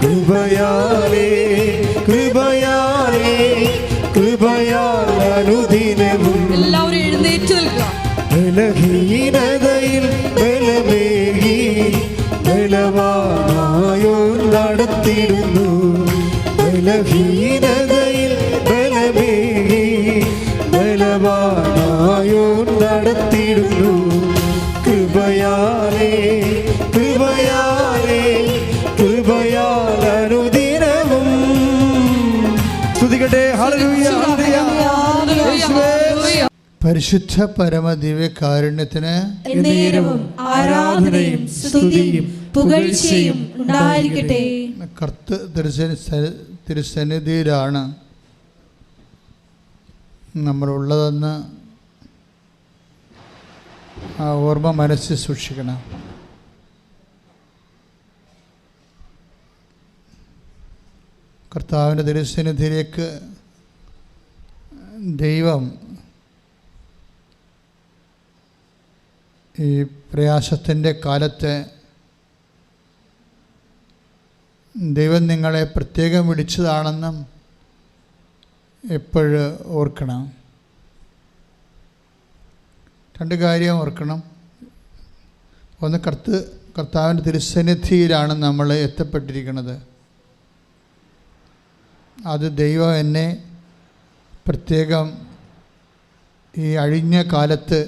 കൃപയാലേ കൃപയാലേ കൃപയാൽ അനുദിനവും. എല്ലാവരും എഴുന്നേറ്റ് നിൽക്കുക. ബലഹീനതയിൽ ബലമേകി ബലവാനായോ നടത്തിടുന്നു. ബലഹീനതയിൽ ബലമേകി ബലവാനായോ നടത്തിടുന്നു. കൃപയാലേ കൃപയാലേ കൃപയാൽ അനുദിനവും. സ്തുതിക്കട്ടെ. ഹല്ലേലൂയ ഹല്ലേലൂയ. പരിശുദ്ധ പരമദിവ്യകാരുണ്യത്തിന് എന്നേരവും ആരാധനയും സ്തുതിയും പുകഴ്ചയും ഉണ്ടായിരിക്കട്ടെ. കർത്ത തിരുസന്നിധിയിലാണ് നമ്മളുള്ളതെന്ന് ആ ഓർമ്മ മനസ്സിൽ സൂക്ഷിക്കണം. കർത്താവിൻ്റെ തിരുസന്നിധിയിലേക്ക് ദൈവം ഈ പ്രയാസത്തിൻ്റെ കാലത്ത് ദൈവം നിങ്ങളെ പ്രത്യേകം വിളിച്ചതാണെന്നും എപ്പോഴും ഓർക്കണം. രണ്ട് കാര്യം ഓർക്കണം. ഒന്ന്, കർത്താവിൻ്റെ തിരുസന്നിധിയിലാണ് നമ്മൾ എത്തപ്പെട്ടിരിക്കുന്നത്. അത് ദൈവം എന്നെ പ്രത്യേകം ഈ അഴിഞ്ഞ കാലത്ത്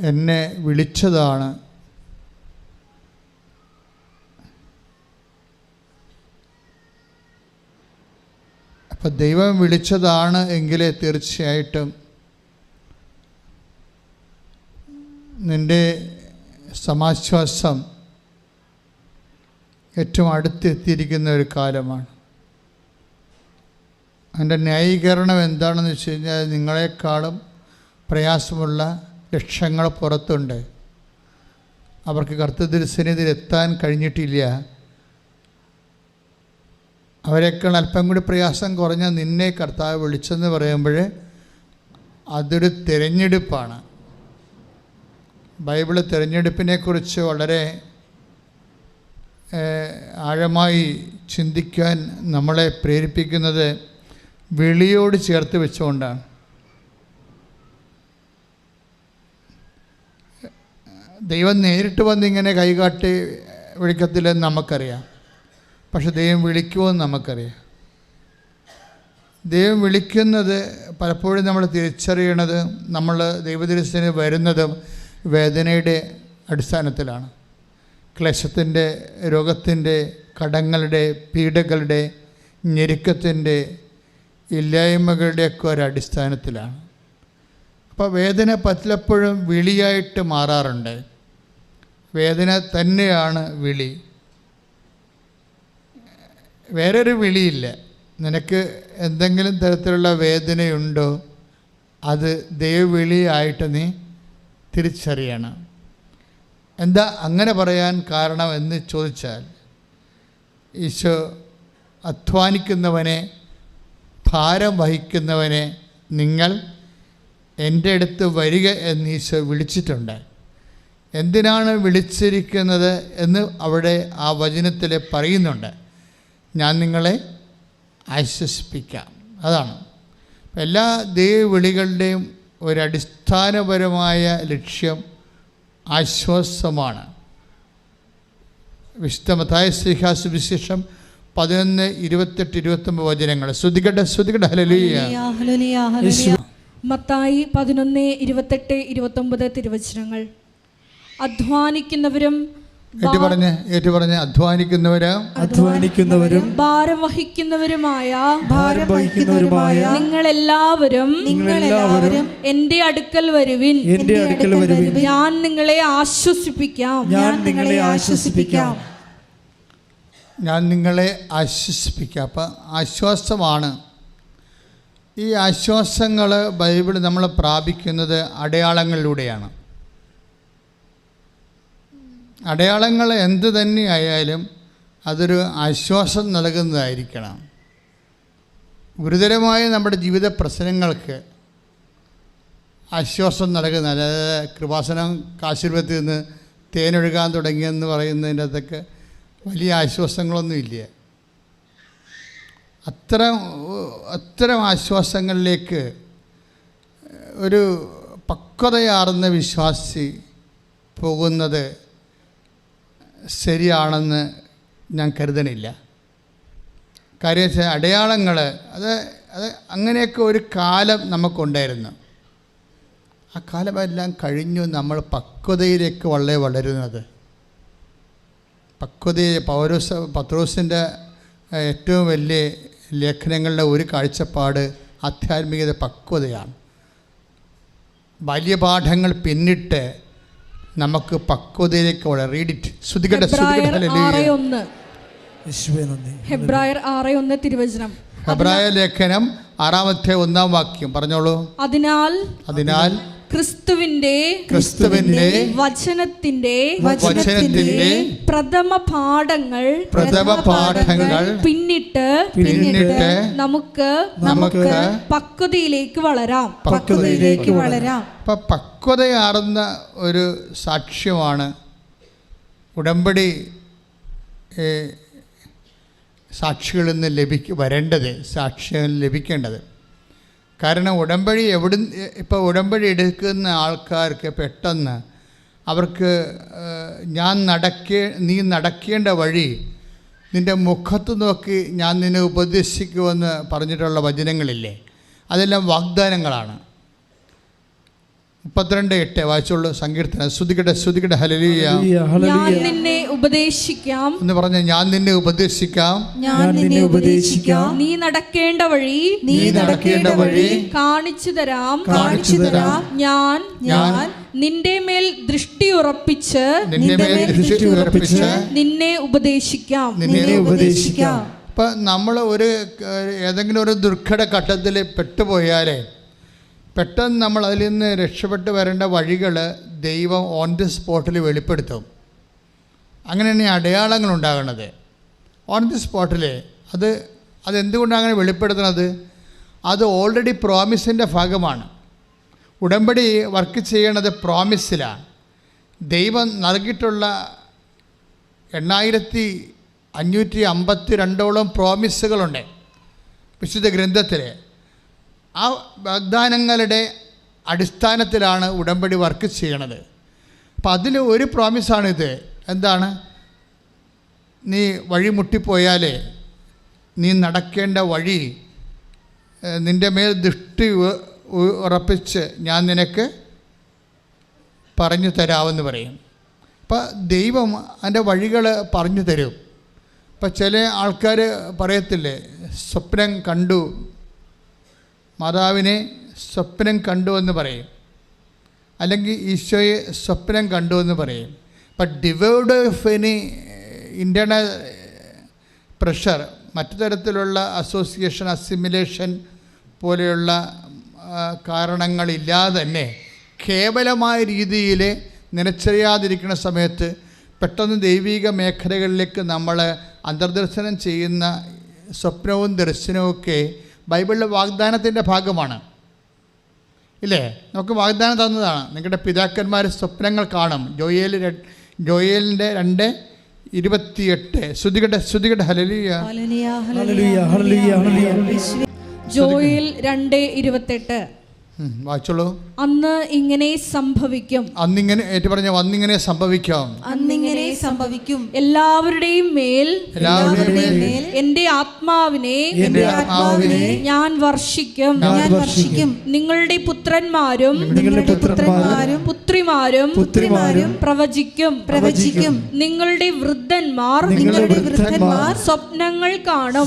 എന്നെ വിളിച്ചതാണ്. അപ്പം ദൈവം വിളിച്ചതാണ് എങ്കിലേ തീർച്ചയായിട്ടും നിൻ്റെ സമാശ്വാസം ഏറ്റവും അടുത്തെത്തിയിരിക്കുന്ന ഒരു കാലമാണ്. അതിൻ്റെ ന്യായീകരണം എന്താണെന്ന് വെച്ച് കഴിഞ്ഞാൽ, നിങ്ങളെക്കാളും പ്രയാസമുള്ള ലക്ഷങ്ങൾ പുറത്തുണ്ട്. അവർക്ക് കർത്തൃസന്നിധിയിൽ എത്താൻ കഴിഞ്ഞിട്ടില്ല. അവരെക്കാൾ അല്പം കൂടി പ്രയാസം കുറഞ്ഞ നിന്നെ കർത്താവ് വിളിച്ചെന്ന് പറയുമ്പോൾ അതൊരു തിരഞ്ഞെടുപ്പാണ്. ബൈബിള് തിരഞ്ഞെടുപ്പിനെക്കുറിച്ച് വളരെ ആഴമായി ചിന്തിക്കാൻ നമ്മളെ പ്രേരിപ്പിക്കുന്നത് വിളിയോട് ചേർത്ത് വെച്ചുകൊണ്ടാണ്. ദൈവം നേരിട്ട് വന്നിങ്ങനെ കൈകാട്ടി വിളിക്കത്തില്ലെന്ന് നമുക്കറിയാം. പക്ഷെ ദൈവം വിളിക്കുമെന്ന് നമുക്കറിയാം. ദൈവം വിളിക്കുന്നത് പലപ്പോഴും നമ്മൾ തിരിച്ചറിയണത് നമ്മൾ ദൈവതിരുസന്നിധിയിൽ വരുന്നതും വേദനയുടെ അടിസ്ഥാനത്തിലാണ്. ക്ലേശത്തിൻ്റെ, രോഗത്തിൻ്റെ, കടങ്ങളുടെ, പീഡകളുടെ, ഞെരുക്കത്തിൻ്റെ, ഇല്ലായ്മകളുടെയൊക്കെ ഒരടിസ്ഥാനത്തിലാണ്. അപ്പോൾ വേദന പലപ്പോഴും വിളിയായിട്ട് മാറാറുണ്ട്. വേദന തന്നെയാണ് വിളി. വേറൊരു വിളിയില്ല. നിനക്ക് എന്തെങ്കിലും തരത്തിലുള്ള വേദനയുണ്ടോ, അത് ദൈവവിളിയായിട്ട് നീ തിരിച്ചറിയണം. എന്താ അങ്ങനെ പറയാൻ കാരണം എന്ന് ചോദിച്ചാൽ, ഈശോ അധ്വാനിക്കുന്നവനെ, ഭാരം വഹിക്കുന്നവനെ നിങ്ങൾ എൻ്റെ അടുത്ത് വരിക എന്ന് ഈശോ വിളിച്ചിട്ടുണ്ട്. എന്തിനാണ് വിളിച്ചിരിക്കുന്നത് എന്ന് അവിടെ ആ വചനത്തിൽ പറയുന്നുണ്ട്. ഞാൻ നിങ്ങളെ ആശ്വസിപ്പിക്കാം. അതാണ് എല്ലാ ദൈവവിളികളുടെയും ഒരടിസ്ഥാനപരമായ ലക്ഷ്യം ആശ്വാസമാണ്. വിശുദ്ധ മത്തായി സുവിശേഷം 11:28-29 വചനങ്ങൾ. ശ്രുതികട്ടെ ഹല്ലേലൂയ. മത്തായി 11:28-29 തിരുവചനങ്ങൾ. അധ്വാനിക്കുന്നവരും അധ്വാനിക്കുന്നവരും ഭാരം വഹിക്കുന്നവരുമായ നിങ്ങളെല്ലാവരും എന്റെ അടുക്കൽ വരുവിൻ, ഞാൻ നിങ്ങളെ ആശ്വസിപ്പിക്കാം. അപ്പം ആശ്വാസമാണ്. ഈ ആശ്വാസങ്ങൾ ബൈബിൾ നമ്മൾ പ്രാപിക്കുന്നത് അടയാളങ്ങളിലൂടെയാണ്. അടയാളങ്ങൾ എന്തു തന്നെയായാലും അതൊരു ആശ്വാസം നൽകുന്നതായിരിക്കണം. ഗുരുതരമായ നമ്മുടെ ജീവിത പ്രശ്നങ്ങൾക്ക് ആശ്വാസം നൽകുന്ന, അതായത് കൃപാസനം കാശിർവത്തിൽ നിന്ന് തേനൊഴുകാൻ തുടങ്ങിയെന്ന് പറയുന്നതിൻ്റെ അകത്തൊക്കെ വലിയ ആശ്വാസങ്ങളൊന്നുമില്ല. അത്തരം ആശ്വാസങ്ങളിലേക്ക് ഒരു പക്വതയാർന്ന വിശ്വാസി പോകുന്നത് ശരിയാണെന്ന് ഞാൻ കരുതണില്ല. കാര്യം വെച്ചാൽ അടയാളങ്ങൾ അത് അങ്ങനെയൊക്കെ ഒരു കാലം നമുക്കുണ്ടായിരുന്നു. ആ കാലമെല്ലാം കഴിഞ്ഞു. നമ്മൾ പക്വതയിലേക്ക് വളരുന്നത്. പത്രോസിൻ്റെ ഏറ്റവും വലിയ ലേഖനങ്ങളുടെ ഒരു കാഴ്ചപ്പാട് ആധ്യാത്മികത പക്വതയാണ്. ബാല്യപാഠങ്ങൾ പിന്നിട്ട് നമുക്ക് പക്വതയിലേക്ക് റീഡിറ്റ് ഹെബ്രായർ 6:1 തിരുവചനം. ഹെബ്രായ ലേഖനം 6:1 പറഞ്ഞോളൂ. അതിനാൽ ക്രിസ്തുവിന്റെ വചനത്തിന്റെ പ്രഥമ പാഠങ്ങൾ പിന്നിട്ട് നമുക്ക് പക്വതയിലേക്ക് വളരാം. പക്വതയാർന്ന ഒരു സാക്ഷ്യമാണ് ഉടമ്പടി സാക്ഷികളിൽ നിന്ന് വരേണ്ടത്, സാക്ഷ്യം ലഭിക്കേണ്ടത്. കാരണം ഇപ്പോൾ ഉടമ്പടി എടുക്കുന്ന ആൾക്കാർക്ക് പെട്ടെന്ന് അവർക്ക് നീ നടക്കേണ്ട വഴി നിൻ്റെ മുഖത്ത് നോക്കി ഞാൻ നിന്നെ ഉപദേശിക്കുമെന്ന് പറഞ്ഞിട്ടുള്ള വചനങ്ങളില്ലേ, അതെല്ലാം വാഗ്ദാനങ്ങളാണ്. 32:8 വായിച്ചോളൂ. സങ്കീർത്തനം. സ്തുതിക്കട്ടെ ഹല്ലേലൂയ. ഞാൻ നിന്നെ ഉപദേശിക്കാം എന്ന് പറഞ്ഞ ഞാൻ നിന്നെ ഉപദേശിക്കാം, നീ നടക്കേണ്ട വഴി കാണിച്ചു തരാം. ഞാൻ നിന്റെ മേൽ ദൃഷ്ടി ഉറപ്പിച്ച് നിന്നെ ഉപദേശിക്കാം. ഇപ്പം നമ്മൾ ഏതെങ്കിലും ഒരു ദുർഘട ഘട്ടത്തിൽ പെട്ടുപോയാലേ പെട്ടെന്ന് നമ്മൾ അതിൽ നിന്ന് രക്ഷപ്പെട്ട് വരേണ്ട വഴികൾ ദൈവം ഓൺ ദി സ്പോട്ടിൽ വെളിപ്പെടുത്തും. അങ്ങനെയാണ് അടയാളങ്ങൾ ഉണ്ടാകുന്നത് ഓൺ ദി സ്പോട്ടിൽ. അതെന്തുകൊണ്ടാണ് അങ്ങനെ വെളിപ്പെടുത്തുന്നത്? അത് ഓൾറെഡി പ്രോമിസിൻ്റെ ഭാഗമാണ്. ഉടമ്പടി വർക്ക് ചെയ്യണത് പ്രോമിസിലാണ്. ദൈവം നൽകിയിട്ടുള്ള 8552 പ്രോമിസുകളുണ്ട് വിശുദ്ധ ഗ്രന്ഥത്തിൽ. ആ വാഗ്ദാനങ്ങളുടെ അടിസ്ഥാനത്തിലാണ് ഉടമ്പടി വർക്ക് ചെയ്യണത്. അപ്പം അതിൽ ഒരു പ്രോമിസാണിത്. എന്താണ്? നീ വഴി മുട്ടിപ്പോയാൽ നീ നടക്കേണ്ട വഴി നിൻ്റെ മേൽ ദൃഷ്ടി ഉറപ്പിച്ച് ഞാൻ നിനക്ക് പറഞ്ഞു തരാമെന്ന് പറയും. അപ്പം ദൈവം അതിൻ്റെ വഴികൾ പറഞ്ഞു തരും. ഇപ്പം ചില ആൾക്കാർ പറയത്തില്ലേ, സ്വപ്നം കണ്ടു, മാതാവിനെ സ്വപ്നം കണ്ടു എന്ന് പറയും, അല്ലെങ്കിൽ ഈശോയെ സ്വപ്നം കണ്ടു എന്ന് പറയും. But divide of any internal pressure, മറ്റു തരത്തിലുള്ള അസോസിയേഷൻ, അസിമിലേഷൻ പോലെയുള്ള കാരണങ്ങളില്ലാതെ തന്നെ കേവലമായ രീതിയിൽ നിലച്ചറിയാതിരിക്കുന്ന സമയത്ത് പെട്ടെന്ന് ദൈവിക മേഖലകളിലേക്ക് നമ്മൾ അന്തർദർശനം ചെയ്യുന്ന സ്വപ്നവും ദർശനവുമൊക്കെ ബൈബിളിലെ വാഗ്ദാനത്തിൻ്റെ ഭാഗമാണ്. ഇല്ലേ? നമുക്ക് വാഗ്ദാനം തന്നതാണ്. നിങ്ങളുടെ പിതാക്കന്മാർ സ്വപ്നങ്ങൾ കാണും. ജോയേലിൻ്റെ 2:28. ശ്രുതികട്ടെ ഹല്ലേലൂയ. ജോയേൽ 2:28 വായിച്ചോളൂ. അന്ന് ഇങ്ങനെ സംഭവിക്കും. അന്നിങ്ങനെ സംഭവിക്കും. എല്ലാവരുടെയും മേൽ എന്റെ ആത്മാവിനെ ഞാൻ വർഷിക്കും. നിങ്ങളുടെ പുത്രന്മാരും പുത്രിമാരും പ്രവചിക്കും. നിങ്ങളുടെ വൃദ്ധന്മാർ സ്വപ്നങ്ങൾ കാണും.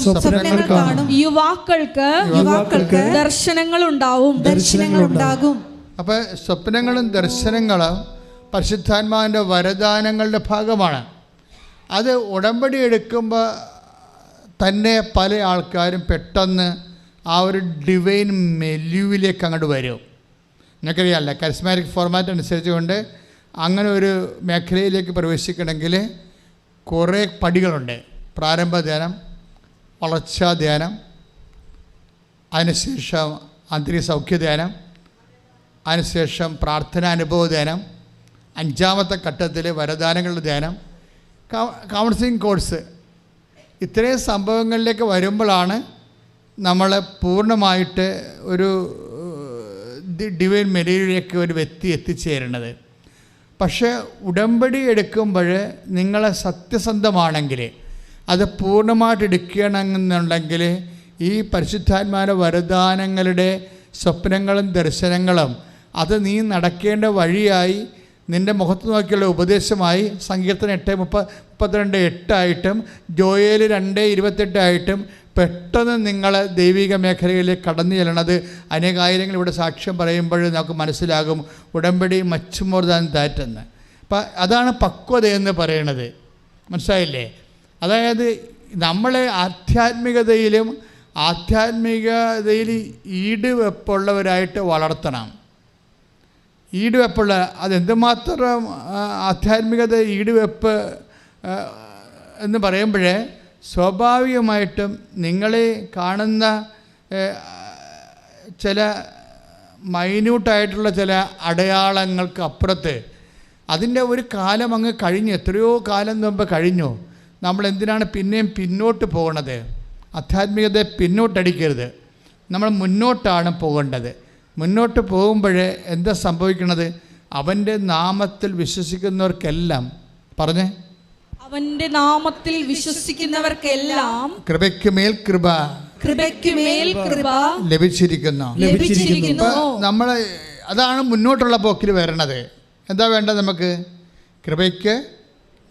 യുവാക്കൾക്ക് ദർശനങ്ങൾ ഉണ്ടാവും. അപ്പോൾ സ്വപ്നങ്ങളും ദർശനങ്ങളും പരിശുദ്ധാത്മാവിൻ്റെ വരദാനങ്ങളുടെ ഭാഗമാണ്. അത് ഉടമ്പടി എടുക്കുമ്പോൾ തന്നെ പല ആൾക്കാരും പെട്ടെന്ന് ആ ഒരു ഡിവൈൻ മെല്യൂവിലേക്ക് അങ്ങോട്ട് വരും. നിങ്ങൾക്കറിയാമല്ല, കരിസ്മാറ്റിക് ഫോർമാറ്റ് അനുസരിച്ചുകൊണ്ട് അങ്ങനെ ഒരു മേഖലയിലേക്ക് പ്രവേശിക്കണമെങ്കിൽ കുറേ പടികളുണ്ട്. പ്രാരംഭ ധ്യാനം, വളർച്ചാ ധ്യാനം, അതിനുശേഷം ആന്തരിക സൗഖ്യധ്യാനം, അതിനുശേഷം പ്രാർത്ഥനാനുഭവ ധ്യാനം, 5ാമത്തെ ഘട്ടത്തിൽ വരദാനങ്ങളുടെ ധ്യാനം, കൗൺസിലിംഗ് കോഴ്സ്, ഇത്രയും സംഭവങ്ങളിലേക്ക് വരുമ്പോഴാണ് നമ്മൾ പൂർണ്ണമായിട്ട് ഒരു ഡിവൈൻ മെരീഡിലേക്ക് ഒരു വ്യക്തി എത്തിച്ചേരുന്നത്. പക്ഷേ ഉടമ്പടി എടുക്കുമ്പോൾ നിങ്ങളെ സത്യസന്ധമാണെങ്കിൽ, അത് പൂർണ്ണമായിട്ട് എടുക്കണമെന്നുണ്ടെങ്കിൽ ഈ പരിശുദ്ധാത്മാവിൻ്റെ വരദാനങ്ങളുടെ സ്വപ്നങ്ങളും ദർശനങ്ങളും അത് നീ നടക്കേണ്ട വഴിയായി നിൻ്റെ മുഖത്ത് നോക്കിയുള്ള ഉപദേശമായി സങ്കീർത്തനം 8:32 ജോയേൽ 2:28 പെട്ടെന്ന് നിങ്ങൾ ദൈവിക മേഖലയിലേക്ക് കടന്നു ചെല്ലണത് അനേകായിരങ്ങൾ ഇവിടെ സാക്ഷ്യം പറയുമ്പോൾ നമുക്ക് മനസ്സിലാകും ഉടമ്പടി മച്ച് മോർ ദാൻ ദാറ്റ് എന്ന്. അപ്പം അതാണ് പക്വതയെന്ന് പറയണത്. മനസ്സിലായില്ലേ? അതായത് നമ്മളെ ആധ്യാത്മികതയിൽ ഈടുവെപ്പുള്ളവരായിട്ട് വളർത്തണം. ഈടുവെപ്പുള്ള അതെന്തുമാത്രം ആധ്യാത്മികത ഈടുവെപ്പ് എന്ന് പറയുമ്പോഴേ സ്വാഭാവികമായിട്ടും നിങ്ങളെ കാണുന്ന ചില മൈന്യൂട്ടായിട്ടുള്ള ചില അടയാളങ്ങൾക്ക് അപ്പുറത്ത് അതിൻ്റെ ഒരു കാലം അങ്ങ് കഴിഞ്ഞു, എത്രയോ കാലം മുമ്പ് കഴിഞ്ഞു. നമ്മളെന്തിനാണ് പിന്നെയും പിന്നോട്ട് പോകണത്? ആധ്യാത്മികതയെ പിന്നോട്ടടിക്കരുത്, നമ്മൾ മുന്നോട്ടാണ് പോകേണ്ടത്. മുന്നോട്ട് പോകുമ്പോൾ എന്താ സംഭവിക്കണത്? അവൻ്റെ നാമത്തിൽ വിശ്വസിക്കുന്നവർക്കെല്ലാം പറഞ്ഞേ, അവന്റെ നാമത്തിൽ വിശ്വസിക്കുന്നവർക്കെല്ലാം കൃപയ്ക്ക് മേൽ കൃപ, കൃപയ്ക്ക് മേൽ കൃപ ലഭിച്ചിരിക്കുന്നു. നമ്മൾ അതാണ് മുന്നോട്ടുള്ള പോക്കിൽ വരണത്. എന്താ വേണ്ടത് നമുക്ക്? കൃപയ്ക്ക്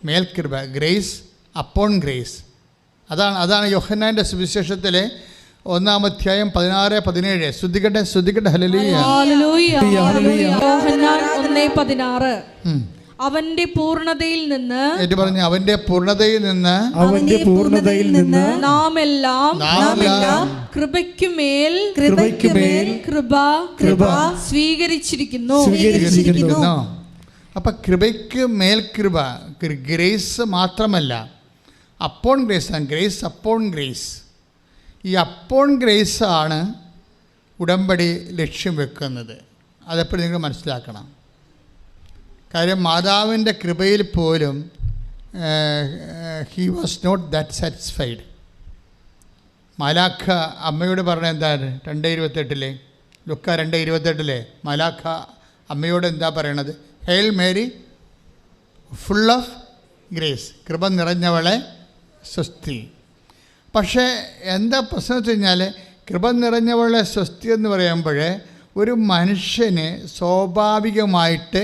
മേൽ കൃപ, ഗ്രേസ് അപ്പോൺ ഗ്രേസ്. അതാണ് യോഹന്നാൻ്റെ സുവിശേഷത്തിലെ 1:16-17. ശ്രദ്ധിക്കട്ടെ. ഹല്ലേലൂയ. യോഹന്നാൻ 1:16. അവന്റെ പൂർണ്ണതയിൽ നിന്ന് പറഞ്ഞു, അവന്റെ പൂർണ്ണതയിൽ നിന്ന് നാം എല്ലാം കൃപയ്ക്കുമേൽ കൃപ സ്വീകരിച്ചിരിക്കുന്നു. അപ്പം കൃപയ്ക്ക് മേൽ കൃപ, ഗ്രേസ് മാത്രമല്ല, അപ്പോൺ ഗ്രേസ് ആണ്. Grace upon grace. ഈ അപ്പോൺ ഗ്രേസ് ആണ് ഉടമ്പടി ലക്ഷ്യം വെക്കുന്നത്. അതെപ്പോഴും നിങ്ങൾ മനസ്സിലാക്കണം. കാര്യം മാതാവിൻ്റെ കൃപയിൽ പോലും he was not that satisfied. മാലാഖ അമ്മയോട് പറഞ്ഞ എന്താണ്? 2:28 ലുക്ക 2:28 മാലാഖ അമ്മയോട് എന്താ പറയണത്? Hail Mary full of grace, കൃപ നിറഞ്ഞവളെ സ്വസ്തി. പക്ഷേ എന്താ പ്രശ്നം വെച്ച് കഴിഞ്ഞാൽ, കൃപ നിറഞ്ഞവളെ സ്വസ്തി എന്ന് പറയുമ്പോൾ ഒരു മനുഷ്യന് സ്വാഭാവികമായിട്ട്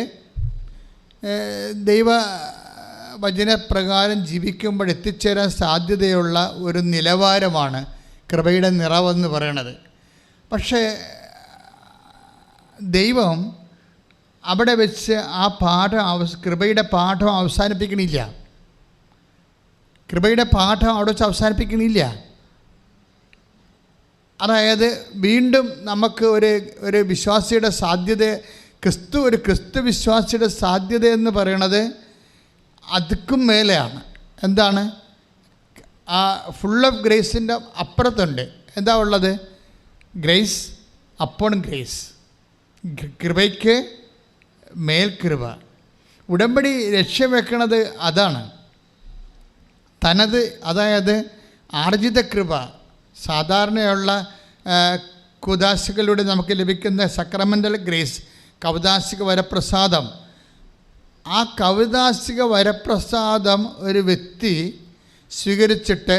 ദൈവ വചനപ്രകാരം ജീവിക്കുമ്പോൾ എത്തിച്ചേരാൻ സാധ്യതയുള്ള ഒരു നിലവാരമാണ് കൃപയുടെ നിറവെന്ന് പറയണത്. പക്ഷേ ദൈവം അവിടെ വെച്ച് ആ കൃപയുടെ പാഠം അവസാനിപ്പിക്കണില്ല. കൃപയുടെ പാഠം അവിടെ വെച്ച് അവസാനിപ്പിക്കണില്ല. അതായത് വീണ്ടും നമുക്ക് ഒരു വിശ്വാസിയുടെ സാധ്യത, ഒരു ക്രിസ്തു വിശ്വാസിയുടെ സാധ്യത എന്ന് പറയണത് അതുക്കും മേലെയാണ്. എന്താണ്? ആ ഫുൾ ഓഫ് ഗ്രേസിൻ്റെ അപ്പുറത്തുണ്ട്. എന്താ ഉള്ളത്? ഗ്രേസ് അപ്പോൺ ഗ്രേസ്, കൃപയ്ക്ക് മേൽ കൃപ. ഉടമ്പടി ലക്ഷ്യം വെക്കണത് അതാണ്. അതായത് ആർജിത കൃപ, സാധാരണയുള്ള കുദാശകളിലൂടെ നമുക്ക് ലഭിക്കുന്ന സക്രമെൻ്റൽ ഗ്രേസ്, കൗദാശിക വരപ്രസാദം. ആ കൗദാശിക വരപ്രസാദം ഒരു വ്യക്തി സ്വീകരിച്ചിട്ട്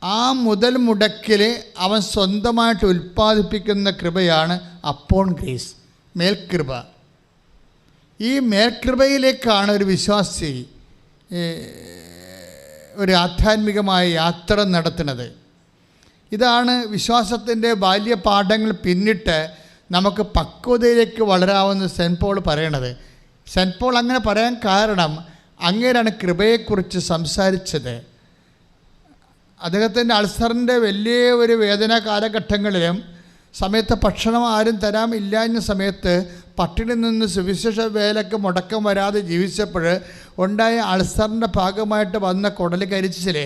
ആ മുതൽ മുടക്കിൽ അവൻ സ്വന്തമായിട്ട് ഉൽപ്പാദിപ്പിക്കുന്ന കൃപയാണ് അപ്പോൺ ഗ്രേസ്, മേൽകൃപ. ഈ മേൽകൃപയിലേക്കാണ് ഒരു വിശ്വാസി ഒരു ആധ്യാത്മികമായ യാത്ര നടത്തുന്നത്. ഇതാണ് വിശ്വാസത്തിൻ്റെ ബാല്യപാഠങ്ങൾ പിന്നിട്ട് നമുക്ക് പക്വതയിലേക്ക് വളരാമെന്ന് സെൻറ്റ് പോൾ പറയണത്. സെൻറ്റ് പോൾ അങ്ങനെ പറയാൻ കാരണം അങ്ങേരാണ് കൃപയെക്കുറിച്ച് സംസാരിച്ചത്. അദ്ദേഹത്തിൻ്റെ അൾസറിൻ്റെ വലിയ ഒരു വേദന കാലഘട്ടങ്ങളിലും സമയത്ത് ഭക്ഷണം ആരും തരാമില്ലാഞ്ഞ സമയത്ത് പട്ടിണി നിന്ന് സുവിശേഷ വേലയ്ക്ക് മുടക്കം വരാതെ ജീവിച്ചപ്പോൾ ഉണ്ടായ അൾസറിൻ്റെ ഭാഗമായിട്ട് വന്ന കുടൽ കരിച്ചിൽ,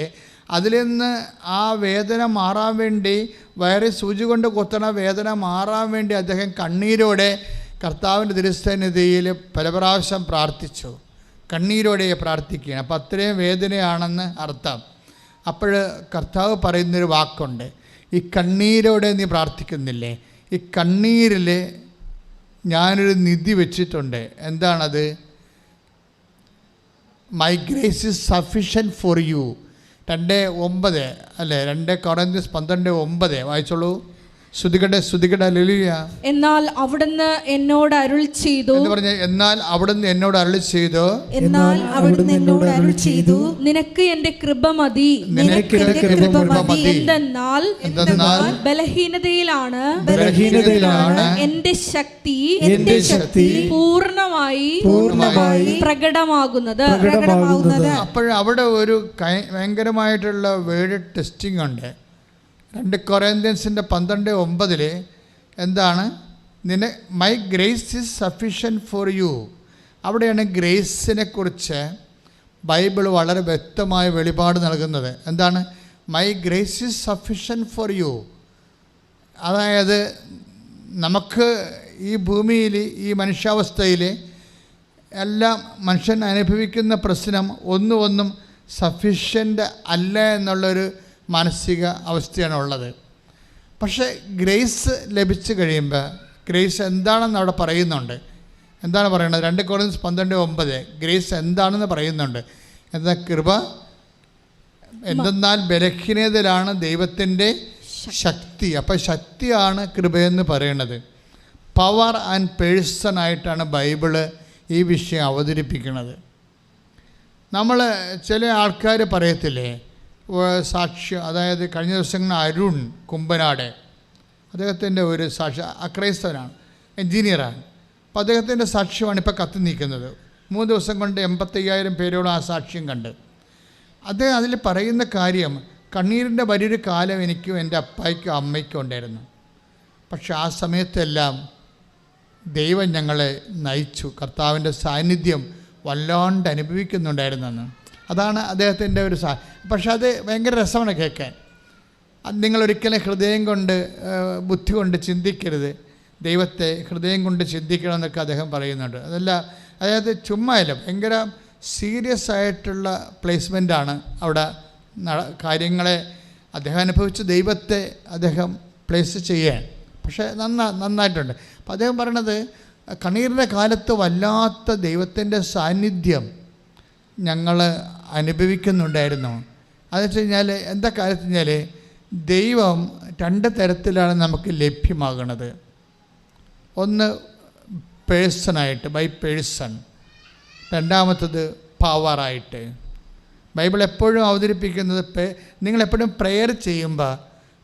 അതിൽ നിന്ന് ആ വേദന മാറാൻ വേണ്ടി, വയറിൽ സൂചി കൊണ്ട് കുത്തണ വേദന മാറാൻ വേണ്ടി അദ്ദേഹം കണ്ണീരോടെ കർത്താവിൻ്റെ തിരുസന്നിധിയിൽ പല പ്രാവശ്യം പ്രാർത്ഥിച്ചു. കണ്ണീരോടെ പ്രാർത്ഥിക്കുകയാണ്. അപ്പോൾ അത്രയും വേദനയാണെന്ന് അർത്ഥം. അപ്പോൾ കർത്താവ് പറയുന്നൊരു വാക്കുണ്ട്, ഈ കണ്ണീരോടെ നീ പ്രാർത്ഥിക്കുന്നില്ലേ, ഈ കണ്ണീരിൽ ഞാനൊരു നിധി വെച്ചിട്ടുണ്ട്. എന്താണത്? My grace is sufficient for you. 2:9 അല്ലേ, 2 കൊറിന്ത്യസ് 12:9 വായിച്ചോളൂ. ശ്രുതികട ഹല്ലേലൂയ. എന്നാൽ അവിടുന്ന് എന്നോട് അരുൾ ചെയ്തു എന്ന് പറഞ്ഞ, എന്നാൽ അവിടുന്ന് എന്നോട് അരുളി ചെയ്തു, എന്നാൽ അവിടുന്ന് എന്നോട് അരുൾ ചെയ്തു, നിനക്ക് എന്റെ കൃപ മതി. നിനക്ക് എൻ്റെ കൃപ മതി. എന്തെന്നാൽ ബലഹീനതയിലാണ് എന്റെ ശക്തി പൂർണ്ണമായി പ്രകടമാകുന്നത്. അപ്പോഴവിടെ ഒരു ഭയങ്കരമായിട്ടുള്ള വേർഡ് ടെസ്റ്റിംഗ് ഉണ്ട്. 2 കൊറിന്ത്യൻസിൻ്റെ 12:9 എന്താണ്? My grace is sufficient for you. അവിടെയാണ് ഗ്രേസിനെ കുറിച്ച് ബൈബിൾ വളരെ വ്യക്തമായ വെളിപാട് നൽകുന്നത്. എന്താണ്? My grace is sufficient for you. അതായത് നമുക്ക് ഈ ഭൂമിയിൽ, ഈ മനുഷ്യാവസ്ഥയിൽ എല്ലാം മനുഷ്യൻ അനുഭവിക്കുന്ന പ്രശ്നം ഒന്നും സഫിഷ്യൻ്റ് അല്ല എന്നുള്ളൊരു മാനസിക അവസ്ഥയാണ് ഉള്ളത്. പക്ഷേ ഗ്രേസ് ലഭിച്ചു കഴിയുമ്പോൾ ഗ്രേസ് എന്താണെന്ന് അവിടെ പറയുന്നുണ്ട്. എന്താണ് പറയുന്നത്? 2 കൊറിന്ത്യസ് 12:9 ഗ്രേസ് എന്താണെന്ന് പറയുന്നുണ്ട്. എന്താ? കൃപ. എന്തെന്നാൽ ബലഹീനതയിലാണ് ദൈവത്തിൻ്റെ ശക്തി. അപ്പോൾ ശക്തിയാണ് കൃപയെന്ന് പറയുന്നത്. പവർ ആൻഡ് പേഴ്സൺ ആയിട്ടാണ് ബൈബിള് ഈ വിഷയം അവതരിപ്പിക്കുന്നത്. നമ്മൾ ചില ആൾക്കാർ പറയത്തില്ലേ സാക്ഷ്യം, അതായത് കഴിഞ്ഞ ദിവസങ്ങളിൽ അരുൺ കുമ്പനാട്, അദ്ദേഹത്തിൻ്റെ ഒരു സാക്ഷ്യം, അക്രൈസ്തവനാണ്, എൻജിനീയറാണ്. അപ്പോൾ അദ്ദേഹത്തിൻ്റെ സാക്ഷ്യമാണ് ഇപ്പോൾ കത്തി നിൽക്കുന്നത്. 3 ദിവസം കൊണ്ട് 85,000 പേരോളം ആ സാക്ഷ്യം കണ്ട്. അദ്ദേഹം അതിൽ പറയുന്ന കാര്യം, കണ്ണീരിൻ്റെ വലിയൊരു കാലം എനിക്കും എൻ്റെ അപ്പായ്ക്കും അമ്മയ്ക്കും ഉണ്ടായിരുന്നു. പക്ഷെ ആ സമയത്തെല്ലാം ദൈവം ഞങ്ങളെ നയിച്ചു. കർത്താവിൻ്റെ സാന്നിധ്യം വല്ലാണ്ട് അനുഭവിക്കുന്നുണ്ടായിരുന്നെന്ന്. അതാണ് അദ്ദേഹത്തിൻ്റെ ഒരു പക്ഷെ അത് ഭയങ്കര രസമാണ് കേൾക്കാൻ. അത് നിങ്ങളൊരിക്കലും ഹൃദയം കൊണ്ട് ബുദ്ധി കൊണ്ട് ചിന്തിക്കരുത്, ദൈവത്തെ ഹൃദയം കൊണ്ട് ചിന്തിക്കണമെന്നൊക്കെ അദ്ദേഹം പറയുന്നുണ്ട്. അതല്ല, അതായത് ചുമ്മാല്ല, ഭയങ്കര സീരിയസ് ആയിട്ടുള്ള പ്ലേസ്മെൻ്റാണ് അവിടെ. കാര്യങ്ങളെ അദ്ദേഹം അനുഭവിച്ച ദൈവത്തെ അദ്ദേഹം പ്ലേസ് ചെയ്യാൻ പക്ഷേ നന്നായിട്ടുണ്ട്. അപ്പം അദ്ദേഹം പറയണത്, കണ്ണീരിൻ്റെ കാലത്ത് വല്ലാത്ത ദൈവത്തിൻ്റെ സാന്നിധ്യം ഞങ്ങൾ അനുഭവിക്കുന്നുണ്ടായിരുന്നു. അതെന്ന് വെച്ച് കഴിഞ്ഞാൽ എന്താ കാര്യം വെച്ച് കഴിഞ്ഞാൽ, ദൈവം 2 തരത്തിലാണ് നമുക്ക് ലഭ്യമാകുന്നത്. ഒന്ന് പേഴ്സണായിട്ട്, ബൈ പേഴ്സൺ. രണ്ടാമത്തത് പവറായിട്ട്. ബൈബിൾ എപ്പോഴും അവതരിപ്പിക്കുന്നത്, നിങ്ങളെപ്പോഴും പ്രെയർ ചെയ്യുമ്പോൾ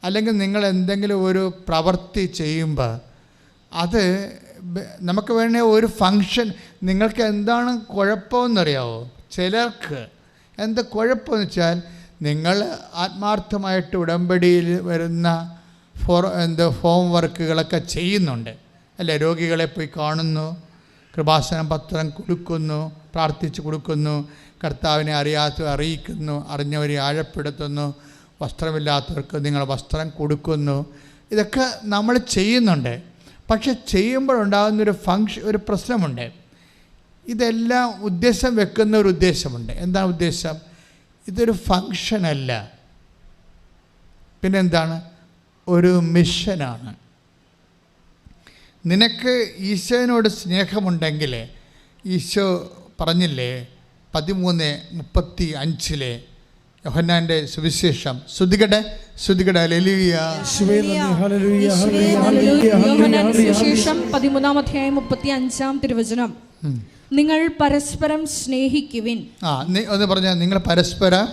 അല്ലെങ്കിൽ നിങ്ങൾ എന്തെങ്കിലും ഒരു പ്രവൃത്തി ചെയ്യുമ്പോൾ അത് നമുക്ക് വേണേൽ ഒരു ഫങ്ഷൻ, നിങ്ങൾക്ക് എന്താണ് കുഴപ്പമെന്നറിയാവോ? ചിലർക്ക് എന്താ കുഴപ്പമെന്ന് വെച്ചാൽ, നിങ്ങൾ ആത്മാർത്ഥമായിട്ട് ഉടമ്പടിയിൽ വരുന്ന ഹോം വർക്കുകളൊക്കെ ചെയ്യുന്നുണ്ട് അല്ലേ? രോഗികളെ പോയി കാണുന്നു, കൃപാസനം പത്രം കൊടുക്കുന്നു, പ്രാർത്ഥിച്ച് കൊടുക്കുന്നു, കർത്താവിനെ അറിയിക്കുന്നു, അറിഞ്ഞവരെ ആഴപ്പെടുത്തുന്നു, വസ്ത്രമില്ലാത്തവർക്ക് നിങ്ങൾ വസ്ത്രം കൊടുക്കുന്നു. ഇതൊക്കെ നമ്മൾ ചെയ്യുന്നുണ്ട്. പക്ഷെ ചെയ്യുമ്പോഴുണ്ടാകുന്നൊരു ഒരു പ്രശ്നമുണ്ട്. ഇതെല്ലാം ഉദ്ദേശം വെക്കുന്ന ഒരു ഉദ്ദേശമുണ്ട്. എന്താണ് ഉദ്ദേശം? ഇതൊരു ഫങ്ഷനല്ല, പിന്നെന്താണ്? ഒരു മിഷനാണ്. നിനക്ക് ഈശോയോട് സ്നേഹമുണ്ടെങ്കിൽ, ഈശോ പറഞ്ഞില്ലേ 13:35 യോഹന്നാൻ്റെ സുവിശേഷം, ശ്രുതികട ഹല്ലേലൂയ. യോഹന്നാന്റെ സുവിശേഷം 13:35 നിങ്ങൾ പരസ്പരം സ്നേഹിക്കുവിൻ. ഒന്ന് പറഞ്ഞാൽ, നിങ്ങൾ പരസ്പരം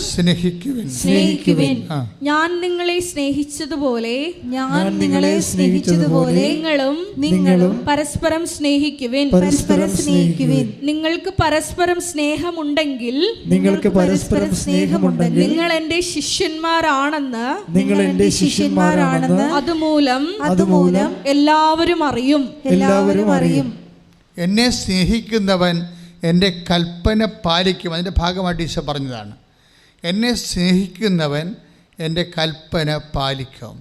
സ്നേഹിക്കുവിൻ. ഞാൻ നിങ്ങളെ സ്നേഹിച്ചതുപോലെ നിങ്ങളും പരസ്പരം സ്നേഹിക്കുവിൻ. നിങ്ങൾക്ക് പരസ്പരം സ്നേഹമുണ്ടെങ്കിൽ നിങ്ങൾ എന്റെ ശിഷ്യന്മാരാണെന്ന് അതുമൂലം എല്ലാവരും അറിയും. എന്നെ സ്നേഹിക്കുന്നവൻ എൻ്റെ കൽപ്പന പാലിക്കും. അതിൻ്റെ ഭാഗമായിട്ട് ഈശോ പറഞ്ഞതാണ്, എന്നെ സ്നേഹിക്കുന്നവൻ എൻ്റെ കൽപ്പന പാലിക്കും.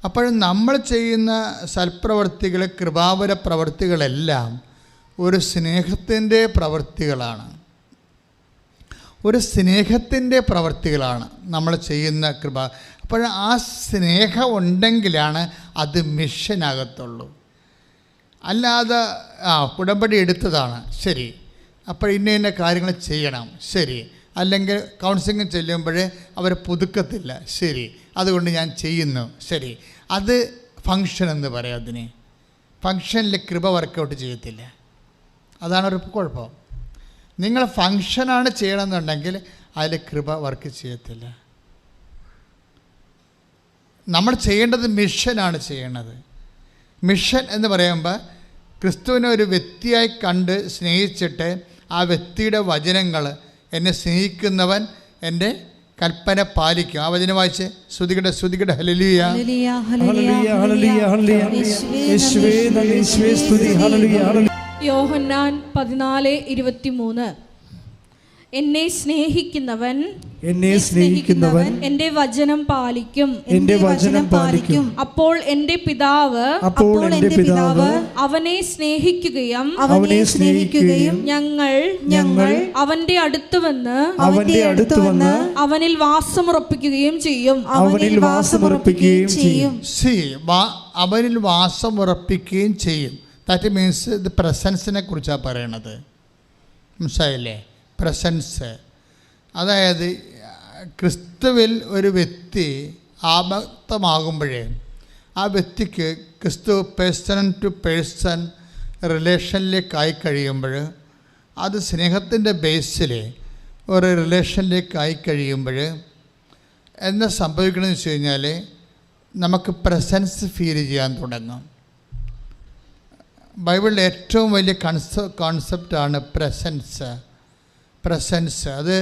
അപ്പോൾ നമ്മൾ ചെയ്യുന്ന സൽപ്രവർത്തികൾ, കൃപാവര പ്രവർത്തികളെല്ലാം ഒരു സ്നേഹത്തിൻ്റെ പ്രവൃത്തികളാണ്. ഒരു സ്നേഹത്തിൻ്റെ പ്രവൃത്തികളാണ് നമ്മൾ ചെയ്യുന്ന കൃപ. അപ്പോൾ ആ സ്നേഹം ഉണ്ടെങ്കിലാണ് അത് മിഷനാകത്തുള്ളൂ. അല്ലാതെ ഉടമ്പടി എടുത്തതാണ് ശരി, അപ്പോൾ ഇന്ന കാര്യങ്ങൾ ചെയ്യണം ശരി, അല്ലെങ്കിൽ കൗൺസിലിംഗ് ചെല്ലുമ്പോൾ അവർ പുതുക്കത്തില്ല ശരി, അതുകൊണ്ട് ഞാൻ ചെയ്യുന്നു ശരി, അത് ഫങ്ഷൻ എന്ന് പറയാം. അതിന് ഫങ്ഷനിൽ കൃപ വർക്കൗട്ട് ചെയ്യത്തില്ല. അതാണ് ഒരു കുഴപ്പം. നിങ്ങൾ ഫങ്ഷനാണ് ചെയ്യണമെന്നുണ്ടെങ്കിൽ അതിൽ കൃപ വർക്ക് ചെയ്യത്തില്ല. നമ്മൾ ചെയ്യേണ്ടത് മിഷനാണ് ചെയ്യേണ്ടത്. മിഷൻ എന്ന് പറയുമ്പോൾ ക്രിസ്തുവിനെ ഒരു വ്യക്തിയായി കണ്ട് സ്നേഹിച്ചിട്ട് ആ വ്യക്തിയുടെ വചനങ്ങൾ, എന്നെ സ്നേഹിക്കുന്നവൻ എൻ്റെ കൽപ്പന പാലിക്കും. ആ വചനം വായിച്ച് ശ്രുതികട ഹല്ലേലൂയ. യോഹന്നാൻ 14:23. എന്നെ സ്നേഹിക്കുന്നവൻ എന്റെ വചനം പാലിക്കും. അപ്പോൾ എന്റെ പിതാവ് അവനെ സ്നേഹിക്കുകയും ഞങ്ങൾ അവന്റെ അടുത്ത് വന്ന് അവനിൽ വാസമുറപ്പിക്കുകയും ചെയ്യും. അവനിൽ വാസമുറപ്പിക്കുകയും ചെയ്യും. ദാറ്റ് മീൻസ് ഇത് പ്രസൻസിനെ കുറിച്ചാണ് പറയണത്. മനസ്സിലായില്ലേ? പ്രസൻസ്, അതായത് ക്രിസ്തുവിൽ ഒരു വ്യക്തി ആമക്തമാകുമ്പോഴേ ആ വ്യക്തിക്ക് ക്രിസ്തു പേഴ്സൺ ടു പേഴ്സൺ റിലേഷനിലേക്കായി കഴിയുമ്പോൾ, അത് സ്നേഹത്തിൻ്റെ ബേസിൽ ഒരു റിലേഷനിലേക്കായി കഴിയുമ്പോൾ എന്താ സംഭവിക്കണമെന്ന് വെച്ച് കഴിഞ്ഞാൽ നമുക്ക് പ്രസൻസ് ഫീൽ ചെയ്യാൻ തുടങ്ങും. ബൈബിളിലെ ഏറ്റവും വലിയ കോൺസെപ്റ്റാണ് പ്രസൻസ്. അത്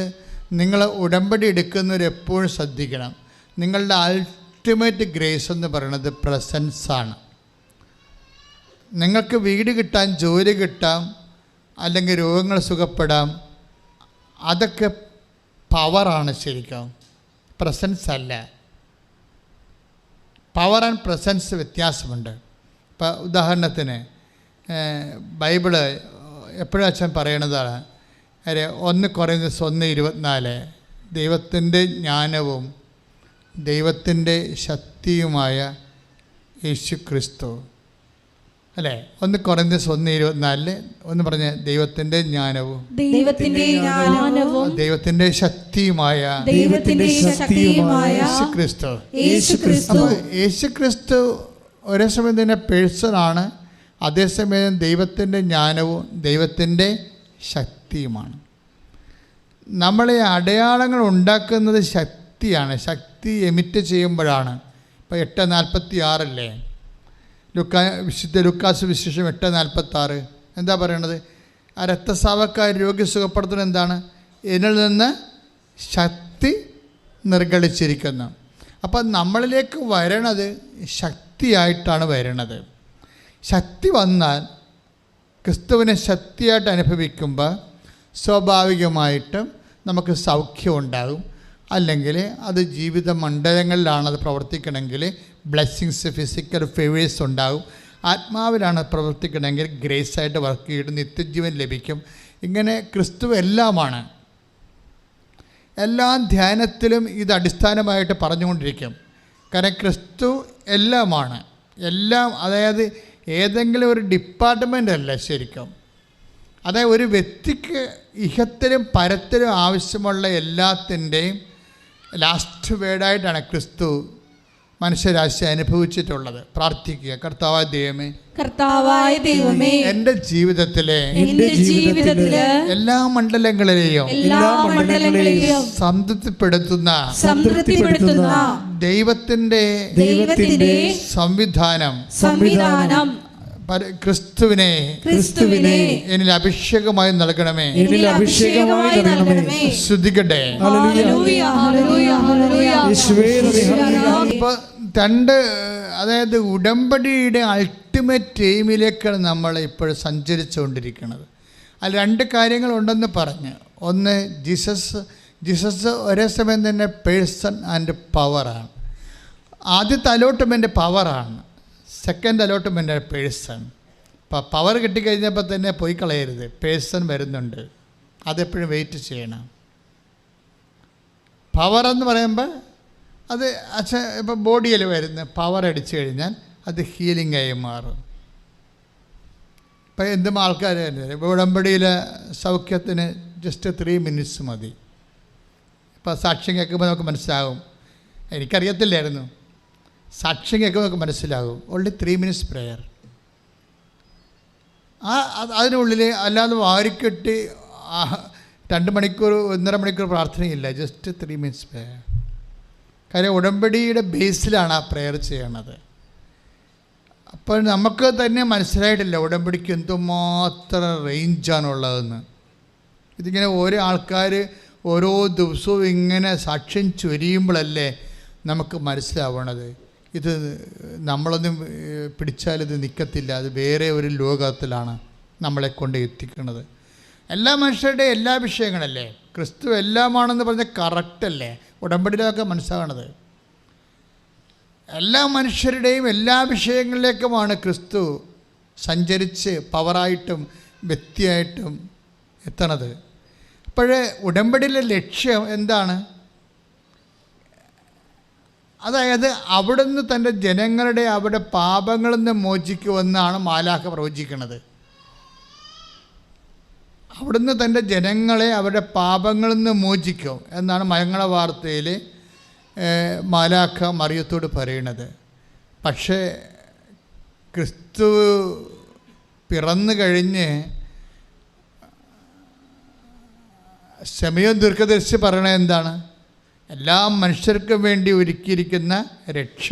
നിങ്ങൾ ഉടമ്പടി എടുക്കുന്നവർ എപ്പോഴും ശ്രദ്ധിക്കണം. നിങ്ങളുടെ അൾട്ടിമേറ്റ് ഗ്രേസ് എന്ന് പറയുന്നത് പ്രസൻസാണ്. നിങ്ങൾക്ക് വീട് കിട്ടാൻ, ജോലി കിട്ടാം, അല്ലെങ്കിൽ രോഗങ്ങൾ സുഖപ്പെടാം, അതൊക്കെ പവറാണ് ശരിക്കും, പ്രസൻസ് അല്ല. പവർ ആൻഡ് പ്രസൻസ് വ്യത്യാസമുണ്ട്. ഇപ്പോൾ ഉദാഹരണത്തിന് ബൈബിള് എപ്പോഴും അച്ഛൻ പറയണതാണ് 1 കൊറിന്തോസ് 1:24, ദൈവത്തിൻ്റെ ജ്ഞാനവും ദൈവത്തിൻ്റെ ശക്തിയുമായ യേശു ക്രിസ്തു, അല്ലേ? 1 കൊറിന്തോസ് 1:24 ഒന്ന് പറഞ്ഞ ദൈവത്തിൻ്റെ ജ്ഞാനവും ദൈവത്തിൻ്റെ ശക്തിയുമായ യേശു ക്രിസ്തു ഒരേ സമയം തന്നെ പേഴ്സണാണ്, അതേസമയം ദൈവത്തിൻ്റെ ജ്ഞാനവും ദൈവത്തിൻ്റെ ശക്തിയുമാണ്. നമ്മളെ അടയാളങ്ങൾ ഉണ്ടാക്കുന്നത് ശക്തിയാണ്. ശക്തി എമിറ്റ് ചെയ്യുമ്പോഴാണ്. ഇപ്പോൾ 8:46 വിശുദ്ധ ലുക്കാസ് വിശേഷം 8:46 എന്താ പറയണത്? ആ രക്തസ്രാവക്കാർ രോഗി സുഖപ്പെടുത്തുന്നത് എന്താണ്? എന്നിൽ നിന്ന് ശക്തി നിർഗളിച്ചിരിക്കുന്നു. അപ്പം നമ്മളിലേക്ക് വരണത് ശക്തിയായിട്ടാണ് വരണത്. ശക്തി വന്നാൽ, ക്രിസ്തുവിനെ ശക്തിയായിട്ട് അനുഭവിക്കുമ്പോൾ സ്വാഭാവികമായിട്ടും നമുക്ക് സൗഖ്യം ഉണ്ടാകും. അല്ലെങ്കിൽ അത് ജീവിത മണ്ഡലങ്ങളിലാണത് പ്രവർത്തിക്കണമെങ്കിൽ ബ്ലെസ്സിങ്സ്, ഫിസിക്കൽ ഫേവേഴ്സ് ഉണ്ടാകും. ആത്മാവിലാണ് പ്രവർത്തിക്കണമെങ്കിൽ ഗ്രേസായിട്ട് വർക്ക് ചെയ്തിട്ട് നിത്യജീവൻ ലഭിക്കും. ഇങ്ങനെ ക്രിസ്തു എല്ലാമാണ്. എല്ലാ ധ്യാനത്തിലും ഇത് അടിസ്ഥാനമായിട്ട് പറഞ്ഞുകൊണ്ടിരിക്കും. കാരണം ക്രിസ്തു എല്ലാമാണ്. എല്ലാം, അതായത് ഏതെങ്കിലും ഒരു ഡിപ്പാർട്ട്മെൻ്റ് അല്ല ശരിക്കും. അതായത് ഒരു വ്യക്തിക്ക് ഇഹത്തിലും പരത്തിലും ആവശ്യമുള്ള എല്ലാത്തിൻ്റെയും ലാസ്റ്റ് വേർഡായിട്ടാണ് ക്രിസ്തു മനുഷ്യരാശി അനുഭവിച്ചിട്ടുള്ളത്. പ്രാർത്ഥിക്കുക, കർത്താവായ ദൈവമേ എൻ്റെ ജീവിതത്തിലെ എല്ലാ മണ്ഡലങ്ങളിലെയും സംതൃപ്തിപ്പെടുത്തുന്ന ദൈവത്തിൻ്റെ സംവിധാനം ക്രിസ്തുവിനെ എന്നിൽ അഭിഷേകമായി നൽകണമേ. ശ്രുതികട്ടെ. ഇപ്പൊ അതായത് ഉടമ്പടിയുടെ അൾട്ടിമേറ്റ് എയിമിലേക്കാണ് നമ്മൾ ഇപ്പോൾ സഞ്ചരിച്ചുകൊണ്ടിരിക്കുന്നത്. അതിൽ 2 കാര്യങ്ങളുണ്ടെന്ന് പറഞ്ഞ്, ഒന്ന് ജീസസ് ഒരേ സമയം തന്നെ പേഴ്സൺ ആൻഡ് പവറാണ്. ആദ്യത്തെ അലോട്ട്മെൻറ്റ് പവറാണ്, സെക്കൻഡ് അലോട്ട്മെൻറ്റ് പേഴ്സൺ. പവർ കിട്ടിക്കഴിഞ്ഞപ്പോൾ തന്നെ പോയി കളയരുത്. പേഴ്സൺ വരുന്നുണ്ട്, അതെപ്പോഴും വെയിറ്റ് ചെയ്യണം. പവർ എന്ന് പറയുമ്പോൾ അത് ഇപ്പോൾ ബോഡിയിൽ വരുന്ന പവർ അടിച്ചു കഴിഞ്ഞാൽ അത് ഹീലിംഗായി മാറും. ഇപ്പം എന്തും ആൾക്കാർ ഇപ്പോൾ ഉടമ്പടിയിലെ സൗഖ്യത്തിന് ജസ്റ്റ് 3 minutes മതി. ഇപ്പോൾ സാക്ഷ്യം കേൾക്കുമ്പോൾ നമുക്ക് മനസ്സിലാകും. എനിക്കറിയത്തില്ലായിരുന്നു. സാക്ഷ്യം കേൾക്കുമ്പോൾ നമുക്ക് മനസ്സിലാകും. Only 3 minutes prayer. അതിനുള്ളിൽ അല്ലാതെ വാരിക്കെട്ടി 2 മണിക്കൂർ 1.5 മണിക്കൂർ പ്രാർത്ഥനയില്ല. Just 3 minutes prayer. കാര്യം ഉടമ്പടിയുടെ ബേസിലാണ് ആ പ്രെയർ ചെയ്യണത്. അപ്പോൾ നമുക്ക് തന്നെ മനസ്സിലായിട്ടില്ല ഉടമ്പടിക്ക് എന്തുമാത്രം റേഞ്ചാണുള്ളതെന്ന്. ഇതിങ്ങനെ ഓരോ ആൾക്കാർ ഓരോ ദിവസവും ഇങ്ങനെ സാക്ഷ്യം ചൊരിയുമ്പോഴല്ലേ നമുക്ക് മനസ്സിലാവണത്. ഇത് നമ്മളൊന്നും പിടിച്ചാൽ ഇത് നിൽക്കത്തില്ല, അത് വേറെ ഒരു ലോകത്തിലാണ് നമ്മളെ കൊണ്ട് എത്തിക്കുന്നത്. എല്ലാ മനുഷ്യരുടെയും എല്ലാ വിഷയങ്ങളല്ലേ, ക്രിസ്തു എല്ലാമാണെന്ന് പറഞ്ഞാൽ കറക്റ്റല്ലേ ഉടമ്പടിയിലൊക്കെ മനസ്സിലാകണത്. എല്ലാ മനുഷ്യരുടെയും എല്ലാ വിഷയങ്ങളിലേക്കുമാണ് ക്രിസ്തു സഞ്ചരിച്ച് പവറായിട്ടും വ്യക്തിയായിട്ടും എത്തണത്. അപ്പോഴേ ഉടമ്പടിയിലെ ലക്ഷ്യം എന്താണ്? അതായത് അവിടുന്ന് തൻ്റെ ജനങ്ങളുടെ അവരുടെ പാപങ്ങളിൽ നിന്ന് മോചിക്കുമെന്നാണ് മാലാഖ പ്രവചിക്കുന്നത്. അവിടുന്ന് തൻ്റെ ജനങ്ങളെ അവരുടെ പാപങ്ങളിൽ നിന്ന് മോചിക്കും എന്നാണ് മംഗളവാർത്തയിൽ മാലാഖ മറിയത്തോട് പറയണത്. പക്ഷേ ക്രിസ്തു പിറന്നു കഴിഞ്ഞ് ശമയോൻ ദീർഘദർശി പറയണത് എന്താണ്? എല്ലാ മനുഷ്യർക്കും വേണ്ടി ഒരുക്കിയിരിക്കുന്ന രക്ഷ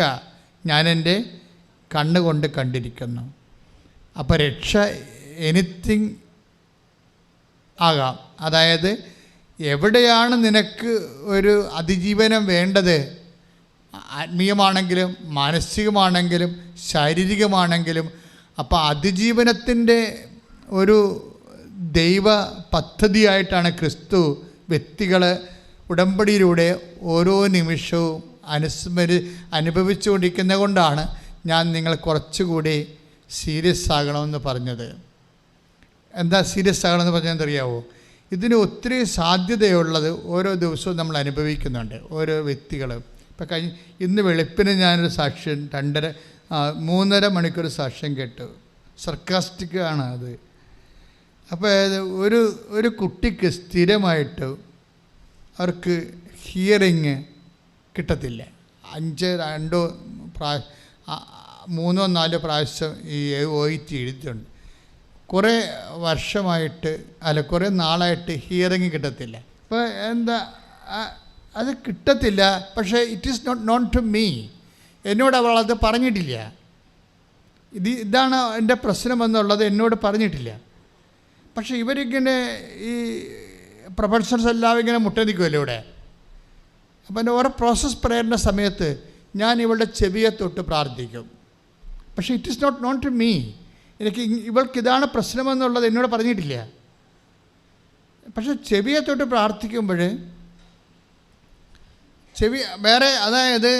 ഞാൻ എൻ്റെ കണ്ണുകൊണ്ട് കണ്ടിരിക്കുന്നു. അപ്പോൾ രക്ഷ എനിത്തിങ് ആകാം. അതായത് എവിടെയാണ് നിനക്ക് ഒരു അതിജീവനം വേണ്ടത്, ആത്മീയമാണെങ്കിലും മാനസികമാണെങ്കിലും ശാരീരികമാണെങ്കിലും, അപ്പോൾ അതിജീവനത്തിൻ്റെ ഒരു ദൈവ പദ്ധതിയായിട്ടാണ് ക്രിസ്തു വ്യക്തികൾ ഉടമ്പടിയിലൂടെ ഓരോ നിമിഷവും അനുഭവിച്ചുകൊണ്ടിരിക്കുന്നത് കൊണ്ടാണ് ഞാൻ നിങ്ങൾ കുറച്ചുകൂടി സീരിയസ് ആകണമെന്ന് പറഞ്ഞത്. എന്താ സീരിയസ് ആകണമെന്ന് പറഞ്ഞാൽ അറിയാവോ? ഇതിന് ഒത്തിരി സാധ്യതയുള്ളത് ഓരോ ദിവസവും നമ്മൾ അനുഭവിക്കുന്നുണ്ട് ഓരോ വ്യക്തികൾ. ഇപ്പം ഇന്ന് വെളുപ്പിന് ഞാനൊരു സാക്ഷ്യം 3.5 മണിക്കൂർ സാക്ഷ്യം കേട്ടു. സർക്കാസ്റ്റിക് ആണ് അത്. അപ്പോൾ ഒരു കുട്ടിക്ക് സ്ഥിരമായിട്ട് അവർക്ക് ഹിയറിങ് കിട്ടത്തില്ല. 3-4 പ്രാവശ്യം ഈ OIT എഴുതിയിട്ടുണ്ട്. കുറേ വർഷമായിട്ട് കുറേ നാളായിട്ട് ഹിയറിങ് കിട്ടത്തില്ല. അപ്പോൾ എന്താ അത് കിട്ടത്തില്ല. പക്ഷേ it is known to me. എന്നോട് അവളത് പറഞ്ഞിട്ടില്ല. ഇതാണ് എൻ്റെ പ്രശ്നമെന്നുള്ളത് എന്നോട് പറഞ്ഞിട്ടില്ല. പക്ഷേ ഇവരിങ്ങനെ ഈ പ്രൊഫഷണൽസ് എല്ലാം ഇങ്ങനെ മുട്ടനിൽക്കുമല്ലോ ഇവിടെ. അപ്പം ഓരോ പ്രോസസ് പ്രയറിൻ്റെ സമയത്ത് ഞാൻ ഇവളുടെ ചെവിയെ തൊട്ട് പ്രാർത്ഥിക്കും. പക്ഷേ it is known to me. ഇവൾക്ക് ഇതാണ് പ്രശ്നമെന്നുള്ളത് എന്നോട് പറഞ്ഞിട്ടില്ല. പക്ഷെ ചെവിയെ തൊട്ട് പ്രാർത്ഥിക്കുമ്പോൾ വേറെ, അതായത്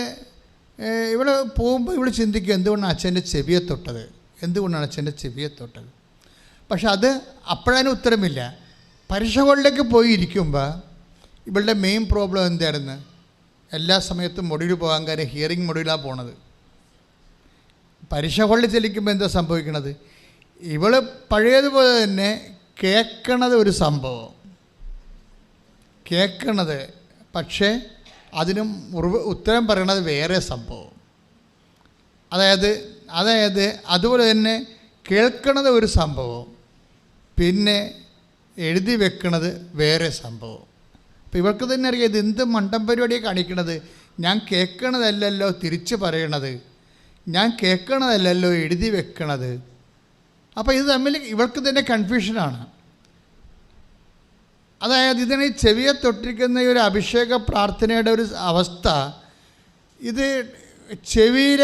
ഇവൾ പോകുമ്പോൾ ഇവൾ ചിന്തിക്കും എന്തുകൊണ്ടാണ് അച്ഛൻ്റെ ചെവിയെ തൊട്ടത്. പക്ഷെ അത് അപ്പോഴതിന് ഉത്തരമില്ല. പരീക്ഷ ഹോളിലേക്ക് പോയി ഇരിക്കുമ്പോൾ ഇവളുടെ മെയിൻ പ്രോബ്ലം എന്തായിരുന്നു? എല്ലാ സമയത്തും മൊഡ്യൂൾ പോകാൻ കാര്യം ഹിയറിംഗ് മൊഡ്യൂളാണ് പോണത്. പരീക്ഷ ഹോളിൽ ചെല്ലിക്കുമ്പോൾ എന്താ സംഭവിക്കണത്? ഇവൾ പഴയതുപോലെ തന്നെ കേൾക്കണത് ഒരു സംഭവം, പക്ഷേ അതിനും ഉത്തരം പറയണത് വേറെ സംഭവം. അതായത് അതുപോലെ തന്നെ കേൾക്കണത് ഒരു സംഭവം, പിന്നെ എഴുതി വെക്കണത് വേറെ സംഭവം. അപ്പോൾ ഇവർക്ക് തന്നെ അറിയാം ഇത് എന്ത് മണ്ടം പരിപാടിയാണ് കാണിക്കണത്. ഞാൻ കേൾക്കണതല്ലല്ലോ തിരിച്ച് പറയണത്, ഞാൻ കേൾക്കണതല്ലല്ലോ എഴുതി വെക്കണത്. അപ്പോൾ ഇത് തമ്മിൽ ഇവൾക്ക് തന്നെ കൺഫ്യൂഷനാണ്. അതായത് ഇതിനെ ചെവിയെ തൊട്ടിരിക്കുന്ന ഒരു അഭിഷേക പ്രാർത്ഥനയുടെ ഒരു അവസ്ഥ, ഇത് ചെവിയിൽ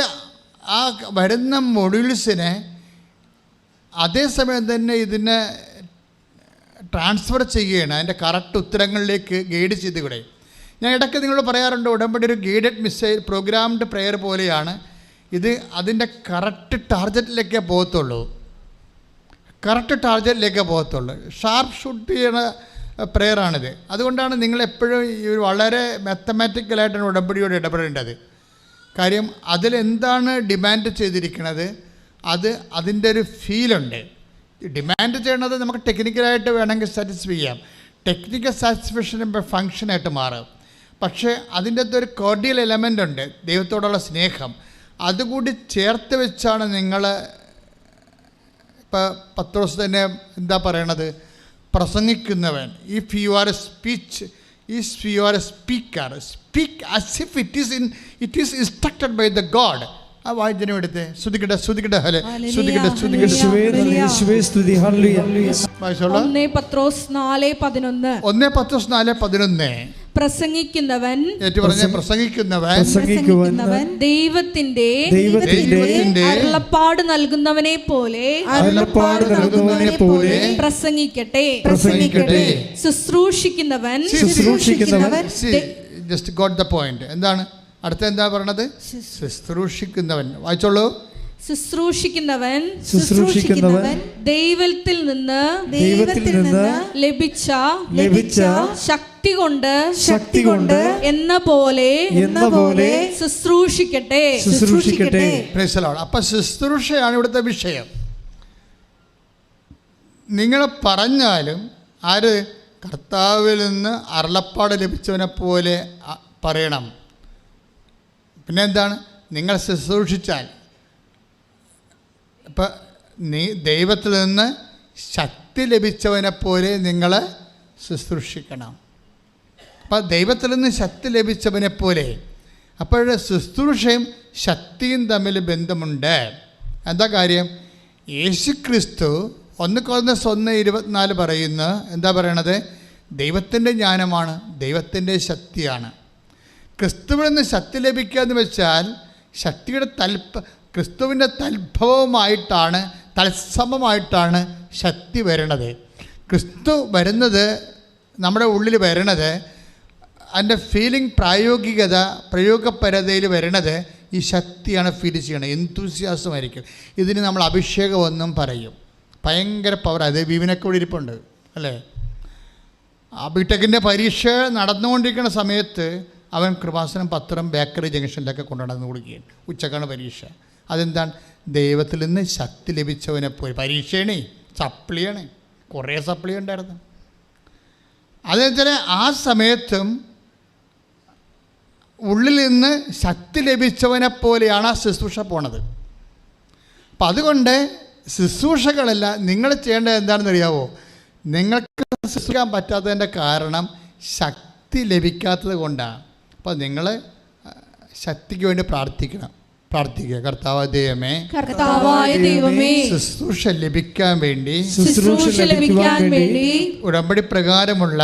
ആ വരുന്ന മൊഡ്യൂൾസിനെ അതേസമയം തന്നെ ഇതിനെ ട്രാൻസ്ഫർ ചെയ്യുകയാണ് അതിൻ്റെ കറക്റ്റ് ഉത്തരങ്ങളിലേക്ക് ഗൈഡ് ചെയ്തുകൂടെ. ഞാൻ ഇടയ്ക്ക് നിങ്ങളോട് പറയാറുണ്ട്, ഉടമ്പടി ഒരു ഗൈഡഡ് മിസൈൽ പ്രോഗ്രാംഡ് പ്രെയർ പോലെയാണ് ഇത്. അതിൻ്റെ കറക്റ്റ് ടാർഗറ്റിലേക്കേ പോകത്തുള്ളൂ. കറക്റ്റ് ടാർഗറ്റിലേക്ക് പോകത്തുള്ളൂ. ഷാർപ്പ് ഷൂട്ട് ചെയ്യുന്ന പ്രെയറാണിത്. അതുകൊണ്ടാണ് നിങ്ങളെപ്പോഴും ഈ വളരെ മാത്തമാറ്റിക്കലായിട്ടാണ് ഉടമ്പടിയോട് ഇടപെടേണ്ടത്. കാര്യം അതിലെന്താണ് ഡിമാൻഡ് ചെയ്തിരിക്കുന്നത്, അതിൻ്റെ ഒരു ഫീലുണ്ട്. ഡിമാൻഡ് ചെയ്യണത് നമുക്ക് ടെക്നിക്കലായിട്ട് വേണമെങ്കിൽ സാറ്റിസ്ഫൈ ചെയ്യാം. ടെക്നിക്കൽ സാറ്റിസ്ഫാക്ഷൻ ഫങ്ഷനായിട്ട് മാറും. പക്ഷേ അതിൻ്റെ അകത്ത് ഒരു കോർഡിയൽ എലമെൻ്റ് ഉണ്ട്, ദൈവത്തോടുള്ള സ്നേഹം. അതുകൂടി ചേർത്ത് വെച്ചാണ് നിങ്ങൾ ഇപ്പോൾ പത്രോസ് തന്നെ എന്താ പറയണത്, പ്രസംഗിക്കുന്നവൻ. If you are a speaker, speak as if it is instructed by the God. ആ വായിച്ചതിനും എടുത്ത് ശ്രുതിക്കട്ടെ വായിച്ചോളൂ. 1 പത്രോസ് 4:11. 1 പത്രോസ് 4:11. പ്രസംഗിക്കുന്നവൻ ദൈവത്തിന്റെ അരുളപ്പാട് നൽകുന്നവനെ പോലെ പ്രസംഗിക്കട്ടെ. ശുശ്രൂഷിക്കുന്നവൻ ജസ്റ്റ് ഗോട്ട് ദ പോയിന്റ്. എന്താണ് അടുത്ത എന്താ പറയണത്? ശുശ്രൂഷിക്കുന്നവൻ. വായിച്ചോളൂ. ശുശ്രൂഷിക്കുന്നവൻ ദൈവത്തിൽ നിന്ന് ലഭിച്ച ശക്തി കൊണ്ട് എന്ന പോലെ ശുശ്രൂഷിക്കട്ടെ. അപ്പൊ ശുശ്രൂഷയാണ് ഇവിടുത്തെ വിഷയം. നിങ്ങൾ പറഞ്ഞാലും ആര് കർത്താവിൽ നിന്ന് അരുളപ്പാട് ലഭിച്ചവനെ പോലെ പറയണം. പിന്നെ എന്താണ്? നിങ്ങൾ ശുശ്രൂഷിച്ചാൽ, ഇപ്പം ദൈവത്തിൽ നിന്ന് ശക്തി ലഭിച്ചവനെ പോലെ നിങ്ങൾ ശുശ്രൂഷിക്കണം. അപ്പം ദൈവത്തിൽ നിന്ന് ശക്തി ലഭിച്ചവനെ പോലെ. അപ്പോൾ ശുശ്രൂഷയും ശക്തിയും തമ്മിൽ ബന്ധമുണ്ട്. എന്താ കാര്യം? യേശുക്രിസ്തു 1 Corinthians 1:24 പറയുന്നു. എന്താ പറയണത്? ദൈവത്തിൻ്റെ ജ്ഞാനമാണ്, ദൈവത്തിൻ്റെ ശക്തിയാണ്. ക്രിസ്തുവിൽ നിന്ന് ശക്തി ലഭിക്കുക എന്ന് വെച്ചാൽ ശക്തിയുടെ ക്രിസ്തുവിൻ്റെ തൽഭവമായിട്ടാണ്, തത്സമമായിട്ടാണ് ശക്തി വരണത്. ക്രിസ്തു വരുന്നത്, നമ്മുടെ ഉള്ളിൽ വരണത്, അതിൻ്റെ ഫീലിംഗ് പ്രയോഗപരതയിൽ വരണത് ഈ ശക്തിയാണ് ഫീൽ ചെയ്യണത്. എന്തൂസിയാസമായിരിക്കും. ഇതിന് നമ്മൾ അഭിഷേകമെന്നും പറയും. ഭയങ്കര പവർ. അത് വിവിനൊക്കെ ഇവിടെ ഇരിപ്പുണ്ട് അല്ലേ? ബിടെക്കിൻ്റെ പരീക്ഷ നടന്നുകൊണ്ടിരിക്കുന്ന സമയത്ത് അവൻ കൃപാസനം പത്രം ബേക്കറി ജംഗ്ഷനിലൊക്കെ കൊണ്ടുനടന്ന് കൊടുക്കുകയാണ്. ഉച്ചക്കാണ് പരീക്ഷ. അതെന്താണ്? ദൈവത്തിൽ നിന്ന് ശക്തി ലഭിച്ചവനെ പോയി. പരീക്ഷയാണ്, സപ്ലിയാണ്, കുറേ സപ്ലി ഉണ്ടായിരുന്നു. അതെന്ന് വെച്ചാൽ ആ സമയത്തും ഉള്ളിൽ നിന്ന് ശക്തി ലഭിച്ചവനെ പോലെയാണ് ആ ശുശ്രൂഷ പോണത്. അപ്പം അതുകൊണ്ട് ശുശ്രൂഷകളല്ല, നിങ്ങൾ ചെയ്യേണ്ടത് എന്താണെന്ന് അറിയാവോ? നിങ്ങൾക്ക് ശുശ്രൂഷിക്കാൻ പറ്റാത്തതിൻ്റെ കാരണം ശക്തി ലഭിക്കാത്തത് കൊണ്ടാണ്. അപ്പോൾ നിങ്ങൾ ശക്തിക്ക് വേണ്ടി പ്രാർത്ഥിക്കുക. കർത്താവായ ദൈവമേ, ശുശ്രൂഷ ലഭിക്കാൻ വേണ്ടി ഉടമ്പടി പ്രകാരമുള്ള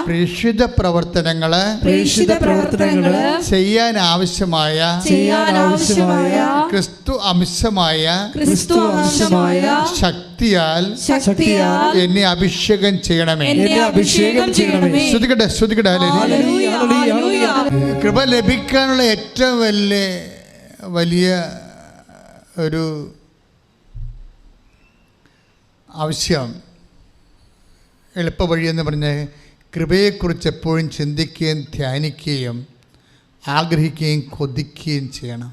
പ്രേക്ഷിത പ്രവർത്തനങ്ങള് ചെയ്യാൻ ആവശ്യമായ ക്രിസ്തു അംശമായ ശക്തിയാൽ എന്നെ അഭിഷേകം ചെയ്യണമേ. ശ്രുതികട്ടെ. കൃപ ലഭിക്കാനുള്ള ഏറ്റവും വലിയ ഒരു ആവശ്യം, എളുപ്പ വഴിയെന്ന് പറഞ്ഞ് കൃപയെക്കുറിച്ച് എപ്പോഴും ചിന്തിക്കുകയും ധ്യാനിക്കുകയും ആഗ്രഹിക്കുകയും കൊതിക്കുകയും ചെയ്യണം.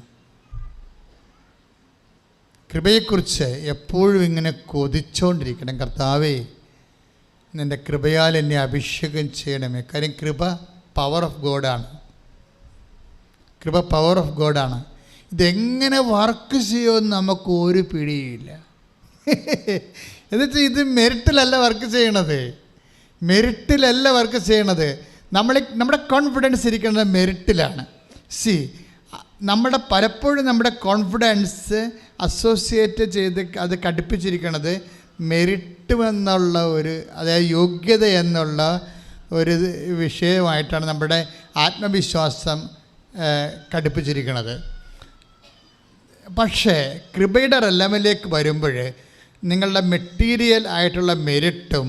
കൃപയെക്കുറിച്ച് എപ്പോഴും ഇങ്ങനെ കൊതിച്ചുകൊണ്ടിരിക്കണം. കർത്താവേ, നിൻ്റെ കൃപയാൽ എന്നെ അഭിഷേകം ചെയ്യണമേ. കാര്യം കൃപ പവർ ഓഫ് ഗോഡാണ്. ഇതെങ്ങനെ വർക്ക് ചെയ്യുമെന്ന് നമുക്ക് ഒരു പിടിയില്ല. എന്നുവെച്ചാൽ ഇത് മെറിറ്റിലല്ല വർക്ക് ചെയ്യണത്. നമ്മുടെ കോൺഫിഡൻസ് ഇരിക്കുന്നത് മെറിറ്റിലാണ്. പലപ്പോഴും നമ്മുടെ കോൺഫിഡൻസ് അസോസിയേറ്റ് ചെയ്ത് അത് ഘടിപ്പിച്ചിരിക്കുന്നത് മെറിറ്റ് എന്നുള്ള അതായത് യോഗ്യത എന്നുള്ള ഒരു വിഷയമായിട്ടാണ് നമ്മുടെ ആത്മവിശ്വാസം ഘടിപ്പിച്ചിരിക്കുന്നത്. പക്ഷേ കൃപയുടെ റെലമിലേക്ക് വരുമ്പോൾ നിങ്ങളുടെ മെറ്റീരിയൽ ആയിട്ടുള്ള മെറിറ്റും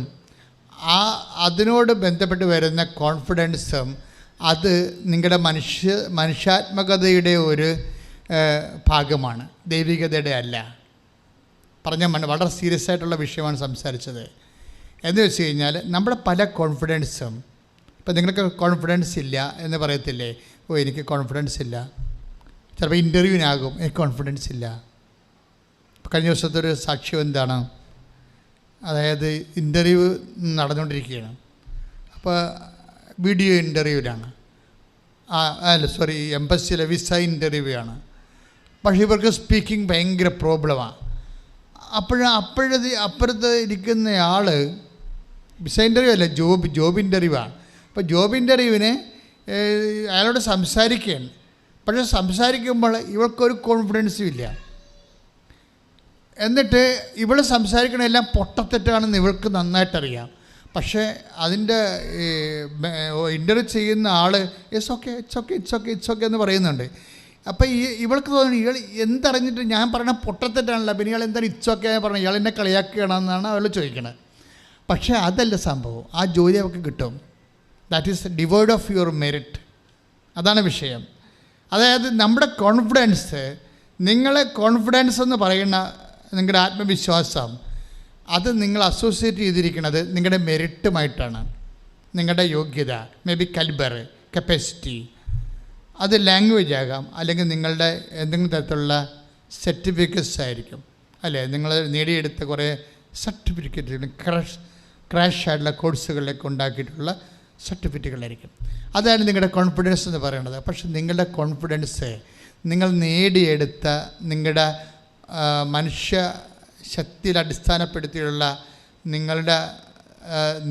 അതിനോട് ബന്ധപ്പെട്ട് വരുന്ന കോൺഫിഡൻസും അത് നിങ്ങളുടെ മനുഷ്യാത്മകതയുടെ ഒരു ഭാഗമാണ്, ദൈവികതയുടെ അല്ല. വളരെ സീരിയസ് ആയിട്ടുള്ള വിഷയമാണ് സംസാരിച്ചത്. എന്ന് വെച്ച് കഴിഞ്ഞാൽ നമ്മുടെ പല കോൺഫിഡൻസും, ഇപ്പം നിങ്ങൾക്ക് കോൺഫിഡൻസ് ഇല്ല എന്ന് പറയത്തില്ലേ, ഓ എനിക്ക് കോൺഫിഡൻസ് ഇല്ല. ചിലപ്പോൾ ഇൻ്റർവ്യൂവിനാകും എനിക്ക് കോൺഫിഡൻസ് ഇല്ല. കഴിഞ്ഞ ദിവസത്തെ ഒരു സാക്ഷ്യം എന്താണ്, അതായത് ഇൻ്റർവ്യൂ നടന്നുകൊണ്ടിരിക്കുകയാണ്. അപ്പോൾ വീഡിയോ ഇൻ്റർവ്യൂവിലാണ്, എംബസിയിലെ വിസ ഇൻ്റർവ്യൂ ആണ്. പക്ഷേ ഇവർക്ക് സ്പീക്കിംഗ് ഭയങ്കര പ്രോബ്ലമാണ്. അപ്പുറത്ത് ഇരിക്കുന്ന ആൾ വിസ ഇൻ്റർവ്യൂ അല്ല, ജോബ് ഇൻ്റർവ്യൂ ആണ്. അപ്പോൾ ജോബ് ഇൻ്റർവ്യൂവിന് അയാളോട് സംസാരിക്കുകയാണ്. പക്ഷേ സംസാരിക്കുമ്പോൾ ഇവൾക്കൊരു കോൺഫിഡൻസും ഇല്ല. എന്നിട്ട് ഇവൾ സംസാരിക്കണമെല്ലാം പൊട്ടത്തെറ്റാണെന്ന് ഇവൾക്ക് നന്നായിട്ടറിയാം. പക്ഷേ അതിൻ്റെ ഇൻ്റർവ്യൂ ചെയ്യുന്ന ആൾ ഇറ്റ്സ് ഓക്കെ എന്ന് പറയുന്നുണ്ട്. അപ്പോൾ ഇവൾക്ക് തോന്നുന്നു ഇയാൾ എന്തറിഞ്ഞിട്ട് ഞാൻ പറയണ പൊട്ടത്തെറ്റാണല്ലോ, പിന്നെ ഇയാൾ എന്താണ് ഇറ്റ്സ് ഓക്കെ പറഞ്ഞത്, ഇയാൾ എന്നെ കളിയാക്കുകയാണെന്നാണ് അവൾ ചോദിക്കണത്. പക്ഷേ അതല്ല സംഭവം, ആ ജോലി അവൾക്ക് കിട്ടും. That is devoid of your merit. അതാണ് വിഷയം. അതായത് നമ്മുടെ കോൺഫിഡൻസ്, നിങ്ങളെ കോൺഫിഡൻസ് എന്ന് പറയുന്ന നിങ്ങളുടെ ആത്മവിശ്വാസം, അത് നിങ്ങൾ അസോസിയേറ്റ് ചെയ്തിരിക്കുന്നത് നിങ്ങളുടെ മെറിറ്റുമായിട്ടാണ്. നിങ്ങളുടെ യോഗ്യത, മേ ബി കലിബർ, കപ്പാസിറ്റി, അത് ലാംഗ്വേജ് ആകാം, അല്ലെങ്കിൽ നിങ്ങളുടെ എന്തെങ്കിലും തരത്തിലുള്ള സർട്ടിഫിക്കറ്റ്സ് ആയിരിക്കും, അല്ലേ? നിങ്ങൾ നേടിയെടുത്ത കുറേ സർട്ടിഫിക്കറ്റുകൾ, ക്രാഷ് ആയിട്ടുള്ള കോഴ്സുകളിലൊക്കെ ഉണ്ടാക്കിയിട്ടുള്ള സർട്ടിഫിക്കറ്റുകളായിരിക്കും. അതാണ് നിങ്ങളുടെ കോൺഫിഡൻസ് എന്ന് പറയുന്നത്. പക്ഷെ നിങ്ങളുടെ കോൺഫിഡൻസ് നിങ്ങൾ നേടിയെടുത്ത നിങ്ങളുടെ മനുഷ്യ ശക്തിയിൽ അടിസ്ഥാനപ്പെടുത്തിയുള്ള നിങ്ങളുടെ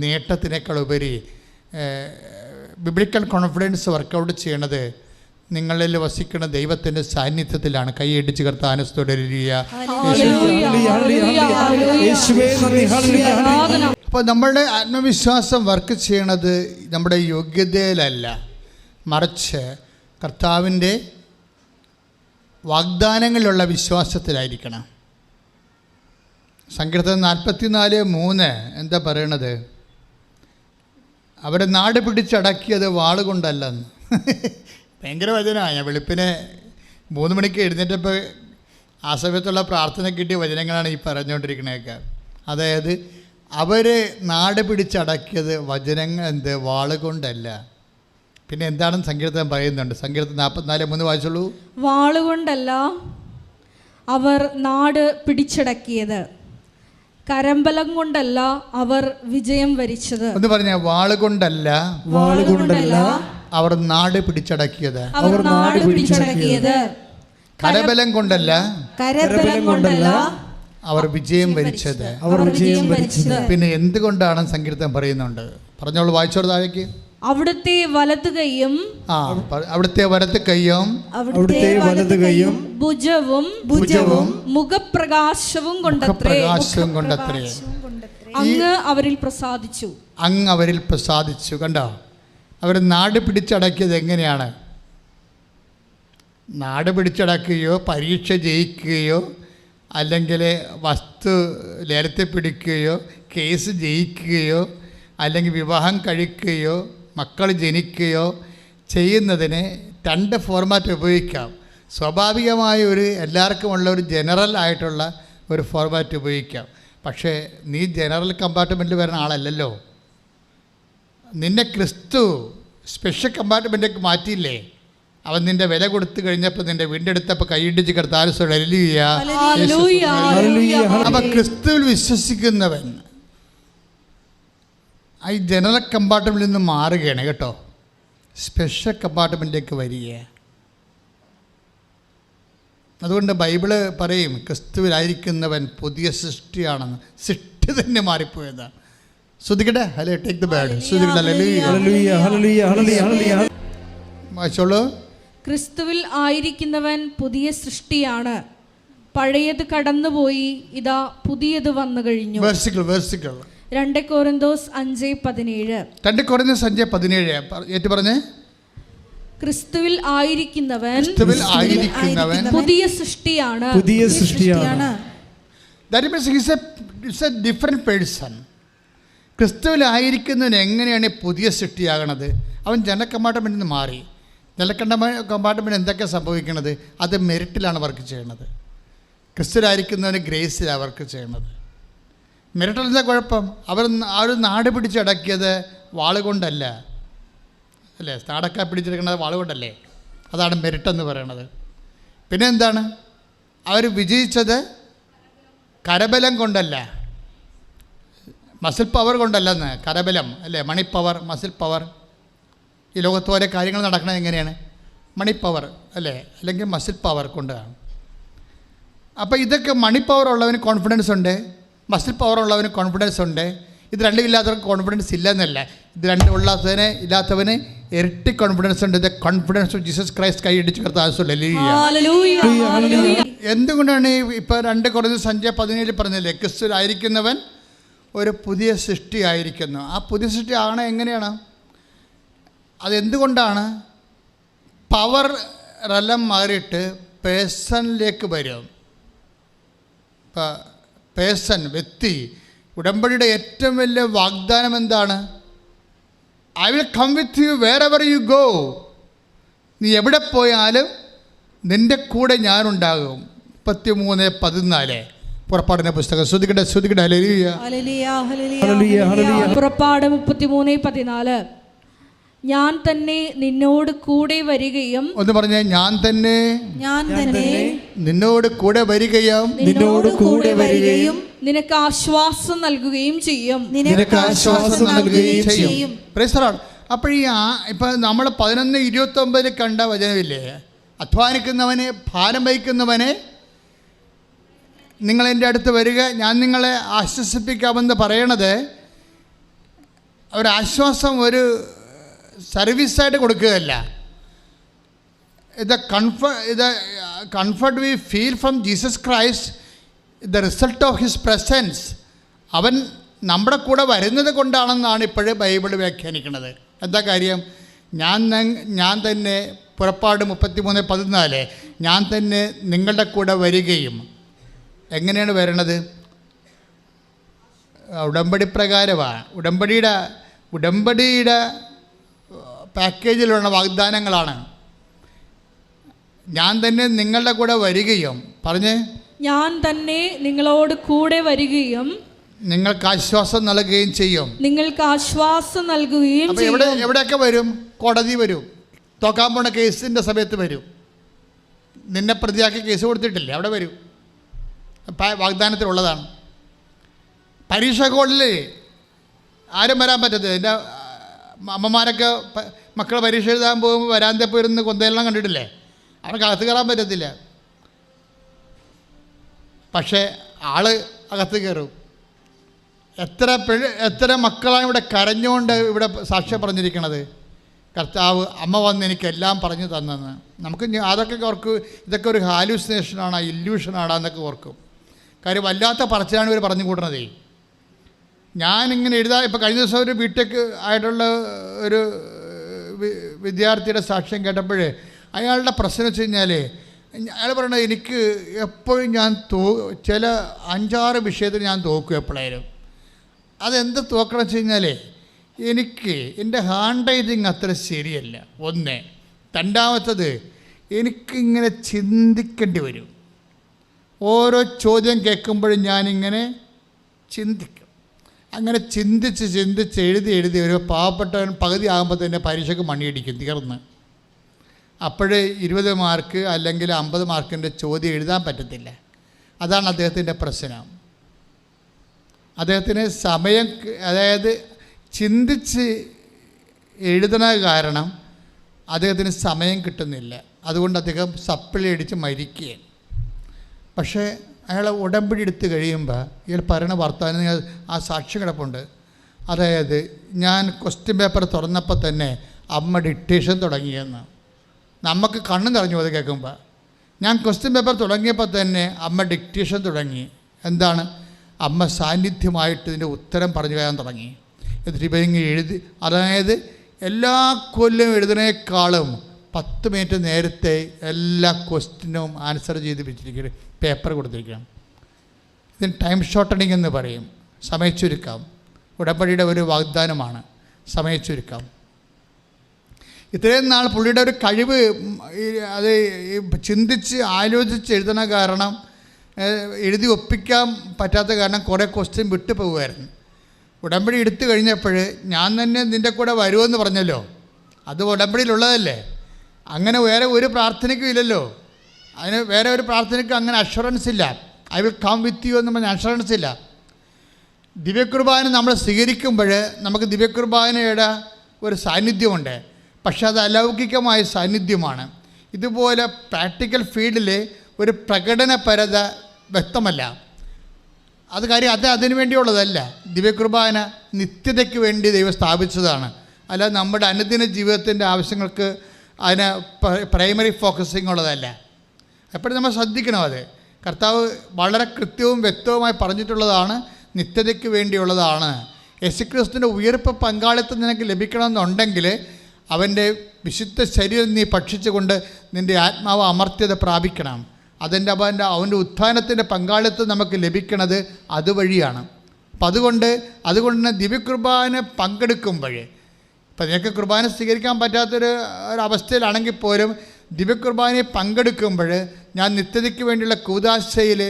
നേട്ടത്തിനേക്കാൾ ഉപരി ബിബ്ലിക്കൽ കോൺഫിഡൻസ് വർക്കൗട്ട് ചെയ്യണത് നിങ്ങളിൽ വസിക്കുന്ന ദൈവത്തിൻ്റെ സാന്നിധ്യത്തിലാണ്. കൈയടിച്ച് കർത്താനത്തോടെ. അപ്പോൾ നമ്മളുടെ ആത്മവിശ്വാസം വർക്ക് ചെയ്യണത് നമ്മുടെ യോഗ്യതയിലല്ല, മറിച്ച് കർത്താവിൻ്റെ വാഗ്ദാനങ്ങളിലുള്ള വിശ്വാസത്തിലായിരിക്കണം. സങ്കീർത്തനം 44:3 എന്താ പറയണത്? അവരെ നാട് പിടിച്ചടക്കിയത് വാളുകൊണ്ടല്ലെന്ന്. ഭയങ്കര വചനമാണ്. ഞാൻ വെളുപ്പിനെ 3 മണിക്ക് എഴുന്നേറ്റപ്പോൾ ആ സമയത്തുള്ള പ്രാർത്ഥന കിട്ടിയ വചനങ്ങളാണ് ഈ പറഞ്ഞുകൊണ്ടിരിക്കണതൊക്കെ. അതായത് അവർ നാട് പിടിച്ചടക്കിയത് വാളുകൊണ്ടല്ല. പിന്നെ എന്താണെന്ന് സങ്കീർത്തനം പറയുന്നുണ്ട്. സങ്കീർത്തനം 44:3 വായിച്ചോളൂ. വാളുകൊണ്ടല്ല അവർ നാട് പിടിച്ചടക്കിയത്, കരമ്പലം കൊണ്ടല്ല അവർ വിജയം വരിച്ചത്. എന്ന് പറഞ്ഞ വാളുകൊണ്ടല്ല അവർ നാട് പിടിച്ചടക്കിയത്, കരബലം കൊണ്ടല്ല അവർ വിജയം വരിച്ചത്. പിന്നെ എന്തുകൊണ്ടാണ് സങ്കീർത്തനം പറയുന്നുണ്ട്? പറഞ്ഞോളൂ, വായിച്ചോളൂ താഴേക്ക്. അവിടുത്തെ വലത് കൈയും അവിടുത്തെ വലത് കൈയും ഭുജവും മുഖപ്രകാശവും കൊണ്ടത്രേ അങ്ങ് അവരിൽ പ്രസാദിച്ചു. കണ്ടോ? അവർ നാട് പിടിച്ചടക്കിയത് എങ്ങനെയാണ്? നാട് പിടിച്ചടക്കുകയോ പരീക്ഷ ജയിക്കുകയോ അല്ലെങ്കിൽ വസ്തു ലേലത്തിൽ പിടിക്കുകയോ കേസ് ജയിക്കുകയോ അല്ലെങ്കിൽ വിവാഹം കഴിക്കുകയോ മക്കൾ ജനിക്കുകയോ ചെയ്യുന്നതിന് 2 ഫോർമാറ്റ് ഉപയോഗിക്കാം. സ്വാഭാവികമായ എല്ലാവർക്കും ഉള്ള ഒരു ജനറൽ ആയിട്ടുള്ള ഒരു ഫോർമാറ്റ് ഉപയോഗിക്കാം. പക്ഷേ നീ ജനറൽ കമ്പാർട്ട്മെൻറ്റിൽ വരുന്ന ആളല്ലല്ലോ. നിന്നെ ക്രിസ്തു സ്പെഷ്യൽ കമ്പാർട്ട്മെൻറ്റിലേക്ക് മാറ്റിയില്ലേ? അവൻ നിൻ്റെ വില കൊടുത്തു കഴിഞ്ഞപ്പോൾ നിൻ്റെ വീണ്ടെടുത്തപ്പോൾ കൈയിടിച്ച് കർത്താവ്. അപ്പം ക്രിസ്തുവിൽ വിശ്വസിക്കുന്നവൻ ഈ ജനറൽ കമ്പാർട്ട്മെൻറ്റിൽ നിന്ന് മാറുകയാണ് കേട്ടോ, സ്പെഷ്യൽ കമ്പാർട്ട്മെൻറ്റിലേക്ക് വരിക. അതുകൊണ്ട് ബൈബിള് പറയും ക്രിസ്തുവിലായിരിക്കുന്നവൻ പുതിയ സൃഷ്ടിയാണെന്ന്. സൃഷ്ടി തന്നെ മാറിപ്പോയതാണ്. ശ്രദ്ധിക്കട്ടെ. Hello, take the bad. വായിച്ചോളൂ. ക്രിസ്തുവിൽ ആയിരിക്കുന്നവൻ പുതിയ സൃഷ്ടിയാണ്, പഴയത് കടന്നുപോയി, ഇതാ പുതിയത് വന്നു കഴിഞ്ഞു. 2 കൊരിന്തോസ് 5:17 ഏറ്റു പറഞ്ഞേ. ക്രിസ്തുവിൽ ആയിരിക്കുന്നവൻ പുതിയ സൃഷ്ടിയാണ്. That means it's a different person. ക്രിസ്തുവിലായിരിക്കുന്നവൻ എങ്ങനെയാണ് പുതിയ സൃഷ്ടിയാകണത്? അവൻ ജനറൽ കമ്പാർട്ട്മെൻറ്റിൽ നിന്ന് മാറി. ജനറൽ കമ്പാർട്ട്മെൻറ്റ് എന്തൊക്കെയാണ് സംഭവിക്കുന്നത്? അത് മെറിറ്റിലാണ് വർക്ക് ചെയ്യണത്. ക്രിസ്തുവിലായിരിക്കുന്നവന് ഗ്രേസിൽ അവർക്ക് ചെയ്യണത്. മിരട്ടലിൻ്റെ കുഴപ്പം അവർ ആ ഒരു നാട് പിടിച്ചടക്കിയത് വാളുകൊണ്ടല്ല, അല്ലേ? നാടൊക്കെ പിടിച്ചെടുക്കുന്നത് വാളുകൊണ്ടല്ലേ? അതാണ് മെരിട്ടെന്ന് പറയണത്. പിന്നെ എന്താണ്? അവർ വിജയിച്ചത് കരബലം കൊണ്ടല്ല, മസിൽ പവർ കൊണ്ടല്ലെന്ന്. കരബലം അല്ലേ? Money power, muscle power. ഈ ലോകത്ത് ഓരോ കാര്യങ്ങൾ നടക്കുന്നത് എങ്ങനെയാണ്? മണി പവർ അല്ലേ? അല്ലെങ്കിൽ മസിൽ പവർ കൊണ്ടാണ്. അപ്പോൾ ഇതൊക്കെ മണി പവർ ഉള്ളവന് കോൺഫിഡൻസ് ഉണ്ട്, മസിൽ പവർ ഉള്ളവന് കോൺഫിഡൻസ് ഉണ്ട്. ഇത് രണ്ടും ഇല്ലാത്തവർക്ക് കോൺഫിഡൻസ് ഇല്ലെന്നല്ല, ഇത് രണ്ടും ഇല്ലാത്തവന് ഇരട്ടി കോൺഫിഡൻസ് ഉണ്ട്. The confidence of Jesus Christ കൈയടിച്ച് എന്തുകൊണ്ടാണ് ഇപ്പോൾ 2 കൊരിന്ത്യർ 5:17 പറഞ്ഞില്ലേ, ക്രിസ്തുവിലായിരിക്കുന്നവൻ ഒരു പുതിയ സൃഷ്ടി ആയിരിക്കുന്നു. ആ പുതിയ സൃഷ്ടി ആണ് എങ്ങനെയാണ്? അതെന്തുകൊണ്ടാണ്? പവർ റലം മാറിയിട്ട് പേഴ്സണിലേക്ക് വരും. ഇപ്പം പേഴ്സൺ, വ്യക്തി. ഉടമ്പടിയുടെ ഏറ്റവും വലിയ വാഗ്ദാനം എന്താണ്? I will come with you wherever you go. നീ എവിടെ പോയാലും നിൻ്റെ കൂടെ ഞാനുണ്ടാകും. 33:14 പുറപ്പാടിൻ്റെ പുസ്തകം. ശ്രദ്ധിക്കട്ടെ. പുറപ്പാട് 33:14. ഞാൻ തന്നെ നിന്നോട് കൂടെ വരികയും, ഒന്ന് പറഞ്ഞേ, ഞാൻ തന്നെ നിന്നോട് കൂടെ വരികയും നിനക്ക് ആശ്വാസം നൽകുകയും ചെയ്യും. അപ്പോൾ ഈ ഇപ്പം നമ്മൾ 11:29 കണ്ട വചനമില്ലേ, അധ്വാനിക്കുന്നവനെ, ഭാരം വഹിക്കുന്നവനെ, നിങ്ങൾ എൻ്റെ അടുത്ത് വരിക, ഞാൻ നിങ്ങളെ ആശ്വസിപ്പിക്കാമെന്ന് പറയണത് ഒരാശ്വാസം, ഒരു സർവീസായിട്ട് കൊടുക്കുകയല്ല. ഇത് comfort we feel from Jesus Christ, the result of his presence. അവൻ നമ്മുടെ കൂടെ വരുന്നത് കൊണ്ടാണെന്നാണ് ഇപ്പോഴും ബൈബിൾ വ്യാഖ്യാനിക്കുന്നത്. എന്താ കാര്യം? ഞാൻ തന്നെ, പുറപ്പാട് 33:14, ഞാൻ തന്നെ നിങ്ങളുടെ കൂടെ വരികയും. എങ്ങനെയാണ് വരണത്? ഉടമ്പടി പ്രകാരമാണ്. ഉടമ്പടിയുടെ പാക്കേജിലുള്ള വാഗ്ദാനങ്ങളാണ്. ഞാൻ തന്നെ നിങ്ങളുടെ കൂടെ വരികയും, പറഞ്ഞേ, ഞാൻ തന്നെ നിങ്ങളോട് കൂടെ വരികയും നിങ്ങൾക്ക് ആശ്വാസം നൽകുകയും ചെയ്യും. എവിടെയൊക്കെ വരും? കോടതി വരും, തോക്കാൻ പോണ കേസിൻ്റെ സമയത്ത് വരും. നിന്നെ പ്രതിയാക്കി കേസ് കൊടുത്തിട്ടില്ലേ, അവിടെ വരും. വാഗ്ദാനത്തിലുള്ളതാണ്. പരീക്ഷ ഹോളിൽ ആരും വരാൻ പറ്റത്തില്ല. എൻ്റെ അമ്മമാരൊക്കെ മക്കൾ പരീക്ഷ എഴുതാൻ പോകുമ്പോൾ വരാന്തെ പോയിരുന്ന് കൊന്തയെല്ലാം കണ്ടിട്ടില്ലേ? അവർക്ക് അകത്ത് കയറാൻ പറ്റത്തില്ല. പക്ഷേ ആള് അകത്ത് കയറും. എത്ര മക്കളാണ് ഇവിടെ കരഞ്ഞുകൊണ്ട് ഇവിടെ സാക്ഷ്യം പറഞ്ഞിരിക്കണത്, കർത്താവ് അമ്മ വന്ന് എനിക്കെല്ലാം പറഞ്ഞു തന്നെന്ന്. നമുക്ക് അതൊക്കെ ഓർക്കും, ഇതൊക്കെ ഒരു ഹാലൂസിനേഷനാണ്, ഇല്യൂഷനാണ് എന്നൊക്കെ ഓർക്കും. കാര്യം വല്ലാത്ത പറച്ചിലാണ് ഇവർ പറഞ്ഞു കൂട്ടണതേ. ഞാനിങ്ങനെ ഇപ്പോൾ കഴിഞ്ഞ ദിവസം ഒരു ബിടെക് ആയിട്ടുള്ള ഒരു വിദ്യാർത്ഥിയുടെ സാക്ഷ്യം കേട്ടപ്പോൾ അയാളുടെ പ്രശ്നം വെച്ച് കഴിഞ്ഞാൽ, അയാൾ പറയണത്, എനിക്ക് എപ്പോഴും ഞാൻ ചില 5-6 വിഷയത്തിൽ ഞാൻ തോക്കും എപ്പോഴായാലും. അതെന്ത് തോക്കണം വെച്ച് കഴിഞ്ഞാൽ, എനിക്ക് എൻ്റെ ഹാൻഡ് റൈറ്റിങ് അത്ര ശരിയല്ല, ഒന്ന്. രണ്ടാമത്തത്, എനിക്കിങ്ങനെ ചിന്തിക്കേണ്ടി വരും. ഓരോ ചോദ്യം കേൾക്കുമ്പോഴും ഞാനിങ്ങനെ ചിന്തിക്കും. അങ്ങനെ ചിന്തിച്ച് എഴുതി ഒരു പാവപ്പെട്ടവൻ പകുതി ആകുമ്പോൾ തന്നെ പരീക്ഷയ്ക്ക് മണിയടിക്കും, തീർന്ന്. അപ്പോഴേ 20 മാർക്ക് അല്ലെങ്കിൽ 50 മാർക്കിൻ്റെ ചോദ്യം എഴുതാൻ പറ്റത്തില്ല. അതാണ് അദ്ദേഹത്തിൻ്റെ പ്രശ്നം. അദ്ദേഹത്തിന് സമയം, അതായത് ചിന്തിച്ച് എഴുതണ കാരണം അദ്ദേഹത്തിന് സമയം കിട്ടുന്നില്ല. അതുകൊണ്ട് അദ്ദേഹം സപ്ലി അടിച്ച് മരിക്കുകയാണ്. പക്ഷേ അയാൾ ഉടമ്പടി എടുത്ത് കഴിയുമ്പോൾ ഇയാൾ പറയണ വർത്താനം ആ സാക്ഷ്യം കിടപ്പുണ്ട്. അതായത്, ഞാൻ ക്വസ്റ്റ്യൻ പേപ്പർ തുറന്നപ്പോൾ തന്നെ അമ്മ ഡിക്റ്റേഷൻ തുടങ്ങിയെന്ന്. നമുക്ക് കണ്ണ് നിറഞ്ഞു അത് കേൾക്കുമ്പോൾ. ഞാൻ ക്വസ്റ്റ്യൻ പേപ്പർ തുടങ്ങിയപ്പോൾ തന്നെ അമ്മ ഡിക്റ്റേഷൻ തുടങ്ങി. എന്താണ്? അമ്മ സാന്നിധ്യമായിട്ട് ഇതിൻ്റെ ഉത്തരം പറഞ്ഞു തരാൻ തുടങ്ങി. എന്നിട്ട് ഇപ്പം ഇങ്ങനെ എഴുതി, അതായത് എല്ലാ കൊല്ലം എഴുതുന്നതിനേക്കാളും 10 മിനിറ്റ് നേരത്തെ എല്ലാ ക്വസ്റ്റ്യനും ആൻസർ ചെയ്ത് വെച്ചിരിക്കുക, പേപ്പർ കൊടുത്തിരിക്കണം. ഇതിന് ടൈം ഷോർട്ടണിങ് എന്ന് പറയും, സമയച്ചുരുക്കാം. ഉടമ്പടിയുടെ ഒരു വാഗ്ദാനമാണ് സമയച്ചുരുക്കാം. ഇത്രയും നാൾ പുള്ളിയുടെ ഒരു കഴിവ്, അത് ചിന്തിച്ച് ആലോചിച്ച് എഴുതണ കാരണം എഴുതി ഒപ്പിക്കാൻ പറ്റാത്ത കാരണം കുറേ ക്വസ്റ്റ്യൻ വിട്ടു പോകുമായിരുന്നു. ഉടമ്പടി എടുത്തു കഴിഞ്ഞപ്പോൾ ഞാൻ തന്നെ നിൻ്റെ കൂടെ വരുമെന്ന് പറഞ്ഞല്ലോ, അത് ഉടമ്പടിയിലുള്ളതല്ലേ. അങ്ങനെ വേറെ ഒരു പ്രാർത്ഥനയ്ക്കും ഇല്ലല്ലോ. അതിന് വേറെ ഒരു പ്രാർത്ഥനയ്ക്കും അങ്ങനെ അഷുറൻസ് ഇല്ല. I will come with you എന്ന് പറഞ്ഞ അഷുറൻസ് ഇല്ല. ദിവ്യകുർബാന നമ്മൾ സ്വീകരിക്കുമ്പോൾ നമുക്ക് ദിവ്യകുർബാനയുടെ ഒരു സാന്നിധ്യമുണ്ട്, പക്ഷെ അത് അലൗകികമായ സാന്നിധ്യമാണ്. ഇതുപോലെ പ്രാക്ടിക്കൽ ഫീൽഡിൽ ഒരു പ്രകടനപരത വ്യക്തമല്ല. അത് കാര്യം അതിനു വേണ്ടിയുള്ളതല്ല. ദിവ്യകുർബാന നിത്യതയ്ക്ക് വേണ്ടി ദൈവം സ്ഥാപിച്ചതാണ്. അല്ല നമ്മുടെ അനുദിന ജീവിതത്തിൻ്റെ ആവശ്യങ്ങൾക്ക് അതിന് പ്രൈമറി ഫോക്കസിങ് ഉള്ളതല്ല. എപ്പോഴും നമ്മൾ ശ്രദ്ധിക്കണം. അത് കർത്താവ് വളരെ കൃത്യവും വ്യക്തവുമായി പറഞ്ഞിട്ടുള്ളതാണ്, നിത്യതയ്ക്ക് വേണ്ടിയുള്ളതാണ്. യേശുക്രിസ്തുവിൻ്റെ ഉയർപ്പ് പങ്കാളിത്തം നിനക്ക് ലഭിക്കണമെന്നുണ്ടെങ്കിൽ അവൻ്റെ വിശുദ്ധ ശരീരം നീ ഭക്ഷിച്ചുകൊണ്ട് നിൻ്റെ ആത്മാവ് അമർത്യത പ്രാപിക്കണം. അവൻ്റെ ഉത്ഥാനത്തിൻ്റെ പങ്കാളിത്തം നമുക്ക് ലഭിക്കണത് അതുവഴിയാണ്. അപ്പം അതുകൊണ്ട് തന്നെ ദിവ്യകുർബാന പങ്കെടുക്കുമ്പോൾ, ഇപ്പം നിനക്ക് കുർബാന സ്വീകരിക്കാൻ പറ്റാത്തൊരു അവസ്ഥയിലാണെങ്കിൽ പോലും ദിവ്യകുർബാനയെ പങ്കെടുക്കുമ്പോൾ ഞാൻ നിത്യതയ്ക്ക് വേണ്ടിയുള്ള കൂദാശയിൽ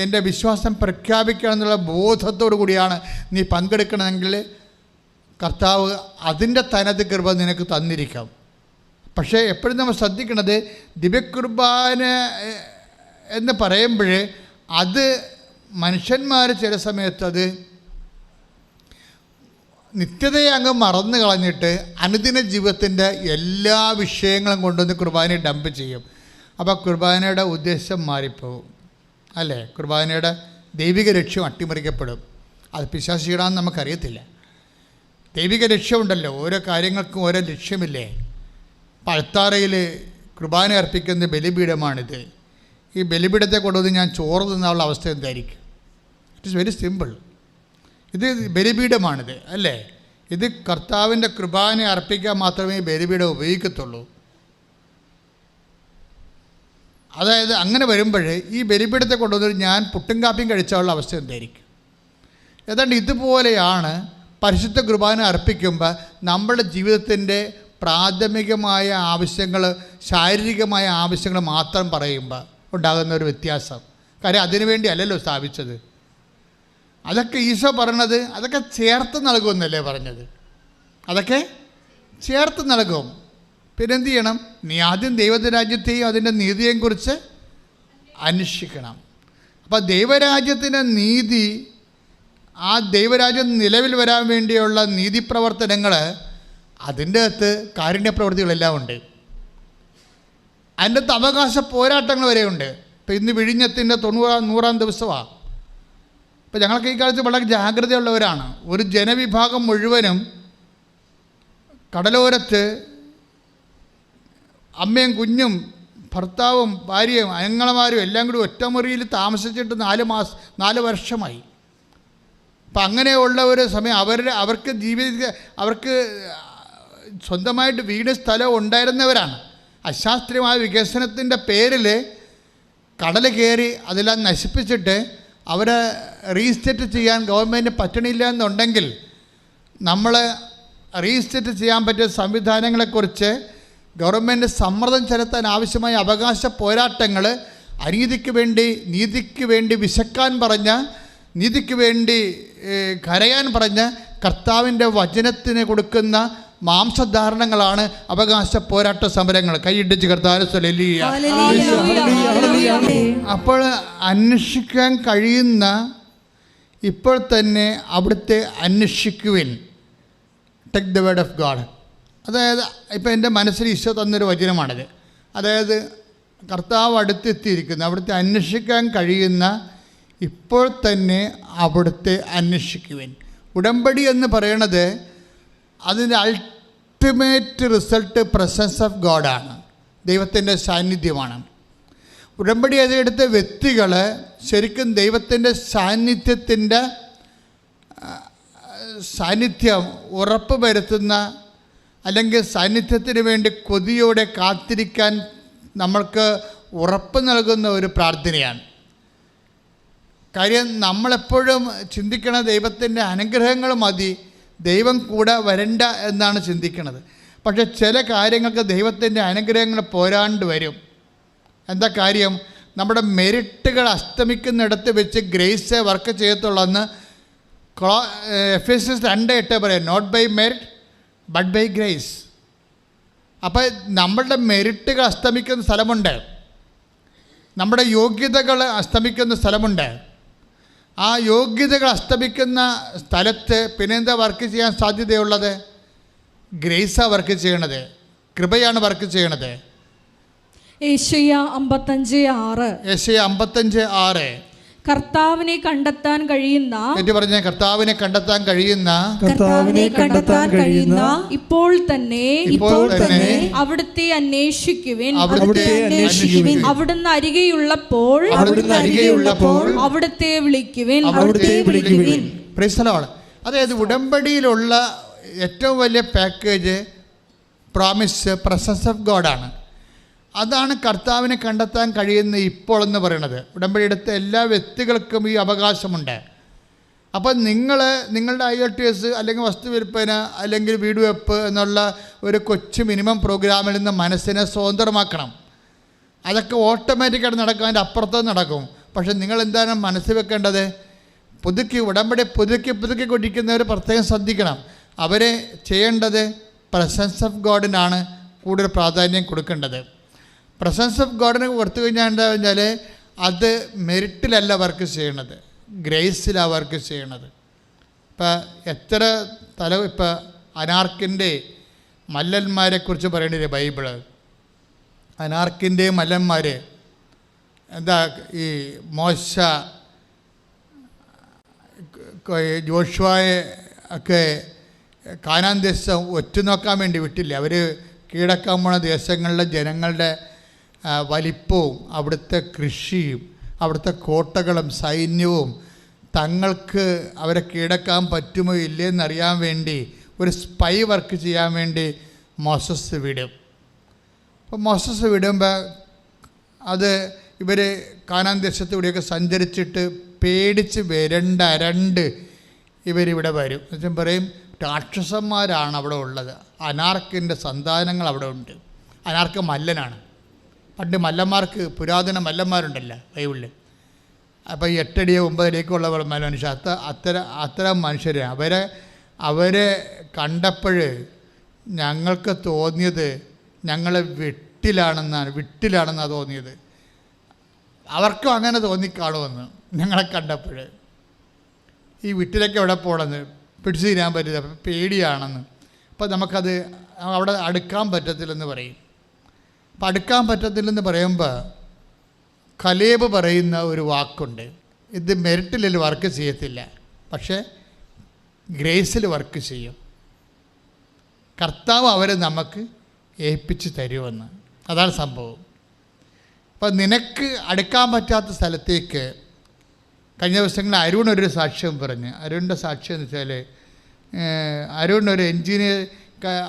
എൻ്റെ വിശ്വാസം പ്രഖ്യാപിക്കണം എന്നുള്ള ബോധത്തോടു കൂടിയാണ് നീ പങ്കെടുക്കണമെങ്കിൽ കർത്താവ് അതിൻ്റെ തനത് കൃപ നിനക്ക് തന്നിരിക്കാം. പക്ഷേ എപ്പോഴും നമ്മൾ ശ്രദ്ധിക്കുന്നത് ദിവ്യകുർബാന എന്ന് പറയുമ്പോൾ അത് മനുഷ്യന്മാർ ചില സമയത്ത് അത് നിത്യതയെ അങ്ങ് മറന്നു കളഞ്ഞിട്ട് അനുദിന ജീവിതത്തിൻ്റെ എല്ലാ വിഷയങ്ങളും കൊണ്ടുവന്ന് കുർബാനയെ ഡംപ് ചെയ്യും. അപ്പോൾ കുർബാനയുടെ ഉദ്ദേശം മാറിപ്പോകും, അല്ലേ? കുർബാനയുടെ ദൈവിക ലക്ഷ്യം അട്ടിമറിക്കപ്പെടും. അത് പിശാചിടാന്ന് നമുക്കറിയത്തില്ല. ദൈവിക ലക്ഷ്യമുണ്ടല്ലോ, ഓരോ കാര്യങ്ങൾക്കും ഓരോ ലക്ഷ്യമില്ലേ. പഴത്താറയിൽ കുർബാന അർപ്പിക്കുന്ന ബലിപീഠമാണിത്. ഈ ബലിപീഠത്തെ കൊണ്ടുവന്ന് ഞാൻ ചോറ് തിന്നാനുള്ള അവസ്ഥ എന്തായിരിക്കും? It is very simple. ഇത് ബലിപീഠമാണിത്, അല്ലേ? ഇത് കർത്താവിൻ്റെ കുർബാന അർപ്പിക്കാൻ മാത്രമേ ബലിപീഠം ഉപയോഗിക്കത്തുള്ളൂ. അതായത് അങ്ങനെ വരുമ്പോൾ ഈ ബലിപീഠത്തെ കൊണ്ടുവന്നിട്ട് ഞാൻ പുട്ടും കാപ്പിയും കഴിച്ചാലുള്ള അവസ്ഥ എന്തായിരിക്കും? ഏതാണ്ട് ഇതുപോലെയാണ് പരിശുദ്ധ കുർബാന അർപ്പിക്കുമ്പോൾ നമ്മുടെ ജീവിതത്തിൻ്റെ പ്രാഥമികമായ ആവശ്യങ്ങൾ, ശാരീരികമായ ആവശ്യങ്ങൾ മാത്രം പറയുമ്പോൾ ഉണ്ടാകുന്ന ഒരു വ്യത്യാസം. കാര്യം അതിനുവേണ്ടി അല്ലല്ലോ സ്ഥാപിച്ചത്. അതൊക്കെ ഈശോ പറഞ്ഞത് അതൊക്കെ ചേർത്ത് നൽകുമെന്നല്ലേ പറഞ്ഞത്? അതൊക്കെ ചേർത്ത് നൽകും. പിന്നെന്ത് ചെയ്യണം? നീ ആദ്യം ദൈവരാജ്യത്തെയും അതിൻ്റെ നീതിയെയും കുറിച്ച് അന്വേഷിക്കണം. അപ്പോൾ ദൈവരാജ്യത്തിൻ്റെ നീതി, ആ ദൈവരാജ്യം നിലവിൽ വരാൻ വേണ്ടിയുള്ള നീതിപ്രവർത്തനങ്ങൾ, അതിൻ്റെ അകത്ത് കാരുണ്യ പ്രവൃത്തികളെല്ലാം ഉണ്ട്. അതിൻ്റെ അകത്ത് അവകാശ പോരാട്ടങ്ങൾ വരെയുണ്ട്. ഇപ്പം ഇന്ന് വിഴിഞ്ഞത്തിൻ്റെ 100-ാം ദിവസമാണ്. ഇപ്പം ഞങ്ങൾക്ക് ഈ കാലത്ത് വളരെ ജാഗ്രതയുള്ളവരാണ്. ഒരു ജനവിഭാഗം മുഴുവനും കടലോരത്ത് അമ്മയും കുഞ്ഞും ഭർത്താവും ഭാര്യയും അയങ്ങളമാരും എല്ലാം കൂടി ഒറ്റമുറിയിൽ താമസിച്ചിട്ട് 4 വർഷമായി. അപ്പം അങ്ങനെയുള്ള ഒരു സമയം അവർക്ക് സ്വന്തമായിട്ട് വീട് സ്ഥലം ഉണ്ടായിരുന്നവരാണ്. അശാസ്ത്രീയമായ വികസനത്തിൻ്റെ പേരിൽ കടൽ കയറി അതെല്ലാം നശിപ്പിച്ചിട്ട് അവരെ റീസ്റ്റേറ്റ് ചെയ്യാൻ ഗവൺമെൻറ് പറ്റണില്ല എന്നുണ്ടെങ്കിൽ നമ്മൾ റീസ്റ്റേറ്റ് ചെയ്യാൻ പറ്റിയ സംവിധാനങ്ങളെക്കുറിച്ച് ഗവൺമെൻറ് സമ്മർദ്ദം ചെലുത്താൻ ആവശ്യമായ അവകാശ പോരാട്ടങ്ങൾ, അനീതിക്ക് വേണ്ടി നീതിക്ക് വേണ്ടി വിശക്കാൻ പറഞ്ഞ, നീതിക്ക് വേണ്ടി കരയാൻ പറഞ്ഞ കർത്താവിൻ്റെ വചനത്തിന് കൊടുക്കുന്ന മാംസധാരണങ്ങളാണ് അവകാശ പോരാട്ട സമരങ്ങൾ. കൈയിടിച്ച് കർത്താവ് ഹല്ലേലൂയ. അപ്പോൾ അന്വേഷിക്കാൻ കഴിയുന്ന ഇപ്പോൾ തന്നെ അവിടുത്തെ അന്വേഷിക്കുവിൻ. Take the word of God. അതായത് ഇപ്പം എൻ്റെ മനസ്സിൽ ഈശോ തന്നൊരു വചനമാണിത്. അതായത് കർത്താവ് അടുത്തെത്തിയിരിക്കുന്ന, അവിടുത്തെ അന്വേഷിക്കാൻ കഴിയുന്ന ഇപ്പോൾ തന്നെ അവിടുത്തെ അന്വേഷിക്കുവിൻ. ഉടമ്പടി എന്ന് പറയണത് അതിൻ്റെ അൾട്ടിമേറ്റ് റിസൾട്ട് പ്രസൻസ് ഓഫ് ഗോഡാണ്, ദൈവത്തിൻ്റെ സാന്നിധ്യമാണ്. ഉടമ്പടി അതെടുത്ത വ്യക്തികൾ ശരിക്കും ദൈവത്തിൻ്റെ സാന്നിധ്യം ഉറപ്പ് വരുത്തുന്ന, അല്ലെങ്കിൽ സാന്നിധ്യത്തിന് വേണ്ടി കൊതിയോടെ കാത്തിരിക്കാൻ നമ്മൾക്ക് ഉറപ്പ് നൽകുന്ന ഒരു പ്രാർത്ഥനയാണ്. കാര്യം നമ്മളെപ്പോഴും ചിന്തിക്കണ ദൈവത്തിൻ്റെ അനുഗ്രഹങ്ങൾ മതി, ദൈവം കൂടെ വരണ്ട എന്നാണ് ചിന്തിക്കുന്നത്. പക്ഷെ ചില കാര്യങ്ങൾക്ക് ദൈവത്തിൻ്റെ അനുഗ്രഹങ്ങൾ പോരാണ്ട് വരും. എന്താ കാര്യം? നമ്മുടെ മെരിറ്റുകൾ അസ്തമിക്കുന്നിടത്ത് വെച്ച് ഗ്രേസ് വർക്ക് ചെയ്യത്തുള്ളൂ. എഫേസ്യസ് 2:8 പറയാം, not by merit but by grace. അപ്പോൾ നമ്മളുടെ മെരിറ്റുകൾ അസ്തമിക്കുന്ന സ്ഥലമുണ്ട്, നമ്മുടെ യോഗ്യതകൾ അസ്തമിക്കുന്ന സ്ഥലമുണ്ട്. ആ യോഗ്യതകൾ അസ്തമിക്കുന്ന സ്ഥലത്ത് പിന്നെന്താ വർക്ക് ചെയ്യാൻ സാധ്യതയുള്ളത്? ഗ്രേസാണ് വർക്ക് ചെയ്യണത്, കൃപയാണ് വർക്ക് ചെയ്യണത്. യെശയ്യാ 55:6. യെശയ്യാ 55:6. കർത്താവിനെ കണ്ടെത്താൻ കഴിയുന്ന, പറഞ്ഞ കർത്താവിനെ കണ്ടെത്താൻ കഴിയുന്ന, കർത്താവിനെ കണ്ടെത്താൻ കഴിയുന്ന ഇപ്പോൾ തന്നെ അവിടുത്തെ അന്വേഷിക്കുവിൻ. അവിടുന്ന് അരികെയുള്ളപ്പോൾ അവിടുത്തെ വിളിക്കുവിൻ. Praise the Lord. അതായത് ഉടമ്പടിയിലുള്ള ഏറ്റവും വലിയ പാക്കേജ് പ്രോമിസ് പ്രസൻസ് ഓഫ് ഗോഡാണ്. അതാണ് കർത്താവിനെ കണ്ടെത്താൻ കഴിയുന്ന ഇപ്പോൾ എന്ന് പറയുന്നത്. ഉടമ്പടി എടുത്ത എല്ലാ വ്യക്തികൾക്കും ഈ അവകാശമുണ്ട്. അപ്പം നിങ്ങളുടെ IELTS അല്ലെങ്കിൽ വസ്തുവിൽപ്പന അല്ലെങ്കിൽ വീട് വെപ്പ് എന്നുള്ള ഒരു കൊച്ചു മിനിമം പ്രോഗ്രാമിൽ നിന്ന് മനസ്സിനെ സ്വതന്ത്രമാക്കണം. അതൊക്കെ ഓട്ടോമാറ്റിക്കായിട്ട് നടക്കും, അതിൻ്റെ അപ്പുറത്ത് നടക്കും. പക്ഷെ നിങ്ങൾ എന്താണ് മനസ്സിൽ വെക്കേണ്ടത്? ഉടമ്പടി പുതുക്കി കൊണ്ടിരിക്കുന്നവർ പ്രത്യേകം ശ്രദ്ധിക്കണം. അവരെ ചെയ്യേണ്ടത് പ്രസൻസ് ഓഫ് ഗോഡിനാണ് കൂടുതൽ പ്രാധാന്യം കൊടുക്കേണ്ടത്. പ്രസൻസ് ഓഫ് ഗോഡിന് കൊടുത്തു കഴിഞ്ഞാൽ എന്താ പറഞ്ഞാൽ അത് മെറിറ്റിലല്ല വർക്ക് ചെയ്യണത്, ഗ്രേസിലാണ് വർക്ക് ചെയ്യണത്. ഇപ്പം ഇപ്പം അനാർക്കിൻ്റെ മല്ലന്മാരെക്കുറിച്ച് പറയേണ്ടത് ബൈബിള്. അനാർക്കിൻ്റെ മല്ലന്മാർ എന്താ, ഈ മോശ ജോഷുവയെ ഒക്കെ കാനാൻ ദേശം ഒറ്റുനോക്കാൻ വേണ്ടി വിട്ടില്ല. അവർ കീഴടക്കാൻ പോണ ദേശങ്ങളിലെ ജനങ്ങളുടെ വലിപ്പവും അവിടുത്തെ കൃഷിയും അവിടുത്തെ കോട്ടകളും സൈന്യവും തങ്ങൾക്ക് അവരെ കീഴടക്കാൻ പറ്റുമോ ഇല്ലയെന്നറിയാൻ വേണ്ടി ഒരു സ്പൈ വർക്ക് ചെയ്യാൻ വേണ്ടി മോസസ് വിടും. അപ്പോൾ മോസസ് വിടുമ്പോൾ അത് ഇവർ കാനാൻ ദേശത്തൂടെയൊക്കെ സഞ്ചരിച്ചിട്ട് പേടിച്ച് അരണ്ട് ഇവരിവിടെ വരും. എന്നുവെച്ചാൽ പറയും രാക്ഷസന്മാരാണ് അവിടെ ഉള്ളത്, അനാർക്കിൻ്റെ സന്താനങ്ങൾ അവിടെ ഉണ്ട്. അനാർക്ക് മല്ലനാണ്. പണ്ട് മല്ലന്മാർക്ക് പുരാതന മല്ലന്മാരുണ്ടല്ലോ ബൈബിളിൽ. അപ്പോൾ 8 അടി 9 അടിയൊക്കെയുള്ള മനുഷ്യർ, അത്തരം മനുഷ്യരെ അവരെ കണ്ടപ്പോൾ ഞങ്ങൾക്ക് തോന്നിയത് ഞങ്ങളെ വിട്ടിലാണെന്നാണ് തോന്നിയത്. അവർക്കും അങ്ങനെ തോന്നിക്കാണുമെന്ന് ഞങ്ങളെ കണ്ടപ്പോൾ. ഈ വിട്ടിലൊക്കെ എവിടെ പോകണമെന്ന് പിടിച്ചു തീരാൻ പറ്റില്ല, പേടിയാണെന്ന്. അപ്പോൾ നമുക്കത് അവിടെ അടുക്കാൻ പറ്റത്തില്ലെന്ന് പറയും. അപ്പം അടുക്കാൻ പറ്റത്തില്ലെന്ന് പറയുമ്പോൾ കലേബ് പറയുന്ന ഒരു വാക്കുണ്ട്, ഇത് മെറിറ്റിൽ വർക്ക് ചെയ്യത്തില്ല, പക്ഷേ ഗ്രേസിൽ വർക്ക് ചെയ്യും. കർത്താവ് അവരെ നമുക്ക് ഏൽപ്പിച്ച് തരുമെന്ന്. അതാണ് സംഭവം. അപ്പം നിനക്ക് അടുക്കാൻ പറ്റാത്ത സ്ഥലത്തേക്ക് കഴിഞ്ഞ ദിവസങ്ങളിൽ അരുൺ ഒരു സാക്ഷ്യം പറഞ്ഞ്. അരുണിൻ്റെ സാക്ഷ്യം എന്ന് വെച്ചാൽ അരുൺ ഒരു എൻജിനീയർ,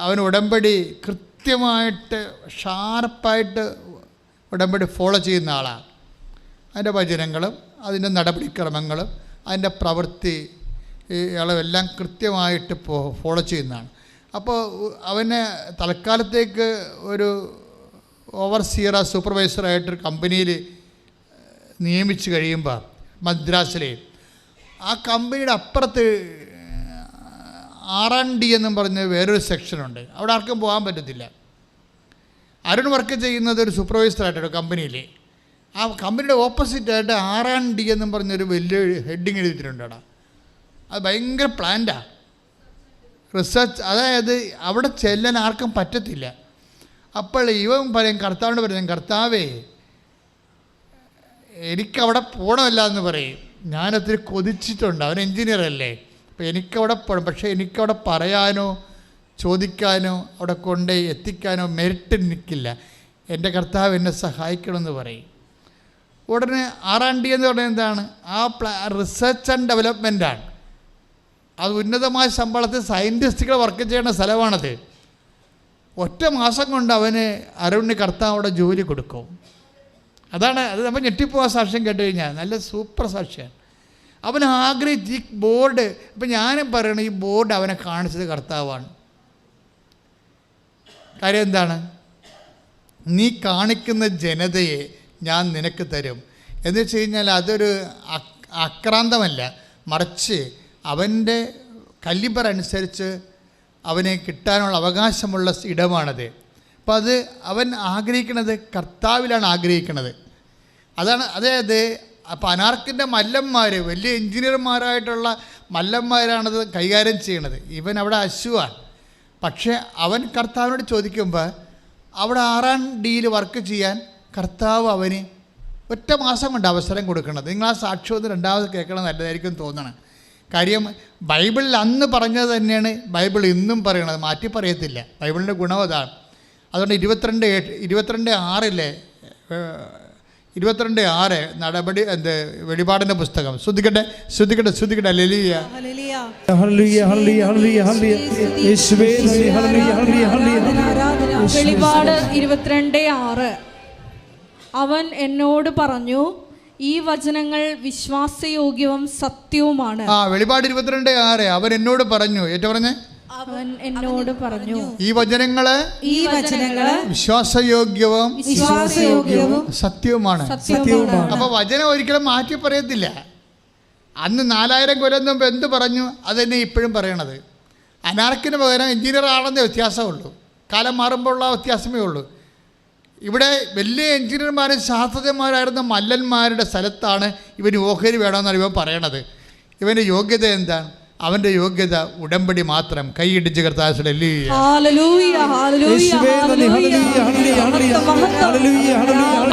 അവൻ ഉടമ്പടി കൃത്യമായിട്ട് ഷാർപ്പായിട്ട് ഉടമ്പടി ഫോളോ ചെയ്യുന്ന ആളാണ്. അതിൻ്റെ വചനങ്ങളും അതിൻ്റെ നടപടിക്രമങ്ങളും അതിൻ്റെ പ്രവൃത്തി എല്ലാം കൃത്യമായിട്ട് ഫോളോ ചെയ്യുന്നതാണ്. അപ്പോൾ അവനെ തൽക്കാലത്തേക്ക് ഒരു ഓവർസിയർ സൂപ്പർവൈസറായിട്ടൊരു കമ്പനിയിൽ നിയമിച്ച് കഴിയുമ്പോൾ മദ്രാസിലെ ആ കമ്പനിയുടെ അപ്പുറത്ത് R&D എന്നും പറഞ്ഞ് വേറൊരു സെക്ഷനുണ്ട്. അവിടെ ആർക്കും പോകാൻ പറ്റത്തില്ല. അരുൺ വർക്ക് ചെയ്യുന്നത് ഒരു സൂപ്പർവൈസറായിട്ടൊരു കമ്പനിയിൽ. ആ കമ്പനിയുടെ ഓപ്പോസിറ്റായിട്ട് R&D എന്നും പറഞ്ഞൊരു വലിയ ഹെഡിങ് എഴുതിയിട്ടുണ്ട് അവിടെ. അത് ഭയങ്കര പ്ലാന്റാണ്, റിസർച്ച്. അതായത് അവിടെ ചെല്ലാൻ ആർക്കും പറ്റത്തില്ല. അപ്പോൾ ഇവൻ പറയും, കർത്താവിനോട് പറയും, കർത്താവേ എനിക്കവിടെ പോകണമല്ല എന്ന് പറയും. ഞാനൊത്തിരി കൊതിച്ചിട്ടുണ്ട്, അവൻ എൻജിനീയറല്ലേ, അപ്പോൾ എനിക്കവിടെ പോകണം. പക്ഷേ എനിക്കവിടെ പറയാനോ ചോദിക്കാനോ അവിടെ കൊണ്ട് എത്തിക്കാനോ മെറിറ്റ് എനിക്കില്ല. എൻ്റെ കർത്താവ് എന്നെ സഹായിക്കണമെന്ന് പറയും. ഉടനെ R&D എന്ന് പറയുന്നത് എന്താണ്? റിസർച്ച് ആൻഡ് ഡെവലപ്മെൻറ്റാണ്. അത് ഉന്നതമായ ശമ്പളത്തിൽ സയൻറ്റിസ്റ്റുകൾ വർക്ക് ചെയ്യുന്ന സ്ഥലമാണത്. ഒറ്റ മാസം കൊണ്ട് അവന് അരുണിന് കർത്താവ് അവിടെ ജോലി കൊടുക്കും. അത് നമ്മൾ ഞെട്ടിപ്പോവാൻ സാക്ഷ്യം കേട്ട് കഴിഞ്ഞാൽ നല്ല സൂപ്പർ സാക്ഷ്യമാണ്. അവൻ ആഗ്രഹിച്ച് ഈ ബോർഡ്, ഇപ്പം ഞാനും പറയണം, ഈ ബോർഡ് അവനെ കാണിച്ചത് കർത്താവാണ്. കാര്യം എന്താണ്? നീ കാണിക്കുന്ന ജനതയെ ഞാൻ നിനക്ക് തരും. എന്ന് വെച്ച് കഴിഞ്ഞാൽ അതൊരു ആക്രാന്തമല്ല, മറിച്ച് അവൻ്റെ കലിബർ അനുസരിച്ച് അവനെ കിട്ടാനുള്ള അവകാശമുള്ള ഇടമാണത്. അപ്പം അത് അവൻ ആഗ്രഹിക്കുന്നത് കർത്താവിലാണ് ആഗ്രഹിക്കുന്നത്. അതാണ്. അതായത് അപ്പോൾ അനാർക്കിൻ്റെ മല്ലന്മാർ, വലിയ എൻജിനീയർമാരായിട്ടുള്ള മല്ലന്മാരാണത് കൈകാര്യം ചെയ്യണത്. ഇവൻ അവിടെ അശുവാണ്. പക്ഷേ അവൻ കർത്താവിനോട് ചോദിക്കുമ്പോൾ അവിടെ 6-ാം ഡിയിൽ വർക്ക് ചെയ്യാൻ കർത്താവ് അവന് ഒറ്റ മാസം കൊണ്ട് അവസരം കൊടുക്കുന്നത്. നിങ്ങൾ ആ സാക്ഷ്യം രണ്ടാമത് കേൾക്കണം, നല്ലതായിരിക്കും തോന്നണം. കാര്യം ബൈബിളിൽ അന്ന് പറഞ്ഞത് തന്നെയാണ് ബൈബിൾ ഇന്നും പറയണത്, മാറ്റി പറയത്തില്ല. ബൈബിളിൻ്റെ ഗുണം അതാണ്. അതുകൊണ്ട് 22:6 നടപടി വെളിപാടിൻ്റെ പുസ്തകം. ശ്രദ്ധിക്കട്ടെ. ഹല്ലേലൂയ. വെളിപാട് 22:6. അവൻ എന്നോട് പറഞ്ഞു, ഈ വചനങ്ങൾ വിശ്വാസയോഗ്യവും സത്യവുമാണ്. വെളിപാട് 22:6 അവൻ എന്നോട് പറഞ്ഞു. ഏറ്റവും പറഞ്ഞേ, അവൻ എന്നോട് പറഞ്ഞു, ഈ വചനങ്ങള് വിശ്വാസയോഗ്യവും സത്യവുമാണ്. അപ്പൊ വചനം ഒരിക്കലും മാറ്റി പറയത്തില്ല. അന്ന് 4000 കൊല്ലം മുമ്പ് എന്ത് പറഞ്ഞു അത് തന്നെ ഇപ്പോഴും പറയണത്. അനാർക്കിന് പകരം എഞ്ചിനീയർ ആണെന്നേ വ്യത്യാസമുള്ളൂ. കാലം മാറുമ്പോൾ ഉള്ള വ്യത്യാസമേ ഉള്ളൂ. ഇവിടെ വലിയ എഞ്ചിനീയർമാരും ശാസ്ത്രജ്ഞന്മാരായിരുന്ന മല്ലന്മാരുടെ സ്ഥലത്താണ് ഇവന് ഓഹരി വേണമെന്നാണ് ഇവൻ പറയണത്. ഇവൻ്റെ യോഗ്യത എന്താണ്? അവൻ്റെ യോഗ്യത ഉടമ്പടി മാത്രം. കൈയിടിച്ച് കർത്താവ്.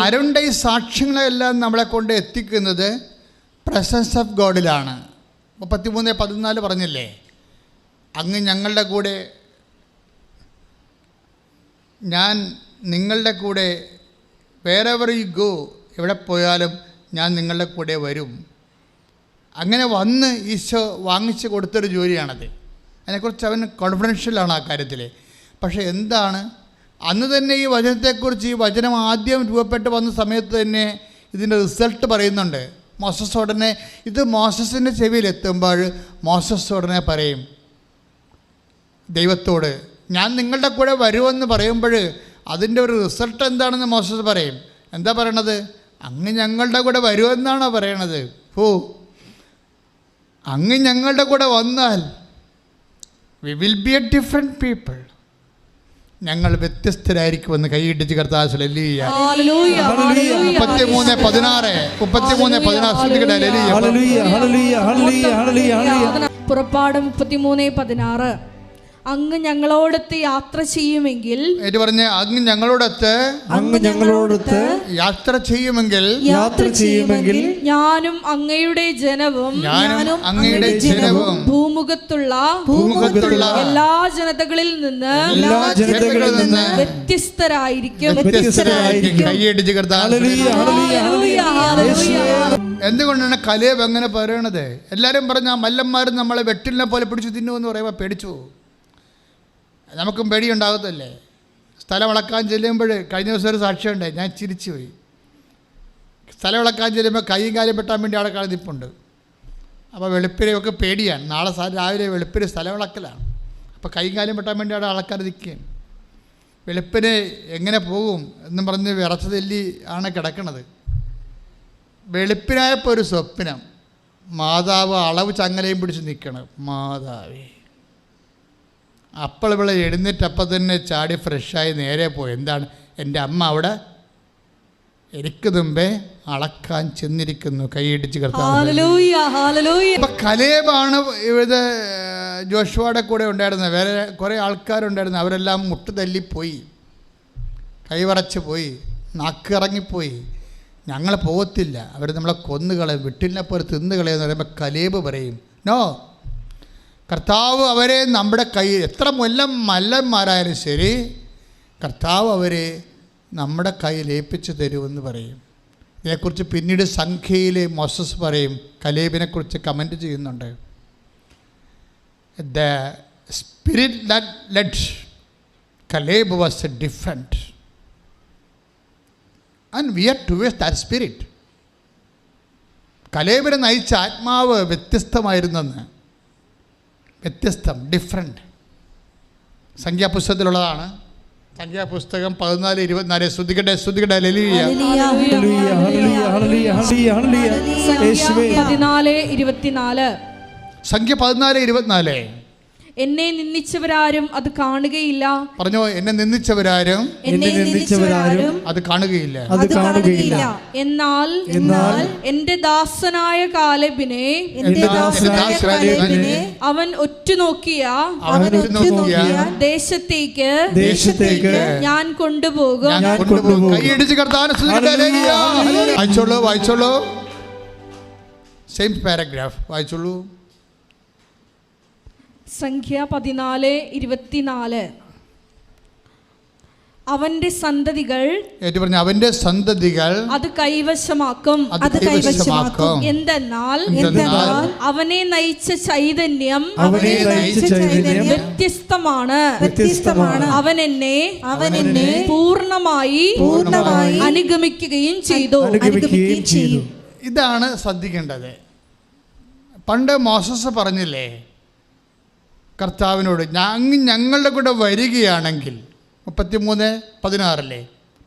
അരുണ്ട ഈ സാക്ഷ്യങ്ങളെല്ലാം നമ്മളെ കൊണ്ട് എത്തിക്കുന്നത് പ്രസൻസ് ഓഫ് ഗോഡിലാണ്. 33:14 പറഞ്ഞില്ലേ, അങ്ങ് ഞങ്ങളുടെ കൂടെ, ഞാൻ നിങ്ങളുടെ കൂടെ, വേറെവർ യു ഗോ, എവിടെ പോയാലും ഞാൻ നിങ്ങളുടെ കൂടെ വരും. അങ്ങനെ വന്ന് ഈശോ വാങ്ങിച്ച് കൊടുത്തൊരു ജോലിയാണത്. അതിനെക്കുറിച്ച് അവൻ കോൺഫിഡൻഷ്യലാണ് ആ കാര്യത്തിൽ. പക്ഷേ എന്താണ്, അന്ന് തന്നെ ഈ വചനത്തെക്കുറിച്ച്, ഈ വചനം ആദ്യം രൂപപ്പെട്ട് വന്ന സമയത്ത് തന്നെ ഇതിൻ്റെ റിസൾട്ട് പറയുന്നുണ്ട്. മോസസ് ഉടനെ, ഇത് മോസസിൻ്റെ ചെവിയിലെത്തുമ്പോൾ മോസസ് ഉടനെ പറയും ദൈവത്തോട്, ഞാൻ നിങ്ങളുടെ കൂടെ വരുമെന്ന് പറയുമ്പോൾ അതിൻ്റെ ഒരു റിസൾട്ട് എന്താണെന്ന് മോസസ് പറയും. എന്താ പറയണത്? അങ്ങ് ഞങ്ങളുടെ കൂടെ വരുമെന്നാണോ പറയണത്? അങ്ങ് ഞങ്ങളുടെ കൂടെ വന്നാൽ we will be A different people, ഞങ്ങൾ വ്യത്യസ്തരായിരിക്കുമെന്ന് കൈയിടിച്ച് കർത്താവ്. 33:16 പുറപ്പാട് 33:16. അങ്ങ് ഞങ്ങളോടൊത്ത് യാത്ര ചെയ്യുമെങ്കിൽ, പറഞ്ഞ അങ്ങ് ഞങ്ങളോടൊത്ത് യാത്ര ചെയ്യുമെങ്കിൽ ഞാനും അങ്ങയുടെ ജനവും ഭൂമുഖത്തുള്ള എല്ലാ ജനതകളിൽ നിന്ന് വ്യത്യസ്തരായിരിക്കും. എന്തുകൊണ്ടാണ് കലേബ് അങ്ങനെ പറയണത്? എല്ലാവരും പറഞ്ഞ മല്ലന്മാരും നമ്മളെ വെട്ടിലിനെ പോലെ പിടിച്ചു തിന്നുമെന്ന് പറയുമ്പോൾ പേടിച്ചു. നമുക്കും പേടിയുണ്ടാകത്തല്ലേ. സ്ഥലം ഇളക്കാൻ ചെല്ലുമ്പോൾ, കഴിഞ്ഞ ദിവസം ഒരു സാക്ഷ്യമുണ്ട്, ഞാൻ ചിരിച്ചു പോയി. സ്ഥലം ഇളക്കാൻ ചെല്ലുമ്പോൾ കൈയും കാലും വെട്ടാൻ വേണ്ടി അവിടെ നിൽപ്പുണ്ട്. അപ്പോൾ വെളുപ്പിനെയൊക്കെ പേടിയാണ്. നാളെ രാവിലെ വെളുപ്പിന് സ്ഥലം ഇളക്കലാണ്. അപ്പോൾ കൈയും കാലും വെട്ടാൻ വേണ്ടി അവിടെ ആൾക്കാർ നിൽക്കുകയും വെളുപ്പിന് എങ്ങനെ പോകും എന്നും പറഞ്ഞ് വിറച്ച് തെല്ലി ആണ് കിടക്കണത്. വെളുപ്പിനായപ്പോൾ ഒരു സ്വപ്നം, മാതാവ് അളവ് ചങ്ങലയും പിടിച്ച് നിൽക്കണം. മാതാവേ, അപ്പോൾ ഇവിടെ എഴുന്നേറ്റപ്പം തന്നെ ചാടി ഫ്രഷായി നേരെ പോയി. എന്താണ്? എൻ്റെ അമ്മ അവിടെ എനിക്ക് മുമ്പേ അളക്കാൻ ചെന്നിരിക്കുന്നു. കൈയിടിച്ച് കർത്താവ്. അപ്പം കലേബാണ് ഇവിടെ ജോഷുവയുടെ കൂടെ ഉണ്ടായിരുന്നത്. വേറെ കുറേ ആൾക്കാരുണ്ടായിരുന്നു. അവരെല്ലാം മുട്ട് തല്ലിപ്പോയി, കൈവറച്ച് പോയി, നാക്കിറങ്ങിപ്പോയി. ഞങ്ങൾ പോകത്തില്ല, അവർ നമ്മളെ കൊന്നുകളയും, വിട്ടിലിനെ പോലെ തിന്നുകളയെന്ന് പറയുമ്പോൾ കലേബ് പറയും, നോ, കർത്താവ് അവരെ നമ്മുടെ കയ്യിൽ, എത്ര മല്ലന്മാരായാലും ശരി, കർത്താവ് അവരെ നമ്മുടെ കയ്യിൽ ഏൽപ്പിച്ച് തരുമെന്ന് പറയും. ഇതിനെക്കുറിച്ച് പിന്നീട് സംഖ്യയിൽ മോസസ് പറയും, കലേബിനെക്കുറിച്ച് കമൻറ്റ് ചെയ്യുന്നുണ്ട്. The spirit that led Caleb was different and we are towards that spirit. കലേബിനെ നയിച്ച ആത്മാവ് വ്യത്യസ്തമായിരുന്നെന്ന്. വ്യത്യസ്തം, ഡിഫറെൻറ്റ്. സംഖ്യാപുസ്തകത്തിലുള്ളതാണ്. സംഖ്യാപുസ്തകം 14:24. ശ്രുതികട്ടെ ശ്രുതികട്ടെ. ഹല്ലേലൂയ. ഹല്ലേലൂയ ഹല്ലേലൂയ ഹല്ലേലൂയ ഹല്ലേലൂയ യേശുവേ. 14:24. സംഖ്യ 14:24. എന്നെ നിന്ദിച്ചവരാരും അത് കാണുകയില്ല. പറഞ്ഞോ, എന്നെ നിന്ദിച്ചവരാരും എന്നെ നിന്ദിച്ചവരാരും അത് കാണുകയില്ല. അത് കാണുകയില്ല. എന്നാൽ എന്റെ ദാസനായ കാലേബിനെ അവൻ ഒറ്റുനോക്കിയ ദേശത്തേക്ക് ഞാൻ കൊണ്ടുപോകും. കൈയടിച്ച് കർത്താവിനെ സ്തുതിക്കട്ടെ. വായിച്ചോളൂ. സെയിം പാരഗ്രാഫ് വായിച്ചോളൂ. സംഖ്യ 14:24. അവന്റെ സന്തതികൾ പറഞ്ഞു, അവന്റെ സന്തതികൾ അത് കൈവശമാക്കും. എന്തെന്നാൽ അവനെ നയിച്ച ചൈതന്യം വ്യത്യസ്തമാണ്. അവൻ എന്നെ പൂർണ്ണമായി അനുഗമിക്കുകയും ചെയ്തു. ഇതാണ് ശ്രദ്ധിക്കേണ്ടത്. പണ്ട് മോസസ് പറഞ്ഞില്ലേ കർത്താവിനോട്, ഞങ്ങളുടെ കൂടെ വരികയാണെങ്കിൽ 33:16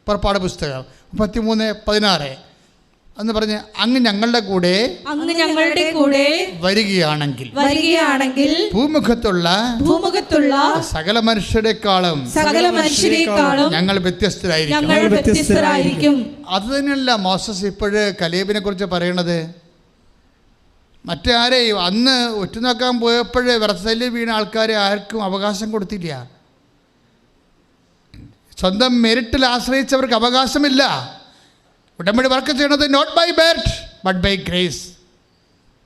പുറപ്പാട് പുസ്തകം 33:16 എന്ന് പറഞ്ഞ് അങ്ങ് ഞങ്ങളുടെ കൂടെ വരികയാണെങ്കിൽ ഭൂമുഖത്തുള്ള സകല മനുഷ്യരെക്കാളും ഞങ്ങൾ വ്യത്യസ്തരായിരിക്കും. അത് തന്നെയല്ല മോസസ് ഇപ്പോഴ് കലേബിനെ കുറിച്ച് പറയണത്. മറ്റാരെയും അന്ന് ഒറ്റുനോക്കാൻ പോയപ്പോഴേ വെറസലിൽ വീണ ആൾക്കാരെ ആർക്കും അവകാശം കൊടുത്തില്ല. സ്വന്തം മെരിറ്റിൽ ആശ്രയിച്ചവർക്ക് അവകാശമില്ല. ഉടമ്പടി വർക്ക് ചെയ്യണത് not by merit but by grace.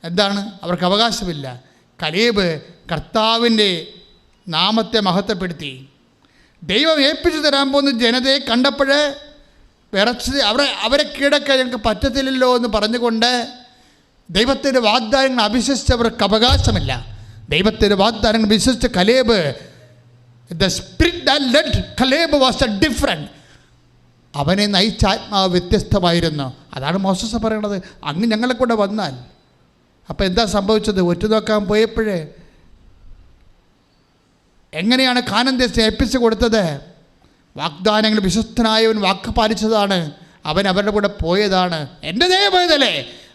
എന്താണ്? അവർക്ക് അവകാശമില്ല. കലേബ് കർത്താവിൻ്റെ നാമത്തെ മഹത്വപ്പെടുത്തി. ദൈവം ഏൽപ്പിച്ചു തരാൻ പോകുന്ന ജനതയെ കണ്ടപ്പോഴേ വിറച്ച് അവരെ കീഴടക്കാൻ ഞങ്ങൾക്ക് പറ്റത്തില്ലല്ലോ എന്ന് പറഞ്ഞുകൊണ്ട് ദൈവത്തിൻ്റെ വാഗ്ദാനങ്ങൾ അവിശ്വസിച്ചവർക്ക് അവകാശമില്ല. ദൈവത്തിൻ്റെ വാഗ്ദാനങ്ങൾ വിശ്വസിച്ച Caleb, the spirit that led Caleb was a different. അവനെ നയിച്ച ആത്മാവ് വ്യത്യസ്തമായിരുന്നു. അതാണ് മോസസ് പറയണത്, അങ്ങ് ഞങ്ങളെ കൂടെ വന്നാൽ. അപ്പോൾ എന്താ സംഭവിച്ചത്? ഒറ്റുനോക്കാൻ പോയപ്പോഴേ എങ്ങനെയാണ് കാനാൻ ദേശം ഏൽപ്പിച്ചു കൊടുത്തത്? വാഗ്ദാനങ്ങൾ വിശ്വസ്തനായവൻ വാക്ക് പാലിച്ചതാണ്. അവൻ അവരുടെ കൂടെ പോയതാണ്. എൻ്റെ ദൈവമേതല്ലേ,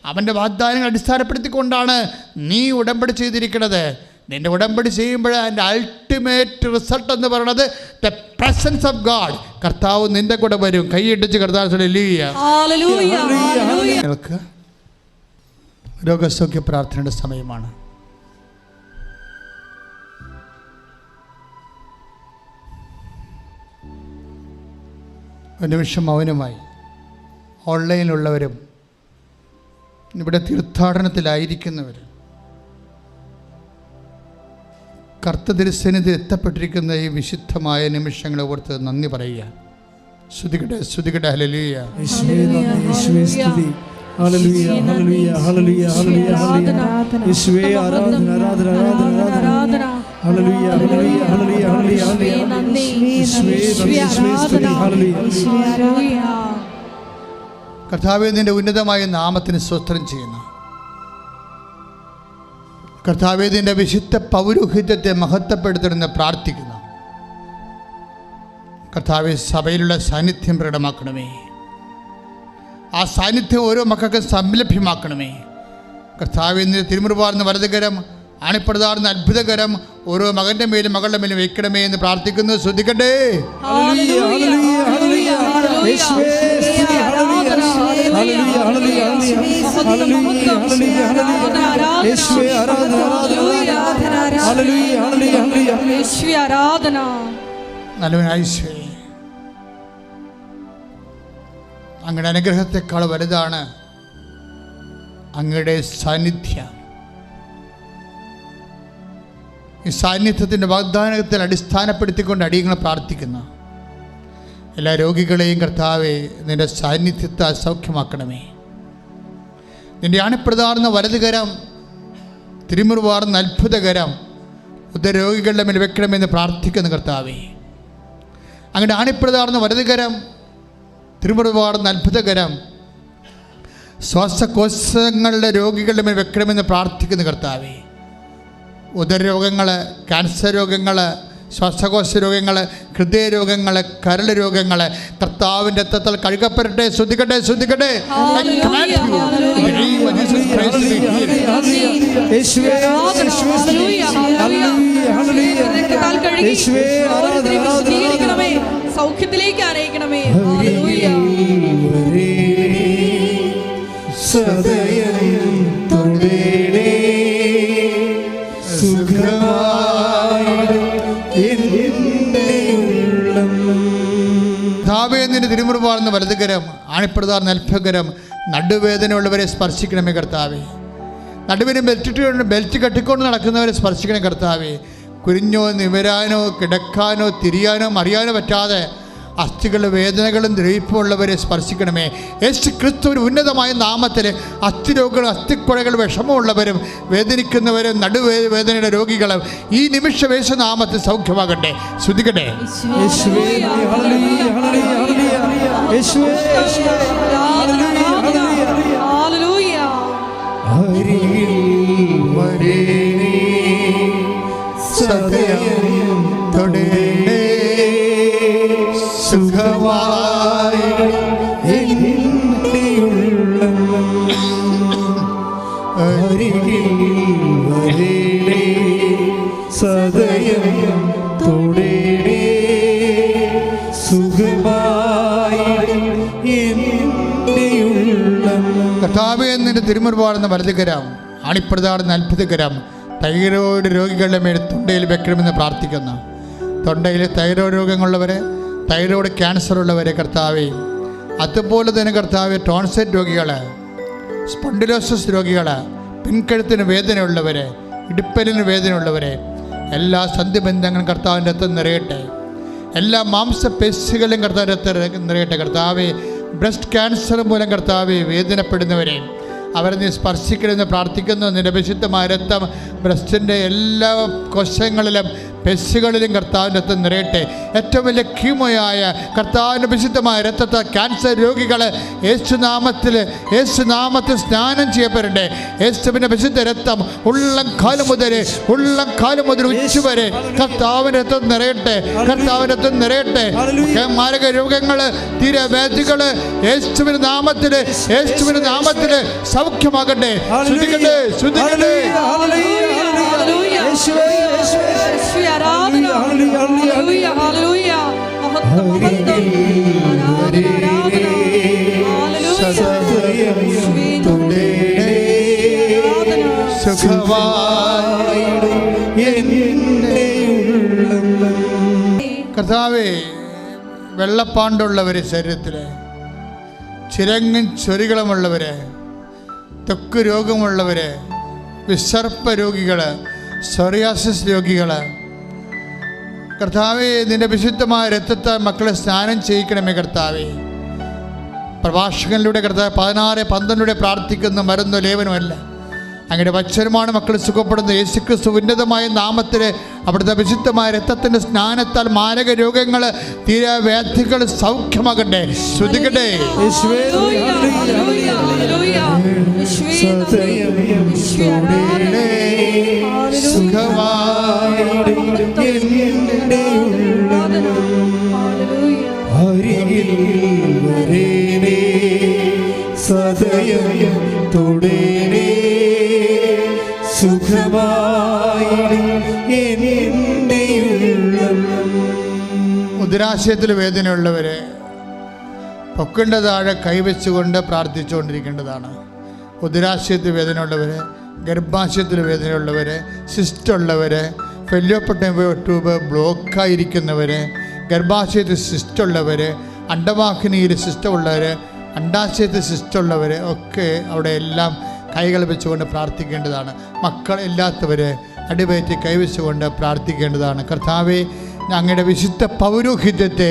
അവൻ്റെ വാഗ്ദാനങ്ങൾ അടിസ്ഥാനപ്പെടുത്തിക്കൊണ്ടാണ് നീ ഉടമ്പടി ചെയ്തിരിക്കുന്നത്. നിൻ്റെ ഉടമ്പടി ചെയ്യുമ്പോൾ അതിൻ്റെ അൾട്ടിമേറ്റ് റിസൾട്ട് എന്ന് പറയുന്നത് ദ പ്രസൻസ് ഓഫ് ഗാഡ്. കർത്താവ് നിൻ്റെ കൂടെ വരും. കൈയിടിച്ച് കർത്താവ് രോഗസൗഖ്യ പ്രാർത്ഥനയുടെ സമയമാണ്. ഒരു നിമിഷം മൗനമായി. ഓൺലൈനിലുള്ളവരും ഇവിടെ തീർത്ഥാടനത്തിലായിരിക്കുന്നവർ, കർത്തൃസന്നിധി എത്തപ്പെട്ടിരിക്കുന്ന ഈ വിശുദ്ധമായ നിമിഷങ്ങളെ ഓർത്ത് നന്ദി പറയുക. സ്തുതിക്കട്ടെ സ്തുതിക്കട്ടെ. ഹല്ലേലൂയ. ഹല്ലേലൂയ ഹല്ലേലൂയ ഹല്ലേലൂയ ഹല്ലേലൂയ യേശുവേ ആരാധന ആരാധന ആരാധന ഹല്ലേലൂയ ഹല്ലേലൂയ ഹല്ലേലൂയ ഹല്ലേലൂയ യേശുവേ സ്തുതി ഹല്ലേലൂയ. കർത്താവേ, നിൻ്റെ ഉന്നതമായ നാമത്തിന് സ്തോത്രം ചെയ്യുന്നു. കർത്താവേ, നിൻ്റെ വിശുദ്ധ പൗരോഹിത്യത്തെ മഹത്വപ്പെടുത്തണമെന്ന് പ്രാർത്ഥിക്കുന്നു. കർത്താവേ, സഭയിലുള്ള സാന്നിധ്യം പ്രകടമാക്കണമേ. ആ സാന്നിധ്യം ഓരോ മക്കൾക്കും സംലഭ്യമാക്കണമേ. കർത്താവേ, നിൻ്റെ തിരുമുറുപാർന്ന വലതുകരം, അണിപ്പെടുതാർന്ന അത്ഭുതകരം ഓരോ മകൻ്റെ മേലും മകളുടെ മേലും വയ്ക്കണമേ എന്ന് പ്രാർത്ഥിക്കുന്നു. ശ്രദ്ധിക്കട്ടെ. അങ്ങയുടെ അനുഗ്രഹത്തെക്കാൾ വലുതാണ് അങ്ങയുടെ സാന്നിധ്യം. ഈ സാന്നിധ്യത്തിൻ്റെ വാഗ്ദാനത്തിൽ അടിസ്ഥാനപ്പെടുത്തിക്കൊണ്ട് അടിയങ്ങളെ പ്രാർത്ഥിക്കുന്നു. എല്ലാ രോഗികളെയും കർത്താവെ നിൻ്റെ സാന്നിധ്യത്തെ സൗഖ്യമാക്കണമേ. നിൻ്റെ അണിപ്രതാർന്ന വലതുകരം, തിരുമുറുവാർന്ന അത്ഭുതകരം ഉദരോഗികളുടെ മേൽ വെക്കണമെന്ന് പ്രാർത്ഥിക്കുന്നു. കർത്താവെ, അങ്ങയുടെ അണിപ്രതാർന്ന വലതുകരം, തിരുമുറുവാർന്ന അത്ഭുതകരം ശ്വാസകോശങ്ങളുടെ രോഗികളുടെ മേൽ വെക്കണമെന്ന് പ്രാർത്ഥിക്കുന്നു. കർത്താവെ, ഉദരരോഗങ്ങൾ, ക്യാൻസർ രോഗങ്ങൾ, ശ്വാസകോശ രോഗങ്ങൾ, ഹൃദയരോഗങ്ങൾ, കരൾ രോഗങ്ങൾ കർത്താവിൻ്റെ രക്തത്താൽ കഴുകപ്പെടട്ടെ. ശ്രദ്ധിക്കട്ടെ, ശ്രദ്ധിക്കട്ടെ. സൗഖ്യത്തിലേക്ക് ആനയിക്കണമേ. നിന്റെ തിരുമുറിവാർന്ന വലതുകരം, ആണിപ്രധാന നൽഭകരം നടുവേദനയുള്ളവരെ സ്പർശിക്കണമേ കർത്താവേ. നടുവിന് ബെൽറ്റ് കെട്ടിക്കൊണ്ട് നടക്കുന്നവരെ സ്പർശിക്കണേ കർത്താവേ. കുരിഞ്ഞോ നിവരാനോ കിടക്കാനോ തിരിയാനോ അറിയാനോ പറ്റാതെ അസ്ഥികളുടെ വേദനകളും ദ്രവിപ്പുള്ളവരെ സ്പർശിക്കണമേ. യേശു ക്രിസ്തുവിന് ഉന്നതമായ നാമത്തിൽ അസ്ഥിരോഗങ്ങളും അസ്ഥിക്കുഴകളും വിഷമമുള്ളവരും വേദനിക്കുന്നവരും നടുവേദനയുടെ രോഗികളും ഈ നിമിഷം യേശു നാമത്തിൽ സൗഖ്യമാകട്ടെ. ശ്രുതിക്കട്ടെ. കർത്താവേ, നിന്റെ തിരുമുറിവാർന്ന വലതുകരം, ആണിപ്രധാന അത്ഭുതകരം തൈറോയ്ഡ് രോഗികളുടെ മേൽ തൊണ്ടയിൽ വെക്കണമെന്ന് പ്രാർത്ഥിക്കുന്നു. തൊണ്ടയിൽ തൈറോയ്ഡ് രോഗങ്ങളുള്ളവരെ, തൈറോയ്ഡ് ക്യാൻസർ ഉള്ളവരെ കർത്താവേ, അതുപോലെ തന്നെ കർത്താവേ ടോൺസൈറ്റ് രോഗികൾ, സ്പോണ്ടിലോസിസ് രോഗികൾ, പിൻകഴുത്തിന് വേദനയുള്ളവരെ, ഇടുപ്പലിന് വേദനയുള്ളവരെ, എല്ലാ സന്ധിബന്ധങ്ങളും കർത്താവിൻ്റെ രക്തം നിറയട്ടെ. എല്ലാ മാംസപേശികളും കർത്താവിൻ്റെ രക്തം നിറയട്ടെ. കർത്താവേ, ബ്രസ്റ്റ് ക്യാൻസർ മൂലം കർത്താവേ വേദനപ്പെടുന്നവരെ അവരെ നീ സ്പർശിക്കണമെന്ന് പ്രാർത്ഥിക്കുന്നു. നിന്റെ വിശുദ്ധമായ രക്തം ബ്രസ്റ്റിൻ്റെ എല്ലാ കോശങ്ങളിലും പെശുകളിലും കർത്താവിൻ്റെ രക്തം നിറയട്ടെ. ഏറ്റവും വലിയ കീമോയായ കർത്താവിൻ്റെ വിശുദ്ധമായ രക്തത്തെ ക്യാൻസർ രോഗികൾ യേശുനാമത്തിൽ സ്നാനം ചെയ്യപ്പെടട്ടെ. യേശുവിൻ്റെ വിശുദ്ധ രക്തം ഉള്ളം കാലം മുതൽ ഉച്ചവരെ കർത്താവിൻ്റെ രക്തം നിറയട്ടെ. കർത്താവിൻ്റെ രക്തം നിറയട്ടെ. മാരക രോഗങ്ങൾ, തീരവേദികൾ യേശുവിൻ്റെ നാമത്തിൽ സൗഖ്യമാകട്ടെ. ശ്രുതിക്കട്ടെ, ശ്രുതിക്കട്ടെ. കർത്താവേ, വെള്ളപ്പാണ്ടുള്ളവര്, ശരീരത്തില് ചിരങ്ങും ചൊരികളുമുള്ളവര്, ത്വക്ക് രോഗമുള്ളവര്, വിസർപ്പ രോഗികള്, സോറിയാസിസ് രോഗികള്, കർത്താവേ നിന്റെ വിശുദ്ധമായ രക്തത്താൽ മക്കളെ സ്നാനം ചെയ്യിക്കണമേ കർത്താവേ. പ്രഭാഷകനിലൂടെ കർത്താവ് 16:12 പ്രാർത്ഥിക്കുന്ന മരുന്നോ ലേവനുമല്ല, അങ്ങയുടെ വചനമാണ് മക്കൾ സുഖപ്പെടുന്നത്. യേശുക്രിസ്തു ഉന്നതമായ നാമത്തിൽ അവിടുത്തെ വിശുദ്ധമായ രക്തത്തിൻ്റെ സ്നാനത്താൽ മാരക രോഗങ്ങൾ, തീരവ്യാധികൾ സൗഖ്യമാകട്ടെ. ശ്രുതിക്കട്ടെ. ഉദരാശയത്തിൽ വേദനയുള്ളവരെ പൊക്കിൻ്റെ താഴെ കൈവച്ചുകൊണ്ട് പ്രാർത്ഥിച്ചുകൊണ്ടിരിക്കേണ്ടതാണ്. ഉദരാശയത്തിൽ വേദനയുള്ളവരെ, ഗർഭാശയത്തിൽ വേദനയുള്ളവരെ, സിസ്റ്റുള്ളവരെ, ഫെല്ലോപ്പട്ട ട്യൂബ് ബ്ലോക്കായിരിക്കുന്നവർ, ഗർഭാശയത്തിൽ സിസ്റ്റുള്ളവർ, അണ്ടവാഹിനിയിൽ സിസ്റ്റമുള്ളവർ, അണ്ടാശയത്തിൽ സിസ്റ്റുള്ളവർ ഒക്കെ അവിടെ എല്ലാം കൈകൾ വെച്ചുകൊണ്ട് പ്രാർത്ഥിക്കേണ്ടതാണ്. മക്കളില്ലാത്തവർ അടിവയറ്റി കൈവച്ചുകൊണ്ട് പ്രാർത്ഥിക്കേണ്ടതാണ്. കർത്താവേ, അങ്ങയുടെ വിശുദ്ധ പൗരോഹിത്യത്തെ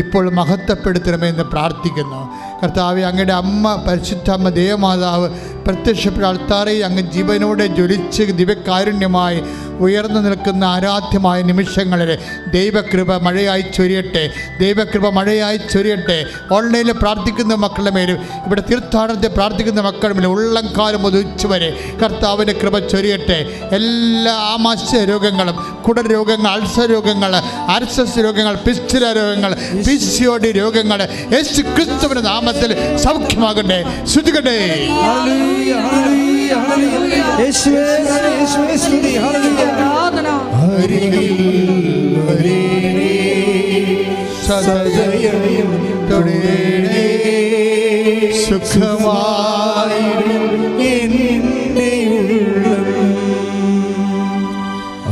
ഇപ്പോൾ മഹത്വപ്പെടുത്തണമെന്ന് പ്രാർത്ഥിക്കുന്നു. കർത്താവേ, അങ്ങയുടെ അമ്മ പരിശുദ്ധ അമ്മ ദേവമാതാവ് പ്രത്യക്ഷപ്പെട്ട അൾത്താറയിൽ അങ്ങ് ജീവനോടെ ജ്വലിച്ച് ദിവ്യകാരുണ്യമായി ഉയർന്നു നിൽക്കുന്ന ആരാധ്യമായ നിമിഷങ്ങളിൽ ദൈവകൃപ മഴയായി ചൊരിയട്ടെ. ദൈവകൃപ മഴയായി ചൊരിയട്ടെ. ഓൺലൈനിൽ പ്രാർത്ഥിക്കുന്ന മക്കളുടെ മേലും ഇവിടെ തീർത്ഥാടനത്തിൽ പ്രാർത്ഥിക്കുന്ന മക്കളുടെ മേലും ഉള്ളംകാലം മുതൽ ഉച്ചവരെ കർത്താവിൻ്റെ കൃപ ചൊരിയട്ടെ. എല്ലാ ആമാശയ രോഗങ്ങളും, കുടൽ രോഗങ്ങൾ, അൾസർ രോഗങ്ങൾ, ആർഎസ്എസ് രോഗങ്ങൾ, പിസ്റ്റുല രോഗങ്ങൾ, PCOD രോഗങ്ങൾ യേശു ക്രിസ്തുവിന്റെ നാമത്തിൽ സൗഖ്യമാകട്ടെ. ശ്രുതികട്ടെ. സുഖമായി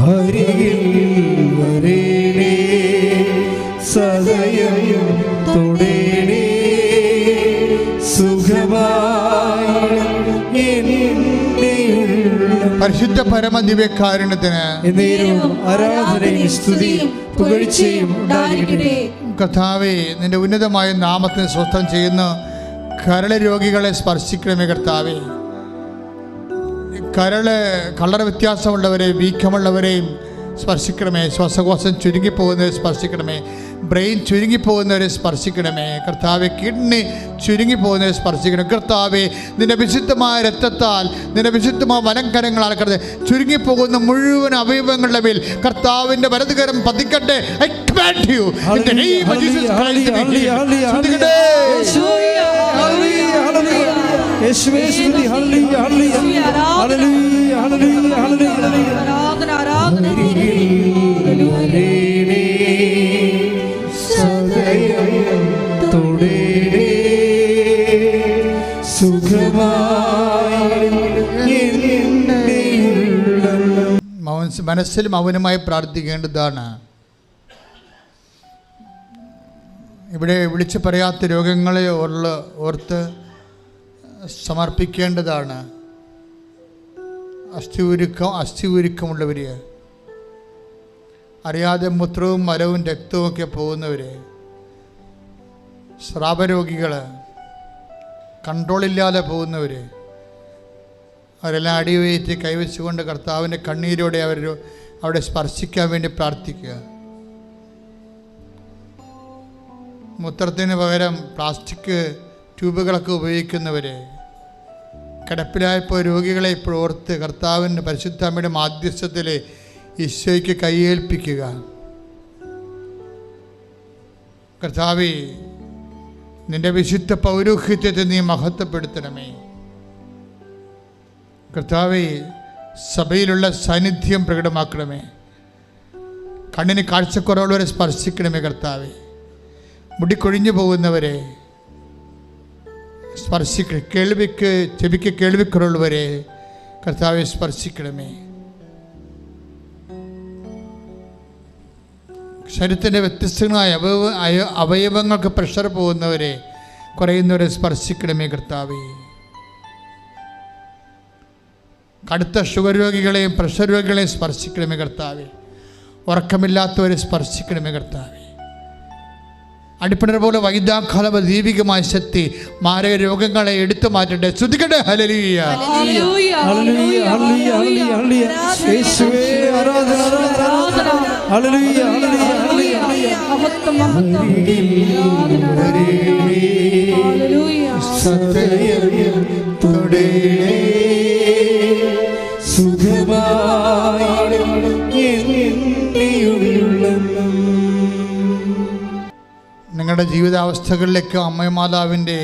അരികിൽ വരേണേ, സദയം തൊടേണേ, സുഖമായി പരിശുദ്ധ പരമദിവ്യകാരുണ്യത്തിന് ആരാധനയും സ്തുതിയും പുകഴ്ചയും ഉണ്ടായിരിക്കട്ടെ. കർത്താവേ, നിന്റെ ഉന്നതമായ നാമത്തിന് സ്വസ്ഥം ചെയ്യുന്ന കരൾ രോഗികളെ സ്പർശിക്കണമേ കർത്താവേ. കളർ വ്യത്യാസമുള്ളവരെ, വീക്കമുള്ളവരെയും സ്പർശിക്കണമേ. ശ്വാസകോശം ചുരുങ്ങിപ്പോകുന്നവരെ സ്പർശിക്കണമേ. ബ്രെയിൻ ചുരുങ്ങിപ്പോകുന്നവരെ സ്പർശിക്കണമേ കർത്താവെ. കിഡ്നി ചുരുങ്ങിപ്പോകുന്നവരെ സ്പർശിക്കണം കർത്താവെ. നിന്റെ വിശുദ്ധമായ രക്തത്താൽ, നിന്റെ വിശുദ്ധമായ വലംകരങ്ങളാൽ കർത്താവേ ചുരുങ്ങിപ്പോകുന്ന മുഴുവൻ അവയവങ്ങളുടെ മേൽ കർത്താവിന്റെ വലതുകരം പതിക്കട്ടെ. I command you in the name of Jesus Christ. യേശുവേ സ്തുതി. ഹല്ലേലൂയ, ഹല്ലേലൂയ, ഹല്ലേലൂയ, ഹല്ലേലൂയ, ഹല്ലേലൂയ. ആരാധന, ആരാധന. സദയം തൊടേണേ, സുഖമായി മനസ്സിൽ മൗനമായി പ്രാർത്ഥിക്കേണ്ടതാണ്. ഇവിടെ വിളിച്ചു പറയാത്ത രോഗങ്ങളെ ഓർത്ത് സമർപ്പിക്കേണ്ടതാണ്. അസ്ഥിയൂരുക്കമുള്ളവർ, അറിയാതെ മൂത്രവും മലവും രക്തവും ഒക്കെ പോകുന്നവർ, സ്രാവരോഗികൾ, കൺട്രോളില്ലാതെ പോകുന്നവർ, അവരെല്ലാം അടിവയറ്റി കൈവച്ചുകൊണ്ട് കർത്താവിൻ്റെ കണ്ണീരോടെ അവിടെ സ്പർശിക്കാൻ വേണ്ടി പ്രാർത്ഥിക്കുക. മൂത്രത്തിന് പകരം പ്ലാസ്റ്റിക് ട്യൂബുകളൊക്കെ ഉപയോഗിക്കുന്നവർ, കിടപ്പിലായപ്പോൾ രോഗികളെ ഇപ്പോൾ ഓർത്ത് കർത്താവിൻ്റെ പരിശുദ്ധമ്മയുടെ മാധ്യസ്ഥത്തിൽ ഈശോയ്ക്ക് കൈയേൽപ്പിക്കുക. കർത്താവേ, നിന്റെ വിശുദ്ധ പൗരോഹിത്യത്തെ നീ മഹത്വപ്പെടുത്തണമേ. കർത്താവേ, സഭയിലുള്ള സാന്നിധ്യം പ്രകടമാക്കണമേ. കണ്ണിന് കാഴ്ചക്കുറവുള്ളവരെ സ്പർശിക്കണമേ കർത്താവേ. മുടിക്കൊഴിഞ്ഞു പോകുന്നവരെ ചെവിക്ക് കേൾവിക്കുറവുള്ളവരെ കർത്താവെ സ്പർശിക്കണമേ. ശരീരത്തിൻ്റെ വ്യത്യസ്തങ്ങളായ അവയവങ്ങൾക്ക് പ്രഷർ പോകുന്നവരെ, കുറയുന്നവരെ സ്പർശിക്കണമേ കർത്താവേ. കടുത്ത ഷുഗർ രോഗികളെയും പ്രഷർ രോഗികളെയും സ്പർശിക്കണമേ കർത്താവേ. ഉറക്കമില്ലാത്തവരെ സ്പർശിക്കണമേ കർത്താവേ. അടിപ്പിണർ പോലെ വൈദ്യാഘാതം ദൈവികമായ ശക്തി മാരക രോഗങ്ങളെ എടുത്തു മാറ്റട്ടെ. ശ്രുതിക്കട്ടെ. ഹല്ലേലൂയ, ഹല്ലേലൂയ, ഹല്ലേലൂയ, ഹല്ലേലൂയ, ഹല്ലേലൂയ. യേശുവേ ആരാധന, ആരാധന. ഹല്ലേലൂയ, ഹല്ലേലൂയ, ഹല്ലേലൂയ. മഹത്വം, മഹത്വം. ഹല്ലേലൂയ. സദയം തൊടേണേ, സുഖമായി എന്നിയുള്ളം. നിങ്ങളുടെ ജീവിതാവസ്ഥകളിലേക്ക് അമ്മമാതാവിൻ്റെ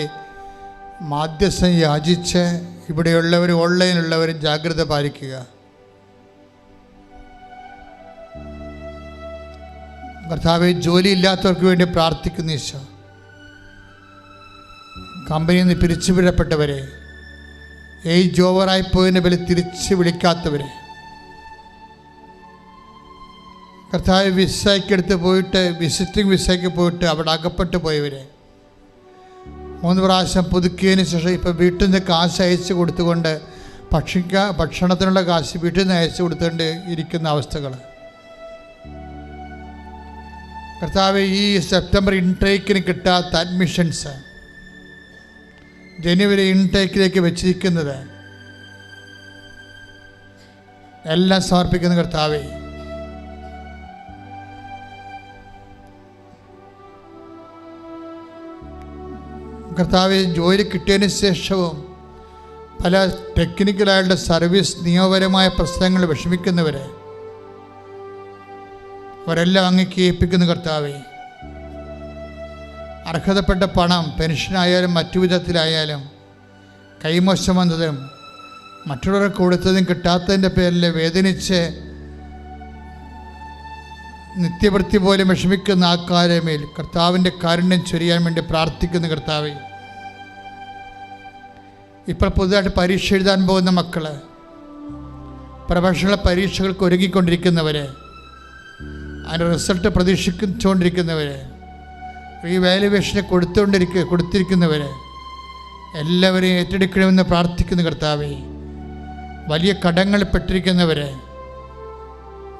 മാധ്യസ്ഥം യാചിച്ച് ഇവിടെയുള്ളവരും ഓൺലൈനിലുള്ളവരും ജാഗ്രത പാലിക്കുക. കർത്താവെ, ജോലിയില്ലാത്തവർക്ക് വേണ്ടി പ്രാർത്ഥിക്കുന്ന ഈശോ. കമ്പനിയിൽ നിന്ന് പിരിച്ചുവിടപ്പെട്ടവരെ, ഏജ് ഓവറായിപ്പോയതിൻ്റെ പേരിൽ തിരിച്ച് വിളിക്കാത്തവരെ, കർത്താവ് വിസയ്ക്കെടുത്ത് പോയിട്ട് വിസിറ്റിംഗ് വിസയ്ക്ക് പോയിട്ട് അവിടെ അകപ്പെട്ട് പോയവരെ, 3 പ്രാവശ്യം പുതുക്കിയതിന് ശേഷം ഇപ്പോൾ വീട്ടിൽ നിന്ന് കാശ് അയച്ചു കൊടുത്തുകൊണ്ട് ഭക്ഷണത്തിനുള്ള കാശ് വീട്ടിൽ നിന്ന് അയച്ചു കൊടുത്തുകൊണ്ട് ഇരിക്കുന്ന അവസ്ഥകൾ. കർത്താവ്, ഈ സെപ്റ്റംബർ ഇൻടേക്കിന് കിട്ടാത്ത അഡ്മിഷൻസ് ജനുവരി ഇൻടേക്കിലേക്ക് വെച്ചിരിക്കുന്നത് എല്ലാം സമർപ്പിക്കുന്ന കർത്താവേ, കർത്താവെ ജോലി കിട്ടിയതിന് ശേഷവും പല ടെക്നിക്കലായിട്ടുള്ള സർവീസ് നിയമപരമായ പ്രശ്നങ്ങൾ വിഷമിക്കുന്നവരെ അവരെല്ലാം അങ്ങേക്ക് ഏൽപ്പിക്കുന്ന കർത്താവെ, അർഹതപ്പെട്ട പണം പെൻഷനായാലും മറ്റു വിധത്തിലായാലും കൈമോശം വന്നതും മറ്റുള്ളവർക്ക് കൊടുത്തതും കിട്ടാത്തതിൻ്റെ പേരിൽ വേദനിച്ച് നിത്യവൃത്തി പോലും വിഷമിക്കുന്ന ആൾക്കാരെ മേൽ കർത്താവിൻ്റെ കാരുണ്യം ചൊരിയാൻ വേണ്ടി പ്രാർത്ഥിക്കുന്ന കർത്താവെ, ഇപ്പോൾ പുതുതായിട്ട് പരീക്ഷ എഴുതാൻ പോകുന്ന മക്കൾ, പ്രൊഫഷണൽ പരീക്ഷകൾക്ക് ഒരുങ്ങിക്കൊണ്ടിരിക്കുന്നവർ, അതിൻ്റെ റിസൾട്ട് പ്രതീക്ഷിച്ചുകൊണ്ടിരിക്കുന്നവർ, റീവാലുവേഷന് കൊടുത്തിരിക്കുന്നവർ എല്ലാവരെയും ഏറ്റെടുക്കണമെന്ന് പ്രാർത്ഥിക്കുന്ന കർത്താവെ, വലിയ കടങ്ങളിൽ പെട്ടിരിക്കുന്നവർ,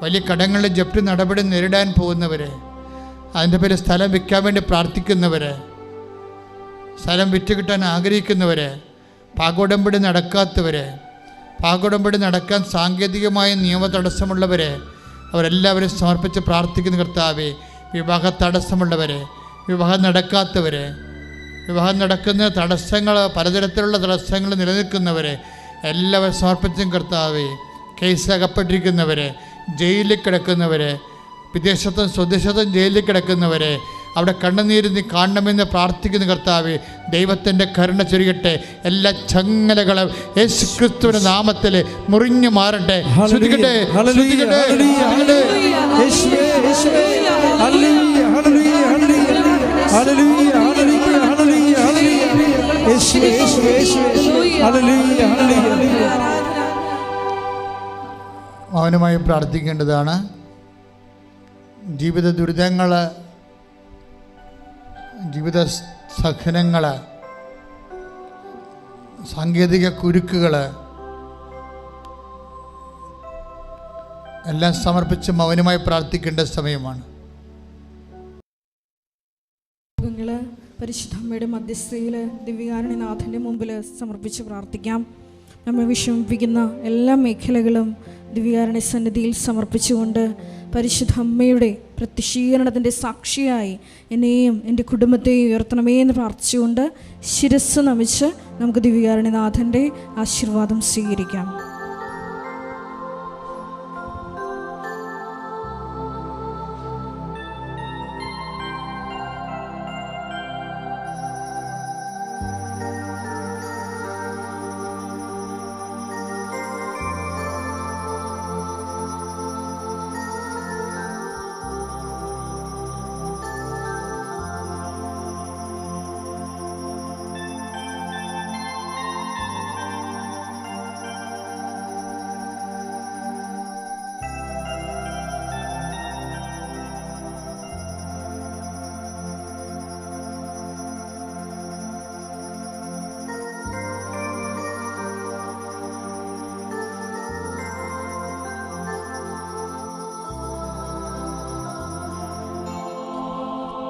വലിയ കടങ്ങളുടെ ജപ്തി നടപടി നേരിടാൻ പോകുന്നവർ, അതിൻ്റെ പേര് സ്ഥലം വിൽക്കാൻ വേണ്ടി പ്രാർത്ഥിക്കുന്നവർ, സ്ഥലം വിറ്റ് കിട്ടാൻ ആഗ്രഹിക്കുന്നവർ, പാകോടമ്പടി നടക്കാത്തവർ, പാകോടമ്പടി നടക്കാൻ സാങ്കേതികമായ നിയമ തടസ്സമുള്ളവർ, അവരെല്ലാവരും സമർപ്പിച്ച് പ്രാർത്ഥിക്കുന്ന കർത്താവെ, വിവാഹ തടസ്സമുള്ളവർ, വിവാഹം നടക്കാത്തവർ, വിവാഹം നടക്കുന്ന തടസ്സങ്ങൾ, പലതരത്തിലുള്ള തടസ്സങ്ങൾ നിലനിൽക്കുന്നവർ എല്ലാവരും സമർപ്പിച്ചും കർത്താവെ, കേസകപ്പെട്ടിരിക്കുന്നവർ, ജയിലിൽ കിടക്കുന്നവർ, വിദേശത്തും സ്വദേശത്തും ജയിലിൽ കിടക്കുന്നവർ, അവിടെ കണ്ണുനീര് നീ കാണണമെന്ന് പ്രാർത്ഥിക്കുന്ന കർത്താവെ, ദൈവത്തിൻ്റെ കരുണ ചൊരിയട്ടെ. എല്ലാ ചങ്ങലകളും യേശുക്രിസ്തുവിന്റെ നാമത്തിൽ മുറിഞ്ഞു മാറട്ടെ. ശ്രുതിക്കട്ടെ, ശ്രുതിക്കട്ടെ. മൗനമായി പ്രാർത്ഥിക്കേണ്ടതാണ്. ജീവിത ദുരിതങ്ങൾ, ജീവിത സഹനങ്ങൾ, സാങ്കേതിക കുരുക്കുകൾ എല്ലാം സമർപ്പിച്ച് മൗനമായി പ്രാർത്ഥിക്കേണ്ട സമയമാണ്. പരിശുദ്ധ അമ്മയുടെ മധ്യസ്ഥയിൽ ദിവ്യകാരുണ്യനാഥൻ്റെ മുമ്പിൽ സമർപ്പിച്ച് പ്രാർത്ഥിക്കാം. നമ്മൾ വിഷമിപ്പിക്കുന്ന എല്ലാ മേഖലകളും ദിവ്യകാരുണ്യ സന്നിധിയിൽ സമർപ്പിച്ചുകൊണ്ട് പരിശുദ്ധ അമ്മയുടെ പ്രത്യക്ഷീകരണത്തിൻ്റെ സാക്ഷിയായി എന്നെയും എൻ്റെ കുടുംബത്തെയും ഉയർത്തണമേ എന്ന് പ്രാർത്ഥിച്ചുകൊണ്ട് ശിരസ്സ് നമിച്ച് നമുക്ക് ദിവ്യകാരുണ്യനാഥൻ്റെ ആശീർവാദം സ്വീകരിക്കാം.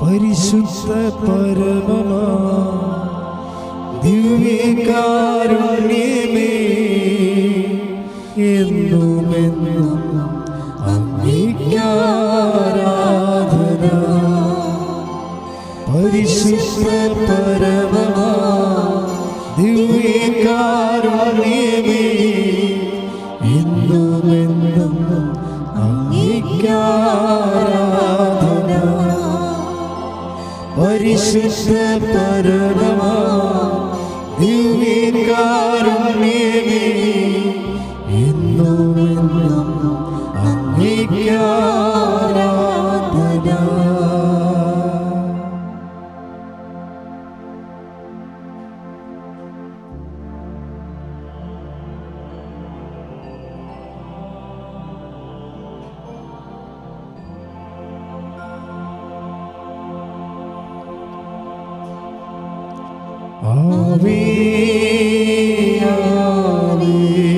പരിശുദ്ധ പരമമാ ദിവ്യകാരുണ്യമേ, എന്നുമെന്നും അങ്ങേക്ക് ആരാധന. പരിശുദ്ധ പരമമാ ദിവ്യകാരുണ്യമേ, എന്നുമെന്നും അങ്ങേക്ക് ആരാധന. പരിശുദ്ധ പരമമാ ദിവ്യകാരുണ്യമേ, എന്നുമെന്നും അങ്ങേക്ക് ആരാധന. ആവേ ആവേ